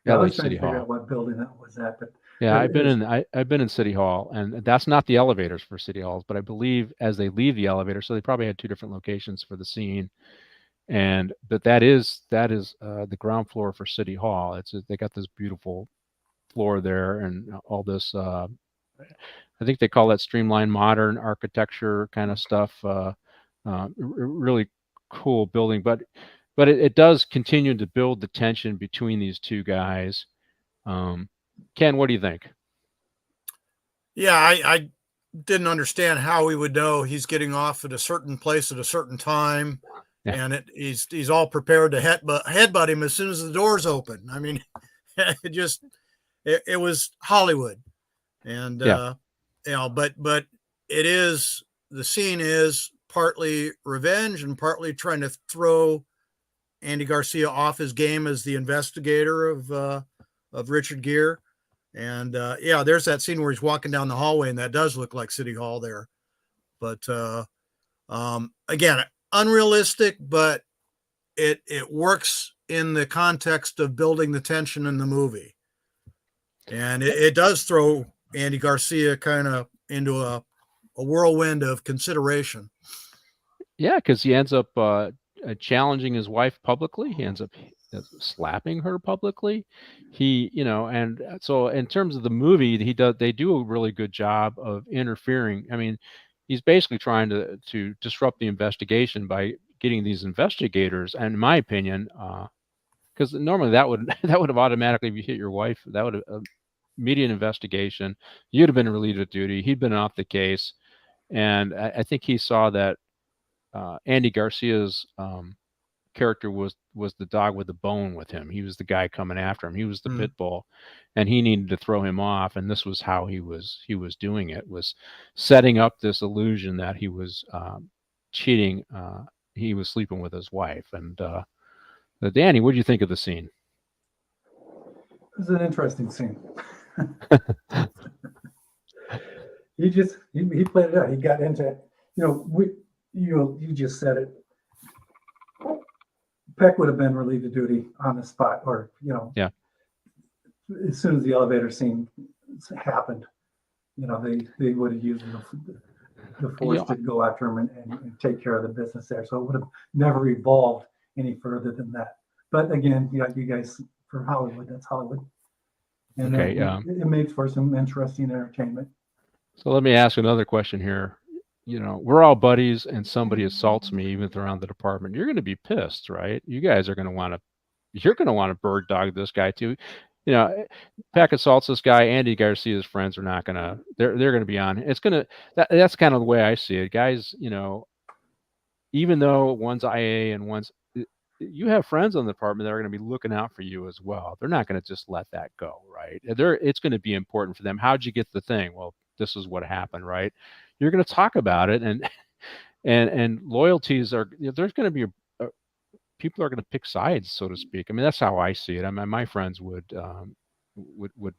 [SPEAKER 5] Yeah, I was trying to figure out what building that was at, but
[SPEAKER 4] yeah, I've been in City Hall, and that's not the elevators for City Halls, but I believe as they leave the elevator, so they probably had 2 different locations for the scene, but that is the ground floor for City Hall. They got this beautiful floor there, and all this. I think they call that streamlined modern architecture kind of stuff. Really cool building, but it does continue to build the tension between these two guys. Ken, what do you think?
[SPEAKER 1] Yeah, I didn't understand how he would know he's getting off at a certain place at a certain time, and he's all prepared to headbutt him as soon as the doors open. I mean, it was Hollywood, and but it is, the scene is partly revenge and partly trying to throw Andy Garcia off his game as the investigator of Richard Gere. And there's that scene where he's walking down the hallway, and that does look like City Hall there. But again, unrealistic, but it works in the context of building the tension in the movie. And it does throw Andy Garcia kind of into a whirlwind of consideration. Yeah,
[SPEAKER 4] because he ends up challenging his wife publicly. He ends up slapping her publicly. And so in terms of the movie, they do a really good job of interfering. I mean, he's basically trying to disrupt the investigation by getting these investigators, and in my opinion, because normally that would have automatically, if you hit your wife, that would have immediate investigation. You'd have been relieved of duty. He'd been off the case, and I think he saw that Andy Garcia's character was the dog with the bone with him. He was the guy coming after him. He was the pit bull, and he needed to throw him off. And this was how he was doing it, was setting up this illusion that he was cheating. He was sleeping with his wife. And Danny, what do you think of the scene?
[SPEAKER 5] It was an interesting scene. He played it out. He got into it. You just said it. Peck would have been relieved of duty on the spot, or
[SPEAKER 4] Yeah.
[SPEAKER 5] as soon as the elevator scene happened, they would have used the force to go after him and take care of the business there. So it would have never evolved any further than that. But again, you guys, for Hollywood, that's Hollywood, and
[SPEAKER 4] Okay,
[SPEAKER 5] it makes for some interesting entertainment.
[SPEAKER 4] So let me ask another question here. We're all buddies, and somebody assaults me, even if they're on the department. You're going to be pissed, right? You guys are going to want to. You're going to want to bird dog this guy too. Peck assaults this guy. Andy Garcia's friends are not going to. They're going to be on. It's going to. That's kind of the way I see it, guys. Even though one's IA and one's, you have friends on the department that are going to be looking out for you as well. They're not going to just let that go, right? It's going to be important for them. How'd you get the thing? Well, this is what happened, right? You're going to talk about it, and loyalties are. There's going to be people are going to pick sides, so to speak. I mean, that's how I see it. I mean, my friends would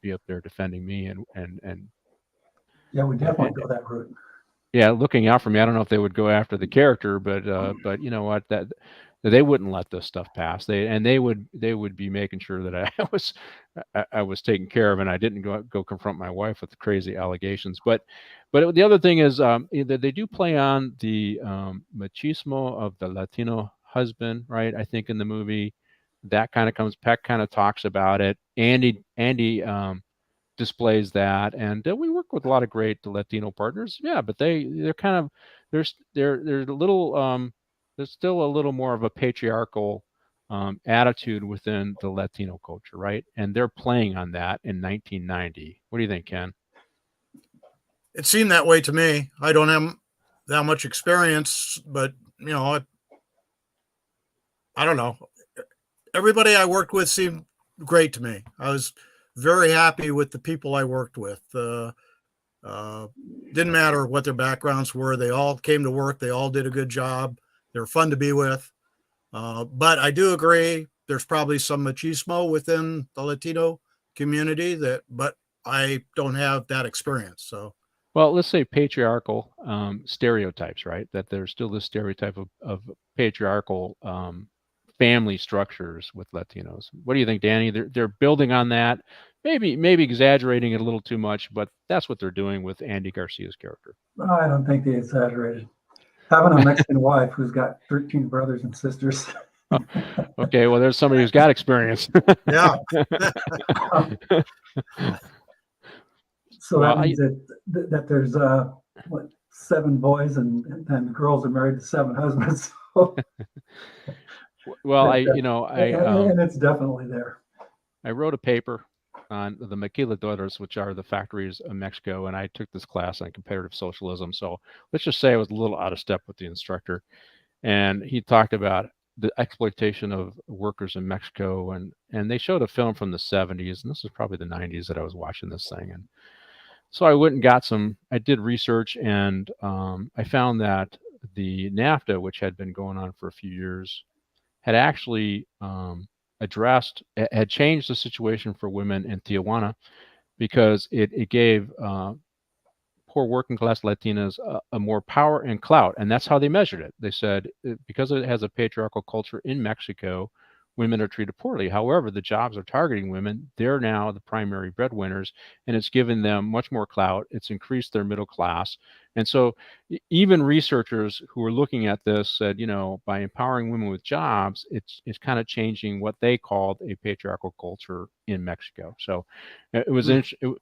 [SPEAKER 4] be up there defending me, and
[SPEAKER 5] Yeah, we definitely go that route.
[SPEAKER 4] Yeah, looking out for me. I don't know if they would go after the character, but you know what, that they wouldn't let this stuff pass. They would be making sure that I was taken care of, and I didn't go confront my wife with the crazy allegations. But the other thing is that they do play on the machismo of the Latino husband, right? I think in the movie that kind of comes. Peck kind of talks about it. Andy displays that, and we work with a lot of great Latino partners. Yeah, but they're kind of they're a little there's still a little more of a patriarchal attitude within the Latino culture, right? And they're playing on that in 1990. What do you think, Ken?
[SPEAKER 1] It seemed that way to me. I don't have that much experience, but I don't know. Everybody I worked with seemed great to me. I was very happy with the people I worked with. Didn't matter what their backgrounds were. They all came to work. They all did a good job. They were fun to be with. But I do agree there's probably some machismo within the Latino community but I don't have that experience. So,
[SPEAKER 4] well, let's say patriarchal stereotypes, right? That there's still this stereotype of patriarchal family structures with Latinos. What do you think, Danny? They're building on that, maybe exaggerating it a little too much, but that's what they're doing with Andy Garcia's character.
[SPEAKER 5] I don't think they exaggerated. Having a Mexican wife who's got 13 brothers and sisters.
[SPEAKER 4] Okay, well, there's somebody who's got experience.
[SPEAKER 1] Yeah.
[SPEAKER 5] So that means that there's 7 boys and the girls are married to 7 husbands.
[SPEAKER 4] Well,
[SPEAKER 5] and it's definitely there.
[SPEAKER 4] I wrote a paper on the maquiladoras, which are the factories of Mexico, and I took this class on comparative socialism. So let's just say I was a little out of step with the instructor, and he talked about the exploitation of workers in Mexico, and they showed a film from the 70s, and this is probably the 90s that I was watching this thing. And so I went and I did research, and I found that the NAFTA, which had been going on for a few years, had actually had changed the situation for women in Tijuana, because it gave poor working class Latinas a more power and clout. And that's how they measured it. They said, because it has a patriarchal culture in Mexico, women are treated poorly. However, the jobs are targeting women. They're now the primary breadwinners, and it's given them much more clout. It's increased their middle class. And so even researchers who are looking at this said, by empowering women with jobs, it's kind of changing what they called a patriarchal culture in Mexico. So it was interesting.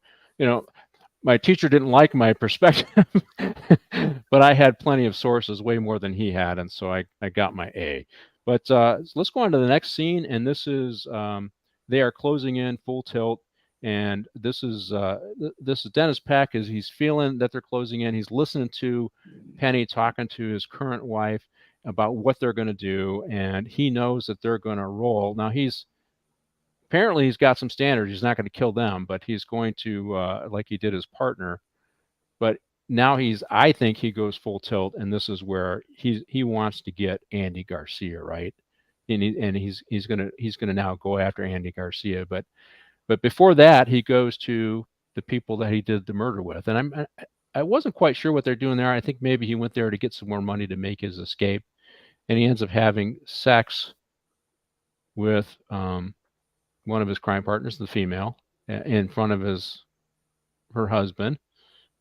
[SPEAKER 4] my teacher didn't like my perspective, but I had plenty of sources, way more than he had, and so I got my A. But let's go on to the next scene, and this is they are closing in full tilt, and this is Dennis Peck as he's feeling that they're closing in. He's listening to Penny talking to his current wife about what they're going to do, and he knows that they're going to roll. Now apparently he's got some standards. He's not going to kill them, but he's going to like he did his partner. But now I think he goes full tilt, and this is where he wants to get Andy Garcia, right? And he's gonna now go after Andy Garcia. But before that, he goes to the people that he did the murder with, and I wasn't quite sure what they're doing there. I think maybe he went there to get some more money to make his escape, and he ends up having sex with one of his crime partners, the female, in front of her husband.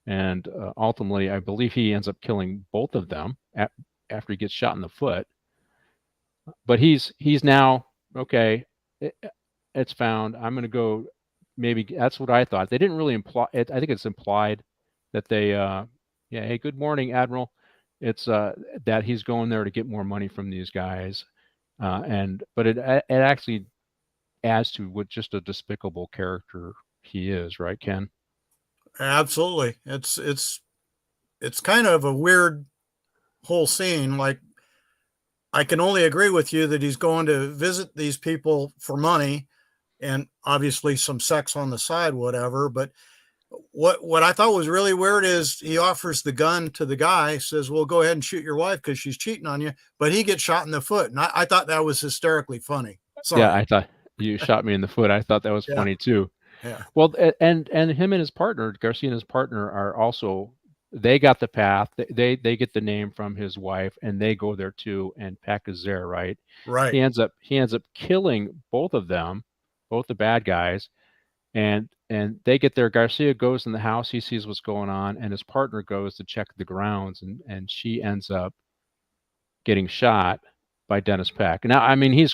[SPEAKER 4] And ultimately, I believe he ends up killing both of them after he gets shot in the foot. But he's now, okay, it's found. I'm going to go. Maybe that's what I thought. They didn't really imply it. I think it's implied that they, yeah, hey, good morning, Admiral. It's that he's going there to get more money from these guys. But it actually adds to what just a despicable character he is, right, Ken?
[SPEAKER 1] Absolutely. It's kind of a weird whole scene. Like, I can only agree with you that he's going to visit these people for money and obviously some sex on the side, whatever. But what I thought was really weird is he offers the gun to the guy, says, well, go ahead and shoot your wife because she's cheating on you. But he gets shot in the foot. And I thought that was hysterically funny. Sorry.
[SPEAKER 4] Yeah, I thought you shot me in the foot. I thought that was funny too.
[SPEAKER 1] Yeah.
[SPEAKER 4] Well, and him and his partner, Garcia and his partner, are also, they got the path. They get the name from his wife, and they go there too. And Peck is there, right?
[SPEAKER 1] Right.
[SPEAKER 4] He ends up killing both of them, both the bad guys, and they get there. Garcia goes in the house. He sees what's going on, and his partner goes to check the grounds, and she ends up getting shot by Dennis Peck. Now, I mean, he's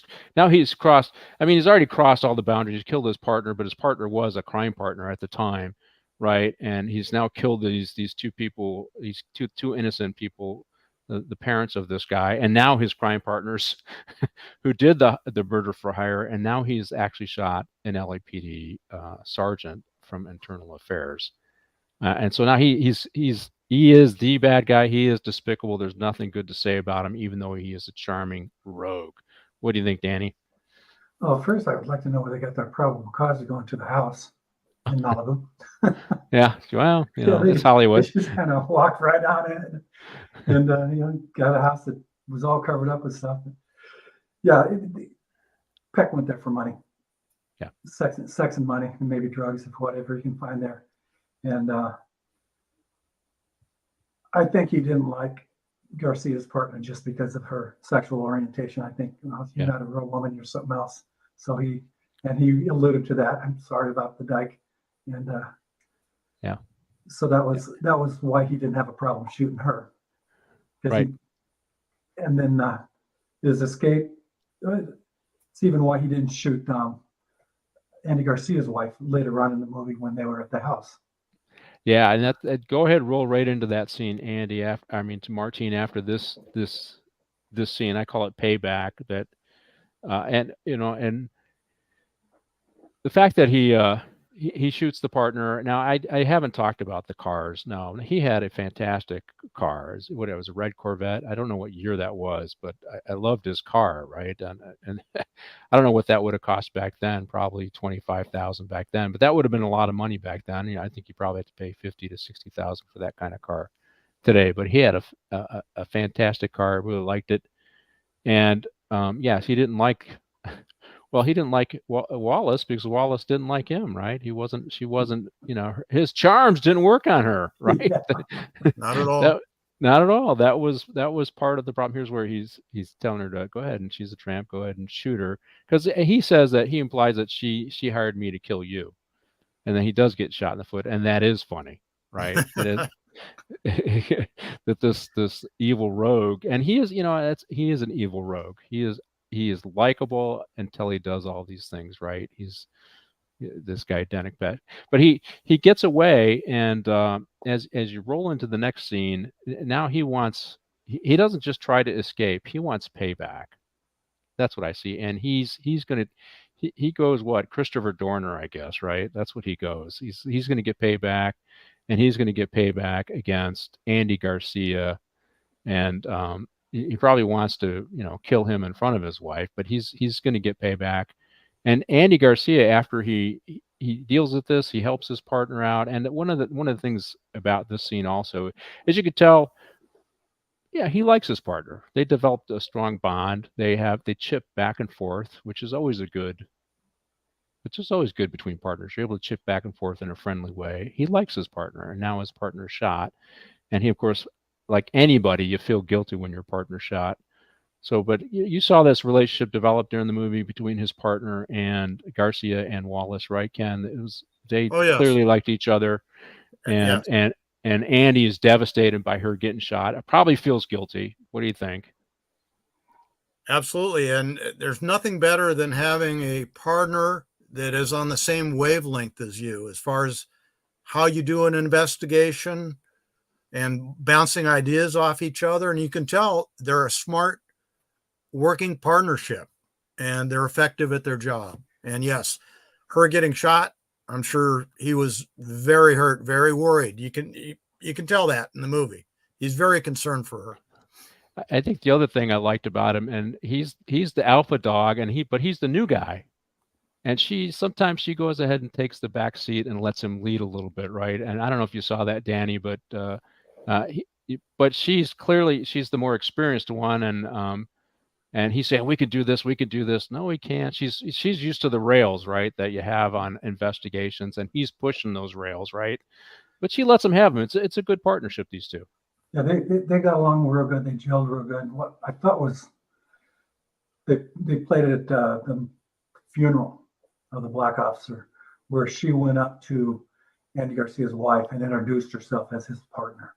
[SPEAKER 4] crossed. I mean, he's already crossed all the boundaries. He's killed his partner, but his partner was a crime partner at the time, right? And he's now killed these two people, these two innocent people, the parents of this guy, and now his crime partners, who did the murder for hire, and now he's actually shot an LAPD sergeant from Internal Affairs, and so now he is the bad guy. He is despicable. There's nothing good to say about him, even though he is a charming rogue. What do you think, Danny?
[SPEAKER 5] Well, first, I would like to know where they got that probable cause of going to the house in Malibu.
[SPEAKER 4] Yeah, well, it's Hollywood.
[SPEAKER 5] They just kind of walked right on it, and got a house that was all covered up with stuff. Yeah, Peck went there for money.
[SPEAKER 4] Yeah,
[SPEAKER 5] sex and money, and maybe drugs, if whatever you can find there. And I think he didn't like Garcia's partner just because of her sexual orientation. I think you're not a real woman, you're something else. So he alluded to that. I'm sorry about the dyke, and so that was why he didn't have a problem shooting her.
[SPEAKER 4] Right.
[SPEAKER 5] And then his escape. It's even why he didn't shoot Andy Garcia's wife later on in the movie when they were at the house.
[SPEAKER 4] Yeah, and that go ahead, roll right into that scene, Andy. To Martine after this scene. I call it payback. That and the fact that he shoots the partner. Now I haven't talked about the cars. No, he had a fantastic car. It was a red Corvette. I don't know what year that was, but I loved his car, right? And I don't know what that would have cost back then. Probably $25,000 back then, but that would have been a lot of money back then. I think you probably had to pay $50,000 to $60,000 for that kind of car today. But he had a fantastic car. Really liked it, and yes, he didn't like. Well, he didn't like Wallace because Wallace didn't like him, right? She wasn't, his charms didn't work on her, right?
[SPEAKER 1] Yeah, not at all.
[SPEAKER 4] Not at all. That was part of the problem. Here's where he's telling her to go ahead, and she's a tramp. Go ahead and shoot her, because he implies that she hired me to kill you, and then he does get shot in the foot, and that is funny, right? It is that this evil rogue, and he is an evil rogue. He is likable until he does all these things, right? He's this guy Danny Coon. But he gets away, and as you roll into the next scene, now he doesn't just try to escape, he wants payback. That's what I see. And he's gonna he goes what, Christopher Dorner, I guess, right? That's what he goes. He's gonna get payback, and he's gonna get payback against Andy Garcia, and he probably wants to, kill him in front of his wife, but he's gonna get payback. And Andy Garcia, after he deals with this, he helps his partner out. And one of the things about this scene also, as you could tell, yeah, he likes his partner. They developed a strong bond. They chip back and forth, which is always always good between partners. You're able to chip back and forth in a friendly way. He likes his partner, and now his partner's shot. And he, of course, like anybody, you feel guilty when your partner's shot. So, but you saw this relationship develop during the movie between his partner and Garcia and Wallace, right, Ken? They clearly liked each other, and
[SPEAKER 1] Yes.
[SPEAKER 4] and Andy is devastated by her getting shot. Probably feels guilty. What do you think?
[SPEAKER 1] Absolutely. And there's nothing better than having a partner that is on the same wavelength as you as far as how you do an investigation and bouncing ideas off each other. And you can tell they're a smart working partnership and they're effective at their job. And yes, her getting shot, I'm sure he was very hurt, very worried. You can tell that in the movie. He's very concerned for her.
[SPEAKER 4] I think the other thing I liked about him, and he's the alpha dog, but he's the new guy, and sometimes she goes ahead and takes the back seat and lets him lead a little bit, right? And I don't know if you saw that, Danny, but she's the more experienced one, and he's saying, we could do this. No, we can't. She's used to the rails, right, that you have on investigations, and he's pushing those rails, right? But she lets him have them. It's a good partnership, these two.
[SPEAKER 5] Yeah, they got along real good. They gelled real good. What I thought was they played it at the funeral of the black officer, where she went up to Andy Garcia's wife and introduced herself as his partner.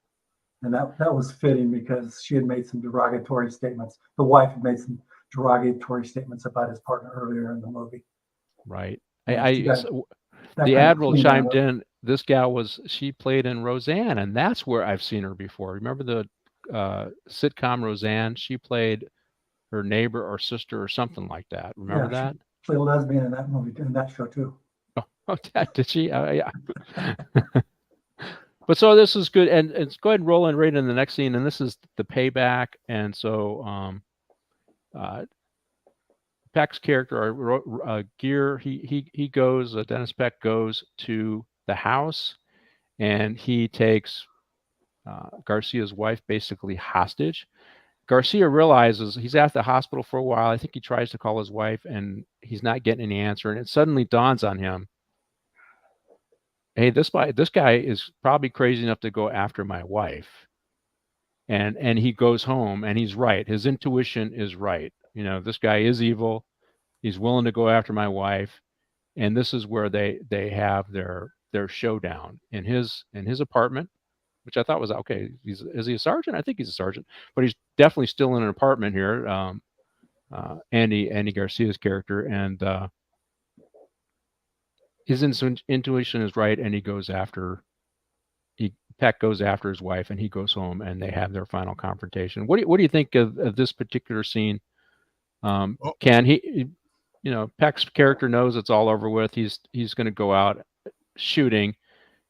[SPEAKER 5] And that was fitting because she had made some derogatory statements. The wife had made some derogatory statements about his partner earlier in the movie.
[SPEAKER 4] Right.
[SPEAKER 5] The
[SPEAKER 4] Admiral chimed in. This gal she played in Roseanne, and that's where I've seen her before. Remember the sitcom Roseanne? She played her neighbor or sister or something like that. Remember that?
[SPEAKER 5] She played a lesbian in that movie, in that show too.
[SPEAKER 4] Oh, did she? Yeah. But so this is good, and let's go ahead and roll in right in the next scene, and this is the payback. And so Peck's character, Gear, he goes. Dennis Peck goes to the house, and he takes Garcia's wife basically hostage. Garcia realizes he's at the hospital for a while. I think he tries to call his wife, and he's not getting any answer. And it suddenly dawns on him, hey, this guy is probably crazy enough to go after my wife. And he goes home, and he's right. His intuition is right. This guy is evil. He's willing to go after my wife. And this is where they have their showdown in his apartment, which I thought was okay. Is he a sergeant? I think he's a sergeant, but he's definitely still in an apartment here. Andy Garcia's character, and his intuition is right, and Peck goes after his wife, and he goes home, and they have their final confrontation. What do you think of this particular scene? Ken, Peck's character knows it's all over with. He's going to go out shooting,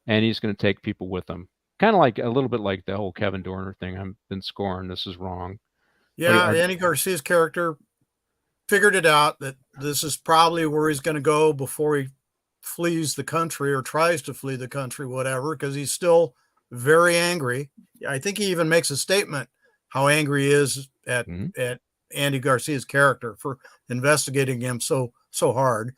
[SPEAKER 4] and he's going to take people with him. Kind of like a little bit like the whole Kevin Dorner thing. I've been scorned. This is wrong.
[SPEAKER 1] Yeah, Andy Garcia's character figured it out that this is probably where he's going to go before he flees the country or tries to flee the country, whatever, because he's still very angry. I think he even makes a statement how angry he is at Andy Garcia's character for investigating him so hard.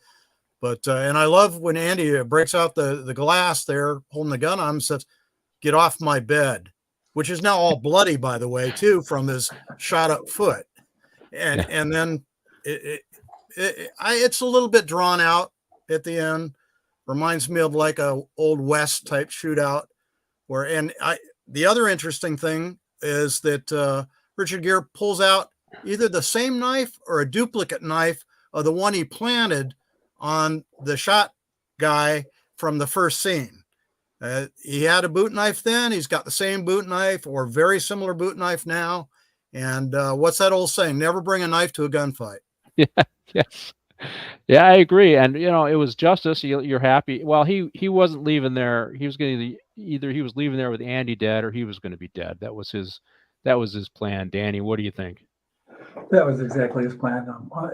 [SPEAKER 1] But and I love when Andy breaks out the glass there, holding the gun on him, and says, "Get off my bed," which is now all bloody, by the way, too, from his shot up foot. And then it's a little bit drawn out at the end. Reminds me of like a old West type shootout. The other interesting thing is that Richard Gere pulls out either the same knife or a duplicate knife of the one he planted on the shot guy from the first scene. He had a boot knife then. He's got the same boot knife or very similar boot knife now. And what's that old saying? Never bring a knife to a gunfight.
[SPEAKER 4] Yeah. Yes. Yeah, I agree. And it was justice. You're happy. Well, he wasn't leaving there. He was going to either he was leaving there with Andy dead or he was going to be dead. That was his plan. Danny, what do you think?
[SPEAKER 5] That was exactly his plan.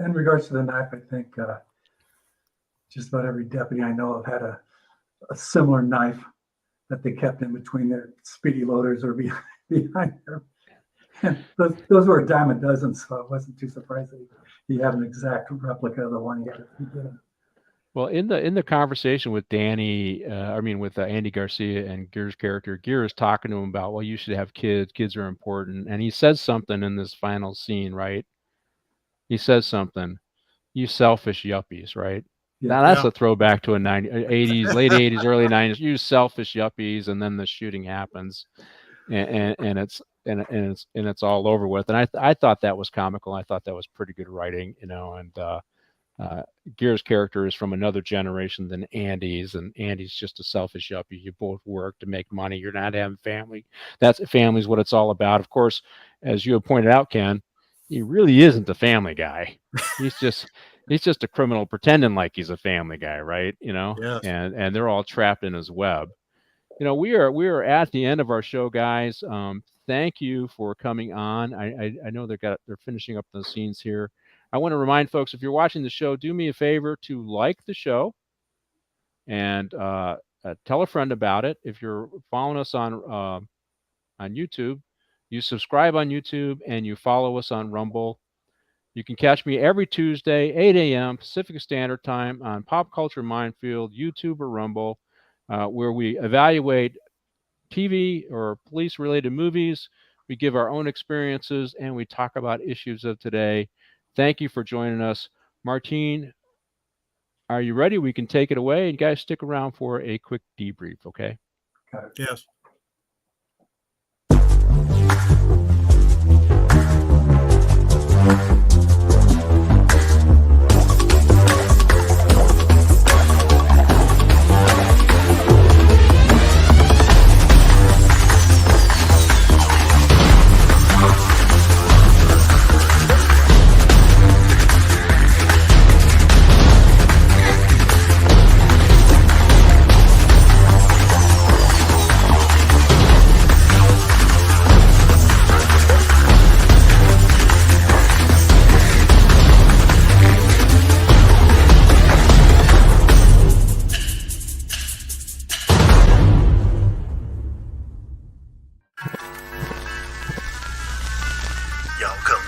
[SPEAKER 5] In regards to the knife, I think just about every deputy I know of had a similar knife that they kept in between their speedy loaders or behind them. And those were a dime a dozen, so it wasn't too surprising he had an exact replica of the one he had at the beginning.
[SPEAKER 4] Well, in the conversation with Danny, with Andy Garcia and Gear's character, Gear is talking to him about, well, you should have kids. Kids are important. And he says something in this final scene, right? He says something, you selfish yuppies, right?
[SPEAKER 5] Yeah.
[SPEAKER 4] Now that's a throwback to a 80s, late 80s, early 90s. You selfish yuppies, and then the shooting happens, and it's all over with. And I thought that was comical. I thought that was pretty good writing, and Gear's character is from another generation than Andy's, and Andy's just a selfish yuppie. You both work to make money. You're not having family. Family's what it's all about. Of course, as you have pointed out, Ken, he really isn't a family guy. He's just a criminal pretending like he's a family guy, right?
[SPEAKER 1] Yes.
[SPEAKER 4] And they're all trapped in his web. We are at the end of our show, guys. Thank you for coming on. I know they're finishing up the scenes here. I want to remind folks, if you're watching the show, do me a favor to like the show and tell a friend about it. If you're following us on YouTube, you subscribe on YouTube and you follow us on Rumble. You can catch me every Tuesday, 8 a.m. Pacific Standard Time on Pop Culture Minefield, YouTube or Rumble, where we evaluate TV or police-related movies. We give our own experiences and we talk about issues of today. Thank you for joining us. Martine, are you ready? We can take it away. And guys, stick around for a quick debrief, okay?
[SPEAKER 5] Got it.
[SPEAKER 1] Yes.
[SPEAKER 7] Y'all come